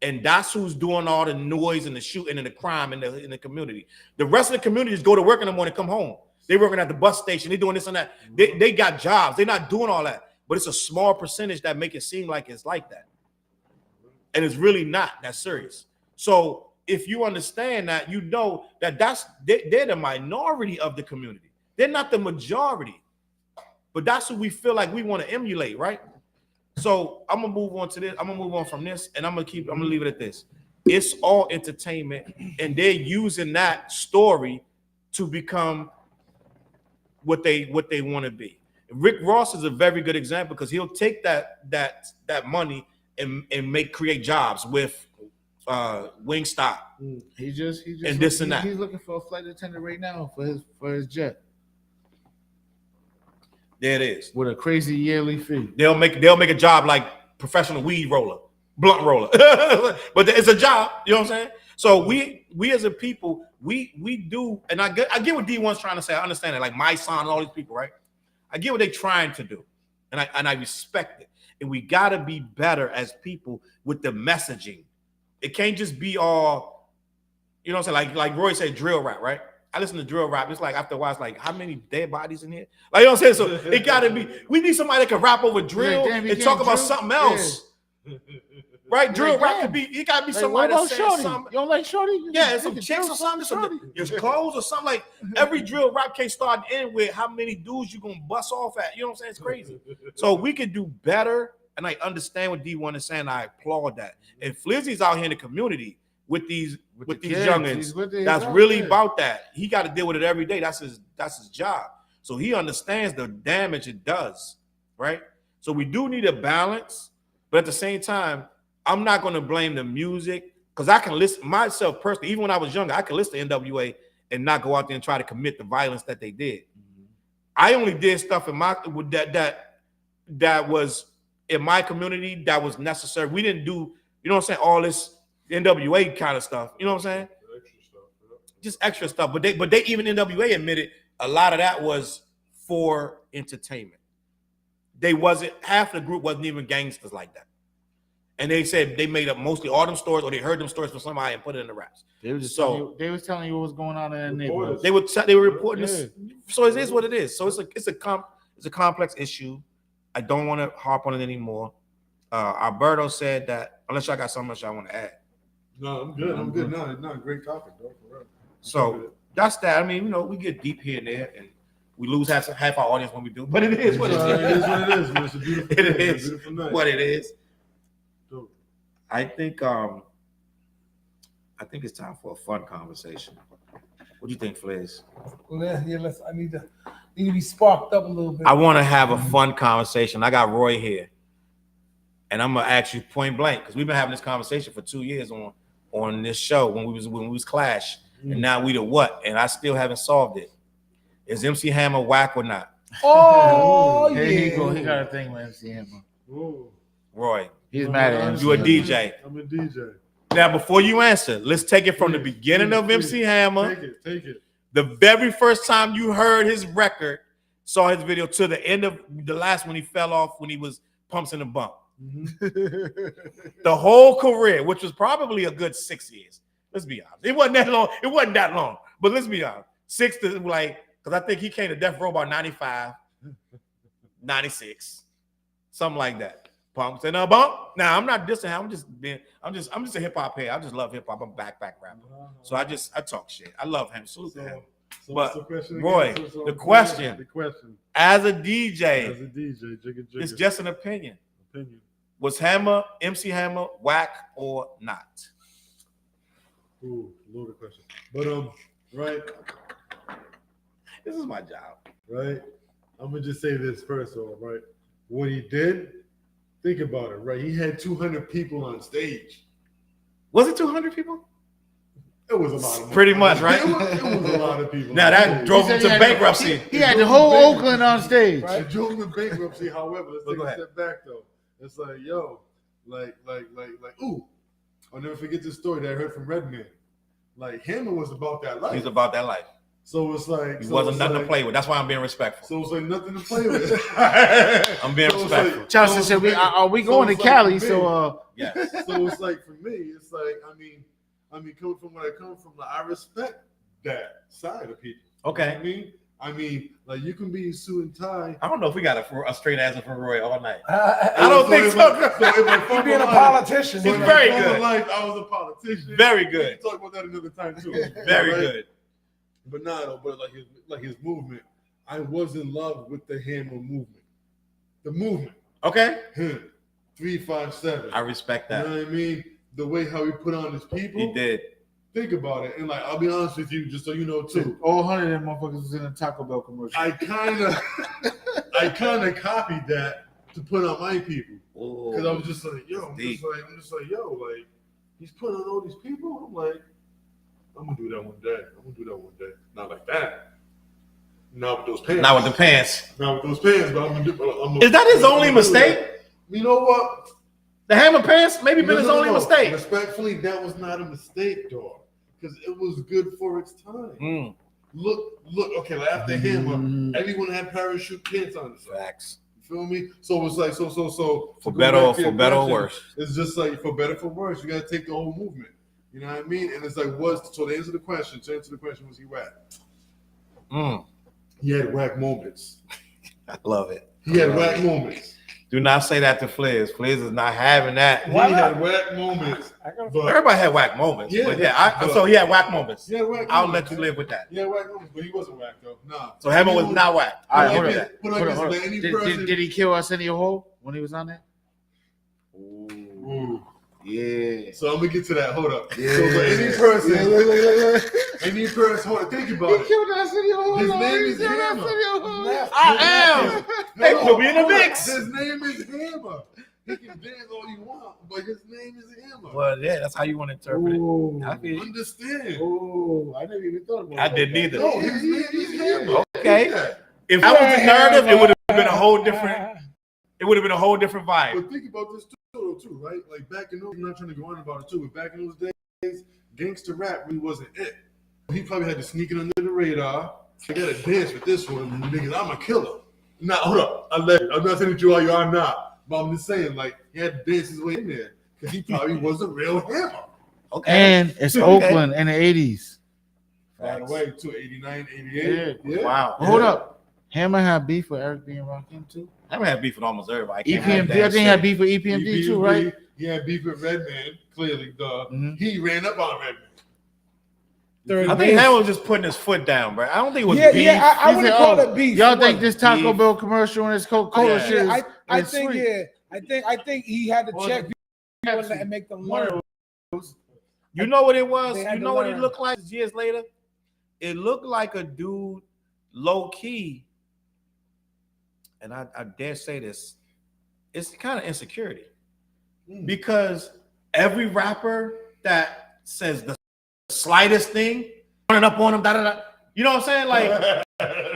And that's who's doing all the noise and the shooting and the crime in the community. The rest of the communities go to work in the morning, come home. They working at the bus station. They doing this and that. They got jobs. They're not doing all that. But it's a small percentage that make it seem like it's like that. And it's really not that serious. So if you understand that, you know that they're the minority of the community. They're not the majority. But that's who we feel like we want to emulate, right? So I'm gonna move on to this. I'm gonna move on from this, and I'm gonna leave it at this. It's all entertainment, and they're using that story to become what they want to be. Rick Ross is a very good example because he'll take that money and create jobs with Wingstop. He just and this and that. He's looking for a flight attendant right now for his jet. There it is. With a crazy yearly fee. They'll make a job like professional weed roller, blunt roller. But it's a job, you know what I'm saying? So we as a people, we do, and I get what D1's trying to say. I understand it, like my son and all these people, right? I get what they're trying to do, and I respect it. And we gotta be better as people with the messaging. It can't just be all, you know what I'm saying? Like Roy said, drill rap, right? I listen to drill rap. It's like after a while, it's like, how many dead bodies in here? Like, you know what I'm saying? So it gotta be, we need somebody that can rap over drill and talk about something else. Yeah. Right? Drill rap could be, it gotta be like, somebody that says something. You don't like Shorty? Yeah, some chicks or something, your clothes or something. Like every drill rap can't start and end with how many dudes you gonna bust off at. You know what I'm saying? It's crazy. So we could do better. And I understand what D1 is saying. I applaud that. And Flizzy's out here in the community with these youngins. That's really about that. He got to deal with it every day. That's his job. So he understands the damage it does, right? So we do need a balance, but at the same time, I'm not going to blame the music because I can listen myself personally. Even when I was younger, I could listen to NWA and not go out there and try to commit the violence that they did. I only did stuff in my that was in my community that was necessary. We didn't do, you know what I'm saying, all this NWA kind of stuff. You know what I'm saying? Extra stuff, yeah. Just extra stuff. But they even NWA admitted a lot of that was for entertainment. They wasn't, half the group wasn't even gangsters like that. And they said they made up mostly all them stories, or they heard them stories from somebody and put it in the raps. They was just So they was telling you what was going on in the neighborhood. they were reporting this. So it is what it is. So it's a complex issue. I don't want to harp on it anymore. Alberto said that unless y'all got something else y'all want to add. No, I'm good. I'm good. No, great topic, though. For real. So that's that. I mean, you know, we get deep here and there, and we lose half our audience when we do. But it is what it is. It is what it is. Man. It's a beautiful It thing. is It's a beautiful night. what it is. Dope. I think it's time for a fun conversation. What do you think, Flizz? I need to be sparked up a little bit. I want to have a fun conversation. I got Roy here, and I'm gonna ask you point blank because we've been having this conversation for 2 years on this show when we was Clash, and now we the what? And I still haven't solved it. Is MC Hammer whack or not? Oh yeah. Here he go. He got a thing with MC Hammer. Ooh. Roy, He's mad at MC. you a Hammer. DJ. I'm a DJ. Now, before you answer, let's take it from the beginning of MC Hammer. Take it. The very first time you heard his record, saw his video, to the end of the last one he fell off when he was Pumps in the Bump. The whole career, which was probably a good 6 years. Let's be honest. It wasn't that long. It wasn't that long. But let's be honest. 6 to like, because I think he came to Death Row about 95, 96, something like that. Pumps in a Bump. Now I'm not dissing. I'm just a hip hop head. I just love hip hop. I'm a back rapper. So I talk shit. I love him. Salute to him. So But, what's the question again? Roy, So the question. The question. As a DJ, As a DJ, jigga. it's just an opinion. Opinion. Was MC Hammer whack or not? Ooh, loaded question. But right. This is my job. Right? I'm gonna just say this first of all, right? What he did, think about it, right? He had 200 people on stage. Was it 200 people? It was a lot of Pretty much, right? It was a lot of people. Now that drove him to bankruptcy. He had the whole Oakland on stage. It drove him to bankruptcy. However, let's take Go a ahead. step back though. It's like, yo, like, ooh, I'll never forget this story that I heard from Redman. Like, Hammer was about that life. He's about that life. So it's like, He wasn't nothing to play with. That's why I'm being respectful. So it's like nothing to play with. I'm being So it's respectful. like- Challz so said, for me- "Are we so going to it's like Cali?" for me- So Yes. So it's like for me, it's like I mean, coming from where I come from, like, I respect that side of people. Okay. I mean, like you can be in suit and tie. I don't know if we got a straight answer from Roy all night. I I don't think so. He being a politician. He's in my very former good. life, I was a politician. Very good. We'll talk about that another time too. Very Right? good. But no, but like his movement, I was in love with the Hammer movement. The movement. Okay. Him. 357. I respect You that. know what I mean? The way how he put on his people. He did. Think about it. And like, I'll be honest with you, just so you know too. all 100 of them motherfuckers was in a Taco Bell commercial. I kind of copied that to put on my people. Because I was just like, yo, I'm just like, yo, like, he's putting on all these people. I'm like, I'm gonna do that one day. Not like that. Not with those pants. Not with the pants. Not with those pants, but I'm gonna do. Is that his only mistake? You know what? The Hammer pants maybe been his only mistake. Respectfully, that was not a mistake, dog. Because it was good for its time. Look. Okay, like after Hammer, everyone had parachute pants on. Facts. You feel me? So it's like so. For better or worse. It's just like for better for worse. You gotta take the whole movement. You know what I mean? And it's like, so to answer the question, was he whack? He had whack moments. I love it. He had whack moments. Do not say that to Flizz. Flizz is not having that. He had whack moments. But Everybody had whack moments. Yeah, But yeah, so he had whack moments. he had whack I'll moments. let you live with that. Yeah, whack moments, but he wasn't whack though. Nah. So Hammer was not whack. All right, Put hold on on. this- put on Hold this, on. let any Did person- he kill Arsenio Hall when he was on there? Ooh. Yeah. So I'm gonna get to that. Hold up. Yeah. So for any person, hold on, think about it. killed Arsenio Hall. His name is Hammer. I am. They put me in the mix. His name is Hammer. He can dance all you want, but his name is Hammer. Well, yeah, that's how you want to interpret it. I feel you. Understand? Oh, I never even thought about I that. didn't either. No, he's Hammer. Okay. Yeah. If that was the narrative, it would have been a whole different. It would have been a whole different vibe. But think about this too, right? Like back in those, I'm not trying to go on about it too, but back in those days, gangster rap really wasn't it. He probably had to sneak it under the radar. I gotta dance with this one, niggas. I'm a killer. Nah, hold up. I'm not saying that you are not. But I'm just saying, like, he had to dance his way in there because he probably was a real Hammer. Okay. And it's Oakland in the 80s. By the way, to 89, 88. Yeah. Wow. Hold up. Hammer had beef with Eric B. and Rakim too. I haven't had beef with almost everybody. EPMD, I think he had beef with EPMD too, right? He had beef with Redman, clearly. Mhm. He ran up on Redman. I think Hammer was just putting his foot down, bro. I don't think it was Yeah, beef. yeah, I He wouldn't said, call oh, it beef. y'all It think was this Taco beef. Bell commercial and this Coca-Cola Yeah. shit is, I is think sweet. yeah. I think he had to Well, check people and make them learn. You know what it was? They had You to know what it learn. looked like years later? It looked like a dude low key, and I dare say this, it's kind of insecurity. Because every rapper that says the slightest thing, running up on him, da da da. You know what I'm saying? Like,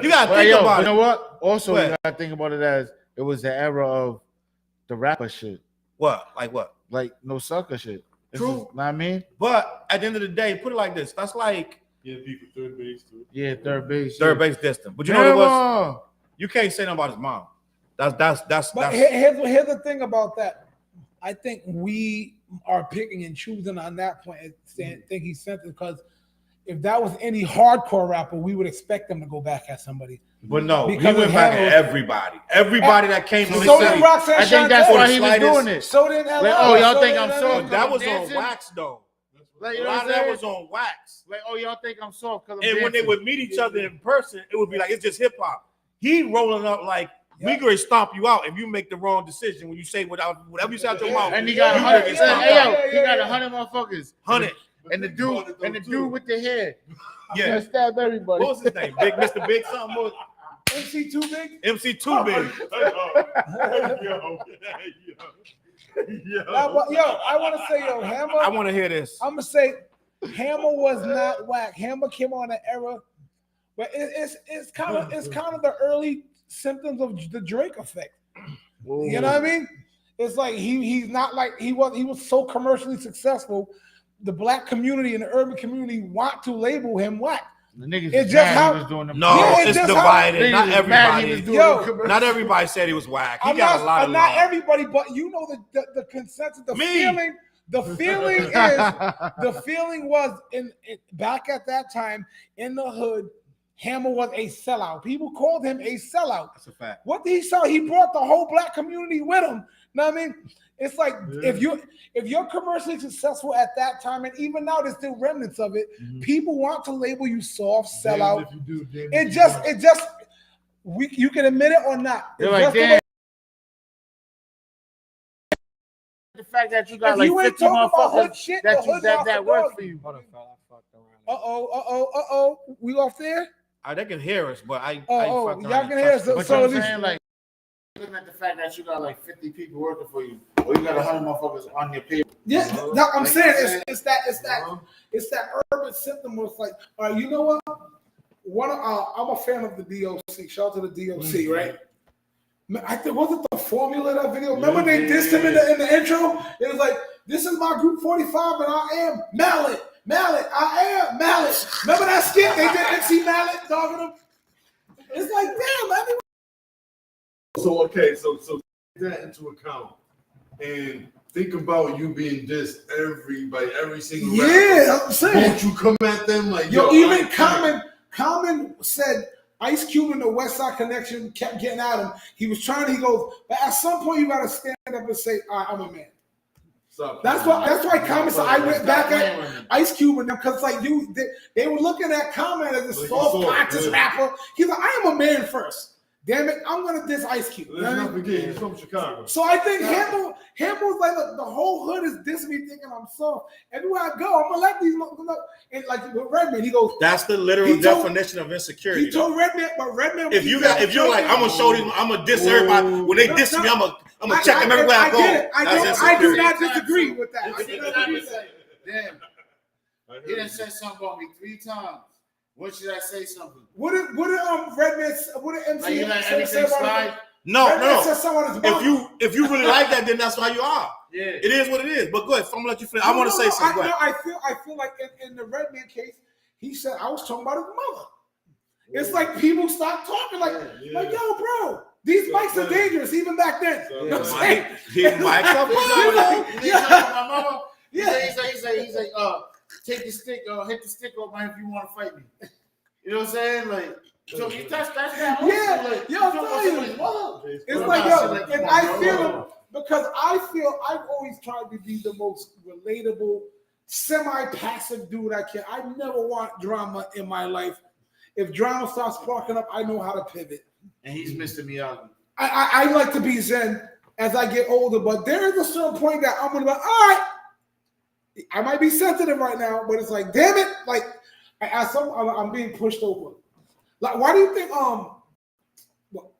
you gotta Well, think yo, about you it. know what? Also, What? you gotta think about it as it was the era of the rapper shit, What? Like what? like no sucker shit. This True. is, know what I mean? But at the end of the day, put it like this. That's like Yeah, beef with third base too. Yeah, third base. third yeah. base distant. But you know what it was? Hammer! You can't say nothing about his mom. That's But here's the thing about that. I think we are picking and choosing on that point and think he's sensitive because if that was any hardcore rapper, we would expect them to go back at somebody. But no, Because he went of back Hammer. at everybody. Everybody that came from So the did city. Roxanne I think that's Shante. why he was slightest- doing it. So did LL. Like, oh, y'all So think did I'm LL. soft? That was dancing? on wax though. Like, you A know lot what of I'm that saying? was on wax. Like, oh, y'all think I'm soft because And when they would meet each other in person, it would be like it's just hip hop. He rolling up like we gonna stomp you out if you make the wrong decision when you say whatever you say out your mouth. and he got you 100. gonna get stomped Hey, out. yo, he got 100 motherfuckers. 100. And the dude with the hair. Yeah. Gonna stab everybody. What was his name? Big Mr. Big something. What was MC Too Big? MC Too Big. Yo, I want to say, Hammer. I want to hear this. I'm gonna say, Hammer was not whack. Hammer came on an era, but it's kind of the early symptoms of the Drake effect. You know what I mean? It's like he's not like he was so commercially successful. The black community and the urban community want to label him whack. The niggas It's was just mad how- he was doing them. No, Yeah, it's it's just divided. how- Not Niggas was mad he was everybody. doing Yo, them commercials. Not everybody said he was whack. He I'm got a lot of not love. everybody, but you know the consensus, the feeling was in back at that time in the hood. Hammer was a sellout. People called him a sellout. That's a fact. What did he sell? He brought the whole black community with him. Know what I mean? It's like if you're commercially successful at that time, and even now there's still remnants of it. People want to label you soft, sellout. If you do, It just you can admit it or not. They're It's like, just the damn. way- The fact that you got If like you ain't 50 talking about hood motherfuckers shit, that the you hood that lost that the work dog. for you. We off there? They can hear us, but I Y'all fucked around can and hear touched us. it. But So you know at what I'm least saying? Like, looking at the fact that you got like 50 people working for you, or you got 100 motherfuckers on your paper. yeah, I'm saying it's that urban symptom was like, you know what? I'm a fan of the DOC. Shout out to the DOC, right? I think was it the formula of that video? Remember they dissed him in the intro? It was like, "This is my group 45, and I am Mallet. I am Mallet." Remember that skit? They did MC Mallet dogging him. It's like, damn, man. So take that into account and think about you being dissed every single rapper. Yeah, I'm saying. Won't you come at them like Even Common said Ice Cube and the West Side Connection kept getting at him. He goes, but at some point you gotta stand up and say, all right, I'm a man. That's why Common said I went back at Ice Cube and them because like they were looking at Common as a soft conscious rapper. He's like, I am a man first. Damn it, I'm gonna diss Ice Cube. Let's not forget he's from Chicago. So I think Hammer was like, look, the whole hood is dissing me thinking I'm soft. Everywhere I go, I'm gonna let these motherfuckers know. And like with Redman, he goes, That's the literal definition of insecurity. He told Redman, but Redman, if you're like, I'm gonna show these, I'm gonna diss everybody. When they diss me, I'm gonna I'm gonna check him everywhere I go. get it. I do insecurity. not disagree with that. I Damn, he done I said something about me 3 times. When should I say something? What did Redman? What did MC Like you let say anything about slide? it? No, Redman no. said something on his mouth. If you really like that, then that's how you are. Yeah. It is what it is. But go ahead. I'm gonna let you finish. I want to say something. Go ahead. I feel like in the Redman case, he said I was talking about his mother. It's like people stop talking like yo, bro, these mics are dangerous even back then. So, You know what I'm saying? He might come My mama. Yeah. He's like, take the stick, hit the stick off if you want to fight me. You know what I'm saying? Like, so you touch that. Yeah, like, yo, I'm telling you. It's like, yo, and I feel because I've always tried to be the most relatable, semi-passive dude I can. I never want drama in my life. If drama starts sparking up, I know how to pivot. And he's Mr. Miyagi. I like to be zen as I get older, but there is a certain point that I'm gonna be like, all right, I might be sensitive right now, but it's like, damn it, like I'm being pushed over. Like, why do you think well, all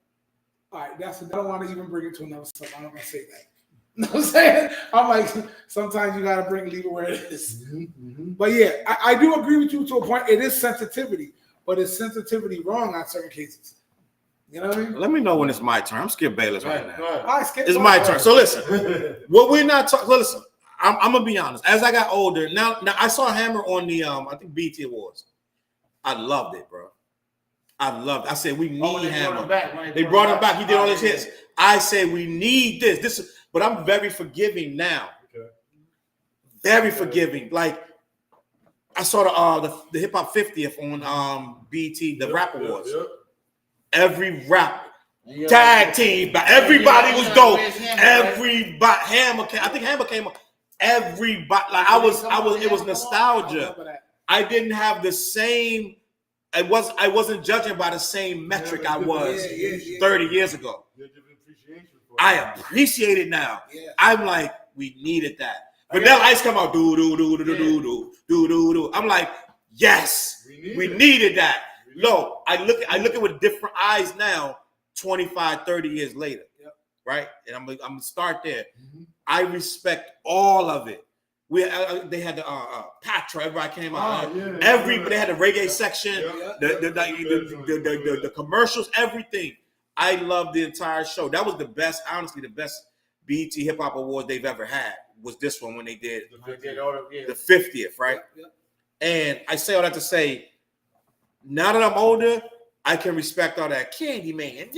right, I don't want to even bring it to another stuff. I'm not gonna say that. You know what I'm saying? I'm like, sometimes you gotta leave it where it is. But yeah, I do agree with you to a point. It is sensitivity, but it's sensitivity wrong on certain cases. You know what I mean? Let me know when it's my turn. I'm Skip Bayless right now. All right, Skip, It's my turn. So listen, what we're not talking. Listen, I'm gonna be honest. As I got older, now I saw Hammer on the I think BT Awards. I loved it, bro. I loved it. I said we need Hammer. They brought him back. He did all his hits. I said we need this. This is, but I'm very forgiving now. Okay. Very forgiving. Like I saw the Hip Hop 50th on BT, the Rap Awards. Every rap tag team, but everybody was dope. Everybody, Hammer came. I think Hammer came up. Everybody, like I was. It was nostalgia. I didn't have the same. I wasn't judging by the same metric I was 30 years ago. I appreciate it now. I'm like, we needed that. Vanilla Ice come out, do. I'm like, yes, we needed that. No, I look at it with different eyes now, 25, 30 years later. Right? And I'm gonna start there. I respect all of it. They had the Patra, everybody came out. They had the reggae section, the commercials, everything. I love the entire show. That was the best, honestly, the best BET Hip Hop Awards they've ever had was this one when they did the 50th, right? And I say all that to say, now that I'm older, I can respect all that Candyman.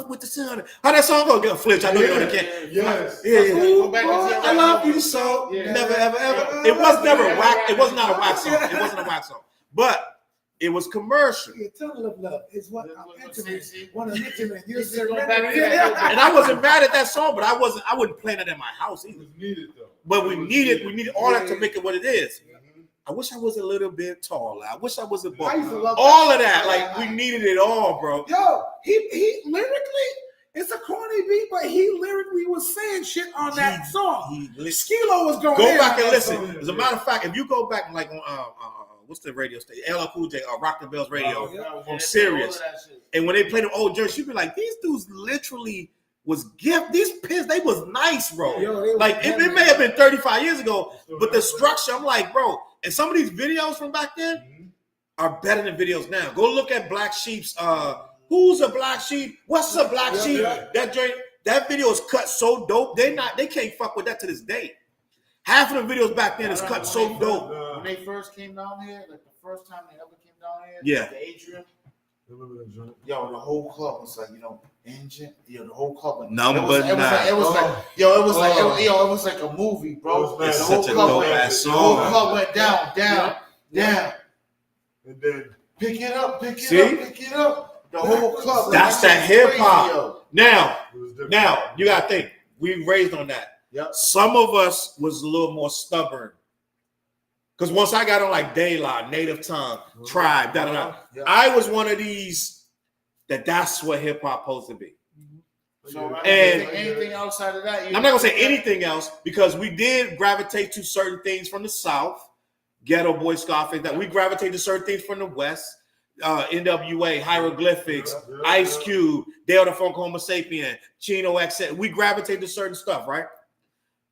With the sun. How that song go? Get Flizz. I know you know the Candy. Yes. Ooh, boy, I love you so. Never, ever, ever. It was never a whack. It was not a whack song. It wasn't a whack song. But it was commercial. Tunnel of Love is what I'm intimate. One of intimate. You're And I wasn't mad at that song, but I wouldn't play that in my house either. It was needed though. But we needed all that to make it what it is. I wish I was a little bit taller. I wish I was a ball. All of that, like we needed it all, bro. Yo, he lyrically, it's a corny beat, but he lyrically was saying shit on that song. Skilo was going. Go back and listen. As a matter of fact, if you go back like on what's the radio station? LL Cool J, Rock the Bells Radio on Sirius, and when they played them old jerseys, you'd be like, these dudes literally was these pins, they was nice, bro. Like it may have been 35 years ago, but the structure, I'm like, bro. And some of these videos from back then are better than videos now. Go look at Black Sheep's. Who's a Black Sheep? What's a Black Sheep? That video is cut so dope. They can't fuck with that to this day. Half of the videos back then is cut so dope. When they first came down here, like the first time they ever came down here, the Atrium. Yo, the whole club was like, engine. The whole club. Like, Number 9. It was like a movie, bro. It's such a dope ass song. The whole club went down. And then pick it up. The whole club. That's that hip hop. Now, you gotta think. We raised on that. Yep. Some of us was a little more stubborn. Because once I got on like De La, Native Tongue, Tribe, I was one of these that's what hip hop supposed to be. So and anything outside of that, I'm not gonna say anything else because we did gravitate to certain things from the South, Ghetto Boy, Scarface. That we gravitate to certain things from the West. NWA, Hieroglyphics, Ice Cube, Dale the Funk Homo Sapien, Chino XL. We gravitate to certain stuff, right?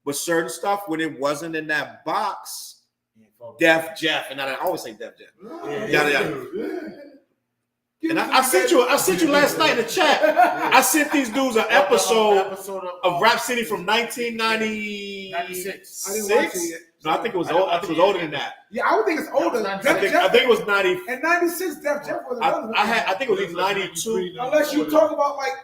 But certain stuff, when it wasn't in that box, Def Jeff, and I always say Def Jeff. And I sent you last night in the chat. I sent these dudes an episode of Rap City from 1996. I didn't watch it yet. No, I think it was old. I think it was older than that. Yeah, I would think it's older. I think it was 90. And 96, Def Jeff was older. I think it was 92. Unless you talk about like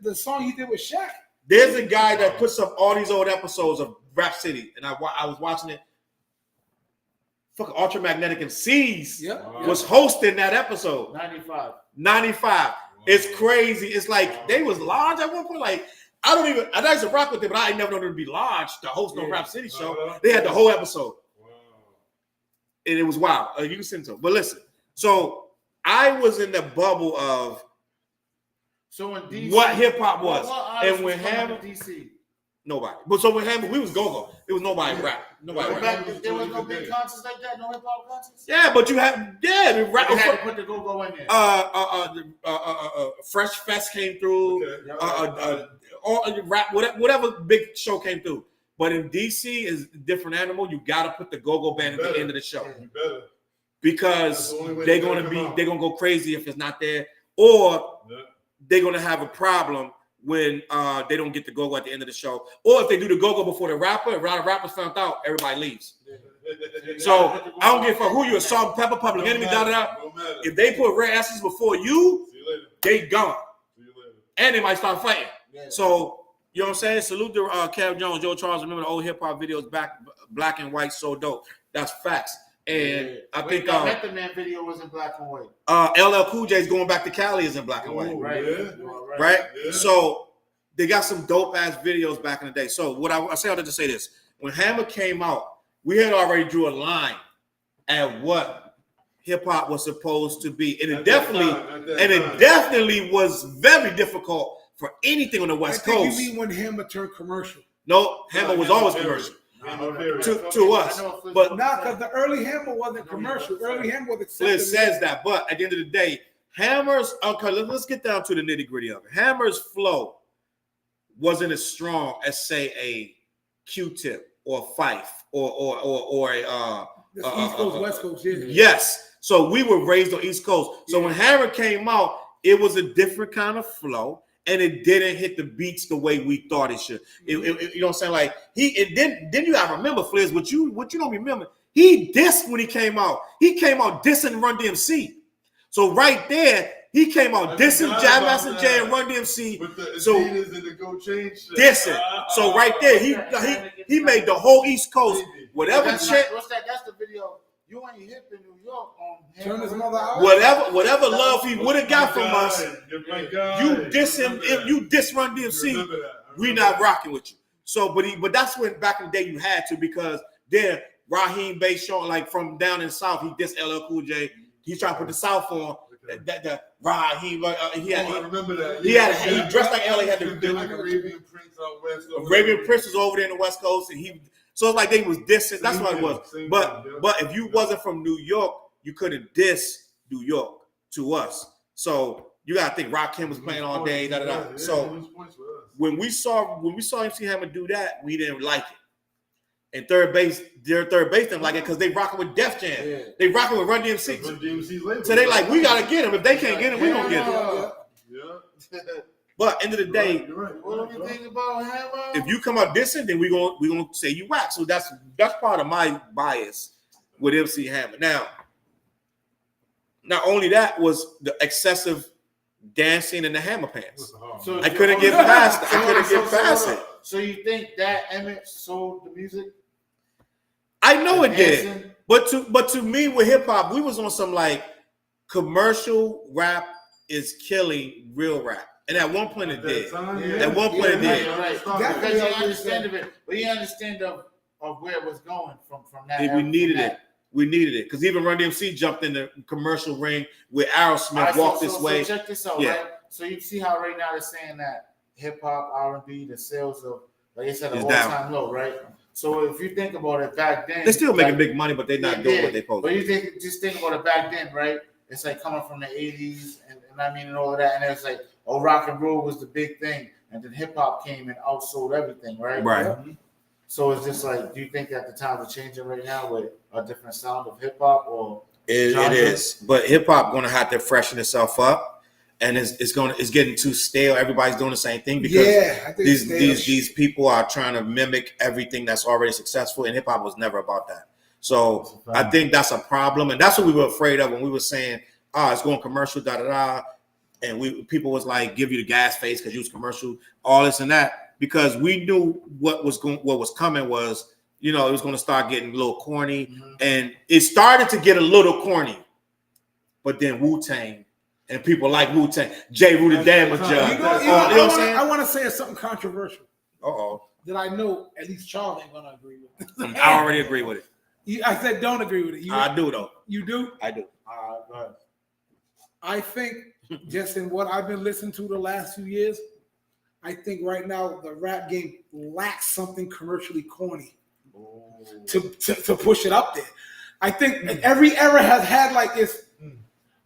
the song he did with Shaq. There's a guy that puts up all these old episodes of Rap City, and I was watching it. Fucking Ultramagnetic MCs was hosting that episode. 95. It's crazy. It's like they was large at one point. Like I used to rock with them, but I ain't never known them to be large to host no Rap City show. They had the whole episode. And it was wild. You can send to them. But listen, so I was in the bubble of in DC, what hip hop was. And when Hammer, DC. nobody. But so when Hammer, we was go-go. It was nobody rap. Nobody rap. There was no big concerts like that, no hip hop concerts. Yeah, but you have They had to put the go-go in there. Fresh Fest came through. Rap, whatever big show came through. But in DC is a different animal. You gotta put the go-go band at the end of the show. Because they're gonna go crazy if it's not there, or they're gonna have a problem when they don't get the go-go at the end of the show, or if they do the go-go before the rapper, and the rapper's found out, everybody leaves. So I don't give a fuck who you are, Salt and Pepper, Public Enemy, If they put Red Asses before you, they gone, and they might start fighting. So you know what I'm saying? Salute to Kev Jones, Joe Charles. Remember the old hip hop videos back, black and white, so dope. That's facts. And I think the Method Man video was in black and white. LL Cool J's going back to Cali is in black and white. Right? Yeah. So they got some dope ass videos back in the day. So what I say, I to say this: when Hammer came out, we had already drew a line at what hip hop was supposed to be, and it definitely was very difficult for anything on the West Coast. You mean when Hammer turned commercial? No, Hammer was always commercial. To us, but because the early Hammer wasn't commercial. Early Hammer was accepted. Flizz says that, but at the end of the day, Hammer's okay. Let's get down to the nitty gritty of it. Hammer's flow wasn't as strong as say a Q-Tip or a Fife or a East Coast, West Coast. Yes, so we were raised on East Coast. So when Hammer came out, it was a different kind of flow. And it didn't hit the beats the way we thought it should. You know what I'm saying? Like then you gotta remember, Flizz, what you don't remember. He dissed when he came out. He came out dissing Run DMC. So right there, he came out dissing Jam Master Jay and Run DMC. With the so and the Go Change shit. Dissing. So right there, he made the whole East Coast whatever shit. What's that? That's the video. You ain't hip in New York on Turn his mother out. Whatever love he would have got from us, you diss him. If you diss Run DMC, we not rocking with you. So, but that's when back in the day you had to, because then Raheem Bay showing like from down in the South, he dissed LL Cool J. He's trying to put the South on. That Raheem, he remember that. He dressed like LA had the Arabian Prince out west. Arabian Prince was over there in the West Coast, and he. So it's like they was dissing. That's what it was. But if you wasn't from New York, you couldn't diss New York to us. So you gotta think Rakim was playing all day. So when we saw MC Hammer do that, we didn't like it. And their third base didn't like it because they rocking with Def Jam. Yeah. They rocking with Run DMC. So they like, we gotta get him. If they can't get him, we gonna get him. Yeah. But end of the day, what do you think about Hammer? If you come out dissing, then we gonna say you whack. So that's part of my bias with MC Hammer. Now, not only that was the excessive dancing in the Hammer pants. So I couldn't get past it. So you think that Emmett sold the music? I know it did, but to me with hip hop, we was on some like commercial rap is killing real rap. And at one point it did. At one point it did. Right. Because you understand of it, but you understand of where it was going from that. We needed it. We needed it. Because even Run DMC jumped in the commercial ring with Aerosmith, Walk This Way. So check this out, right? So you see how right now they're saying that hip hop, R&B, the sales of, like I said, an all-time low, right? So if you think about it back then, they're still making big money, but they're not doing what they're supposed to. But just think about it back then, right? it's like coming from the 80s and I mean and all of that, and it's like, oh, rock and roll was the big thing, and then hip hop came and outsold everything, right? Right. So it's just like, do you think that the times are changing right now with a different sound of hip hop, or it is, but hip hop going to have to freshen itself up, and it's getting too stale. Everybody's doing the same thing because I think these people are trying to mimic everything that's already successful, and hip hop was never about that. So I think that's a problem, and that's what we were afraid of when we were saying, it's going commercial, da da da, and people was like, give you the gas face because you was commercial, all this and that, because we knew what was coming was, it was going to start getting a little corny, and it started to get a little corny, but then Wu-Tang, and people like Wu-Tang, J. Rue the Damager. I want to say something controversial. That I know at least Challz ain't gonna agree with. I already agree with it. I said don't agree with it. I do though. You do? I do. go ahead. I think just in what I've been listening to the last few years, I think right now the rap game lacks something commercially corny to push it up there. I think every era has had like this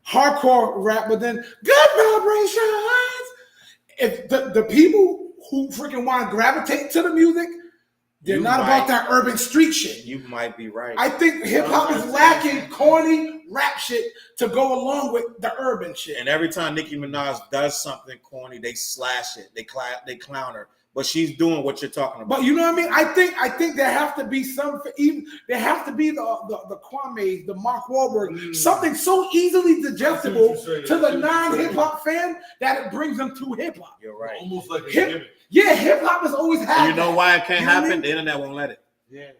hardcore rap, but then good vibrations. If the people who freaking want to gravitate to the music, they're not about that urban street shit. You might be right. I think hip hop is lacking corny rap shit to go along with the urban shit. And every time Nicki Minaj does something corny, they slash it. They clown her. But she's doing what you're talking about. But you know what I mean? I think there have to be there have to be the Kwame's, the Mark Wahlberg, something so easily digestible to the non-hip hop fan that it brings them to hip hop. You're right. Almost like a gimmick. Yeah, hip hop has always had. You know why it can't happen? I mean? The internet won't let it. Yeah.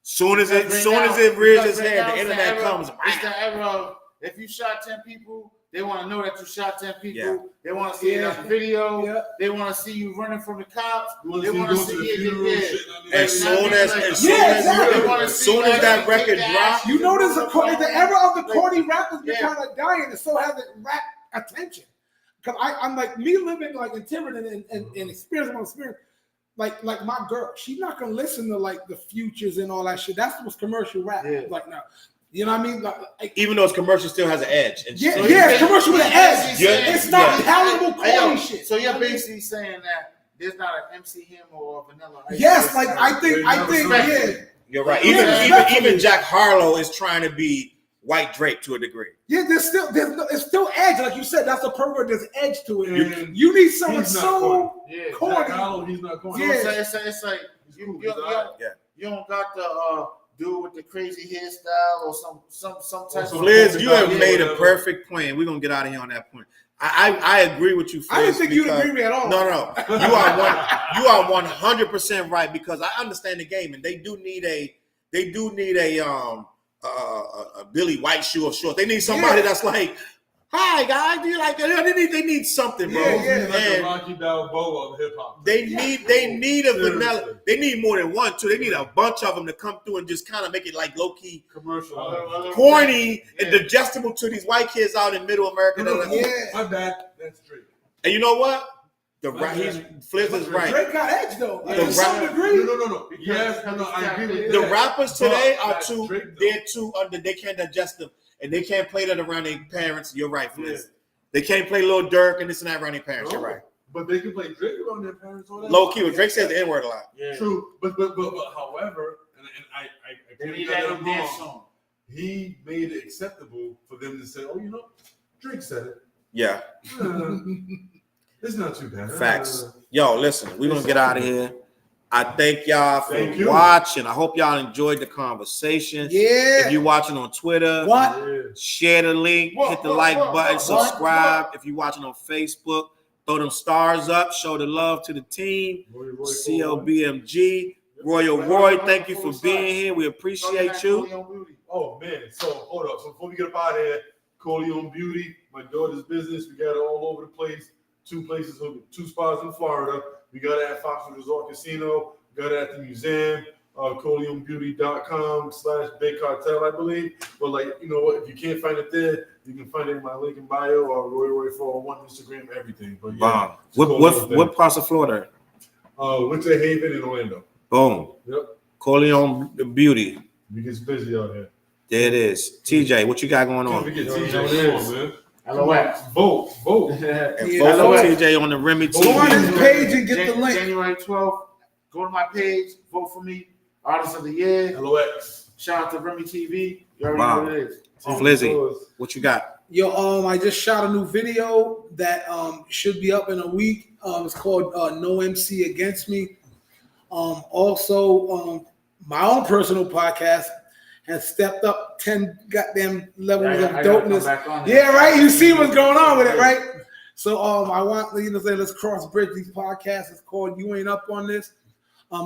Soon as it rears its head, the internet comes. It's the era of, if you shot 10 people, they want to know that you shot 10 people. Yeah. They want to see it on the video. Yeah. They want to see you running from the cops. They want to see it. As soon as that record drops, You notice the era of the corny rap has been kind of dying, and so has the rap attention. Because I'm like, me living like in Tiverton and experiencing my experience, like my girl, she's not gonna listen to like the Futures and all that shit. That's what's commercial rap. Yeah. Like now, you know what I mean? Like, even though it's commercial, still has an edge. And yeah, it's commercial with an edge. Yeah. It's not palatable corny shit. So you're basically saying that there's not an MC Hammer or a Vanilla Ice. Yes, like I think, yeah. You're right. Yeah, Even Jack Harlow is trying to be White Drake to a degree. Yeah, it's still edge, like you said. That's the pervert. There's edge to it. You need someone so corny. He's not corny. Yeah. So it's like you don't got the dude with the crazy hairstyle or some type of Liz, you have made a perfect point. We're gonna get out of here on that point. I agree with you. Fliz, I didn't think you'd agree with me at all. No. You are 100% right, because I understand the game, and they do need a Billy White shoe or short. They need somebody that's like, hi guys, do you like it? They need something, bro. Yeah. Like a Rocky Balboa of hip hop. They need a vanilla. They need more than one, too. They need a bunch of them to come through and just kind of make it like low key Commercial. corny and digestible to these white kids out in Middle America. My bad. That's Drake. And you know what? Flizz is right. Drake got edge though. The To some degree. No. Yes, I agree with The that. rappers today are That's too. Drake, though. They're too under. They can't digest them, and they can't play that around their parents. You're right, Flizz. Yeah. They can't play Lil Durk and this and that around their parents. You're right. But they can play Drake around their parents. All that. Low key, Drake says the N word a lot. Yeah. True, but however, and I They can't need get that him in their wrong. song. He made it acceptable for them to say, "Oh, Drake said it. Yeah, It's not too bad." facts. Yo, listen, we're gonna get out of here. I thank y'all for Thank you. watching. I hope y'all enjoyed the conversation. Yeah. If you're watching on Twitter, share the link, hit the like button, subscribe. If you're watching on Facebook, throw them stars up, show the love to the team. CLBMG, Royal Roy, thank you for being here. We appreciate you. Oh man, so hold up. So before we get up out of here, Coleon Beauty, my daughter's business. We got it all over the place. 2 spots in Florida. We got it at Foxwood Resort Casino. We got it at the museum. ColeonBeauty.com/Big Cartel, I believe. But you know what? If you can't find it there, you can find it in my link in bio or RoyRoy401 Instagram, everything. But yeah, What parts of Florida? Winter Haven and Orlando. Boom. Yep. Coleon Beauty. It gets busy out here. There it is. TJ, what you got going Don't on? forget TJ. Come on, man. LOX. Vote. And Yeah, follow so- TJ on the Remy Go on his TV. page and get the link. January 12th. Go to my page. Vote for me. Artist of the Year. LOX. Shout out to Remy TV. You already Wow. know what it is. Flizzy, what you got? Yo, I just shot a new video that should be up in a week. It's called No MC Against Me. Also, my own personal podcast has stepped up 10 goddamn levels of dopeness. Yeah, right. You see what's going on with it, right? So I want to say let's cross bridge these podcasts. It's called You Ain't Up on This.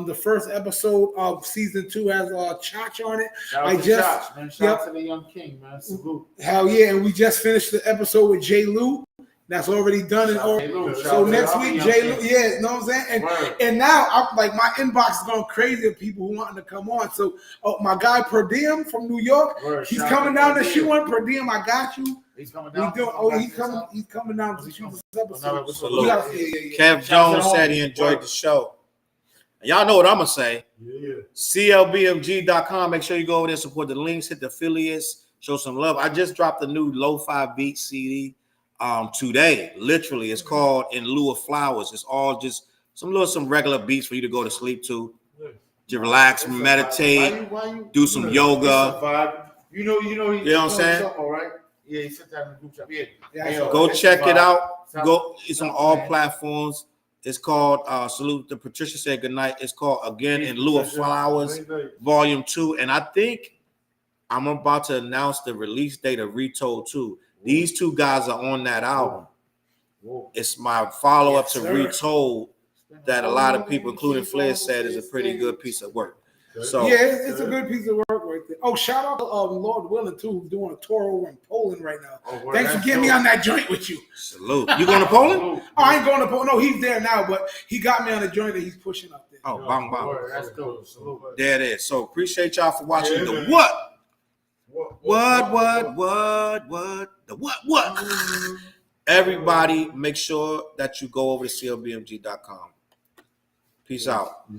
The first episode of season 2 has Chach on it. Shout out to the young king, man. Salute. Hell yeah, and we just finished the episode with J. Lou. That's already done. So next week, J. Lou, yeah, you know what I'm saying? And now, I'm like, my inbox is going crazy of people who wanting to come on. So my guy Per Diem from New York, he's coming down to shoot one. Per Diem, I got you. He's coming down. He's coming down to shoot this episode. Salute. Yeah. Kev Jones said he enjoyed the show. And y'all know what I'm gonna say. Yeah. CLBMG.com. Make sure you go over there, support the links, hit the affiliates, show some love. I just dropped a new lo-fi beat CD today. Literally, it's called In Lieu of Flowers. It's all just some regular beats for you to go to sleep to. To relax, meditate, do some yoga. You know You know what I'm saying? All right. Yeah, he said that in the group chat. Yeah. Go check it out. Go. It's on all platforms. It's called Salute to Patricia said goodnight. It's called Again in Lieu of Flowers, Volume 2. And I think I'm about to announce the release date of Retold 2. These two guys are on that album. It's my follow-up to Retold that a lot of people, including Flizz, said is a pretty good piece of work. So yeah, it's a good piece of work right there. Oh, shout out to Lord Willing too, who's doing a tour over in Poland right now. Thanks for getting me on that joint with you. Salute. You going to Poland? Oh, I ain't going to Poland. No, he's there now, but he got me on the joint that he's pushing up there. Oh, bang, bang. That's dope. Salute. There it is. So appreciate y'all for watching the what? The what? Everybody, make sure that you go over to CLBMG.com. Peace out.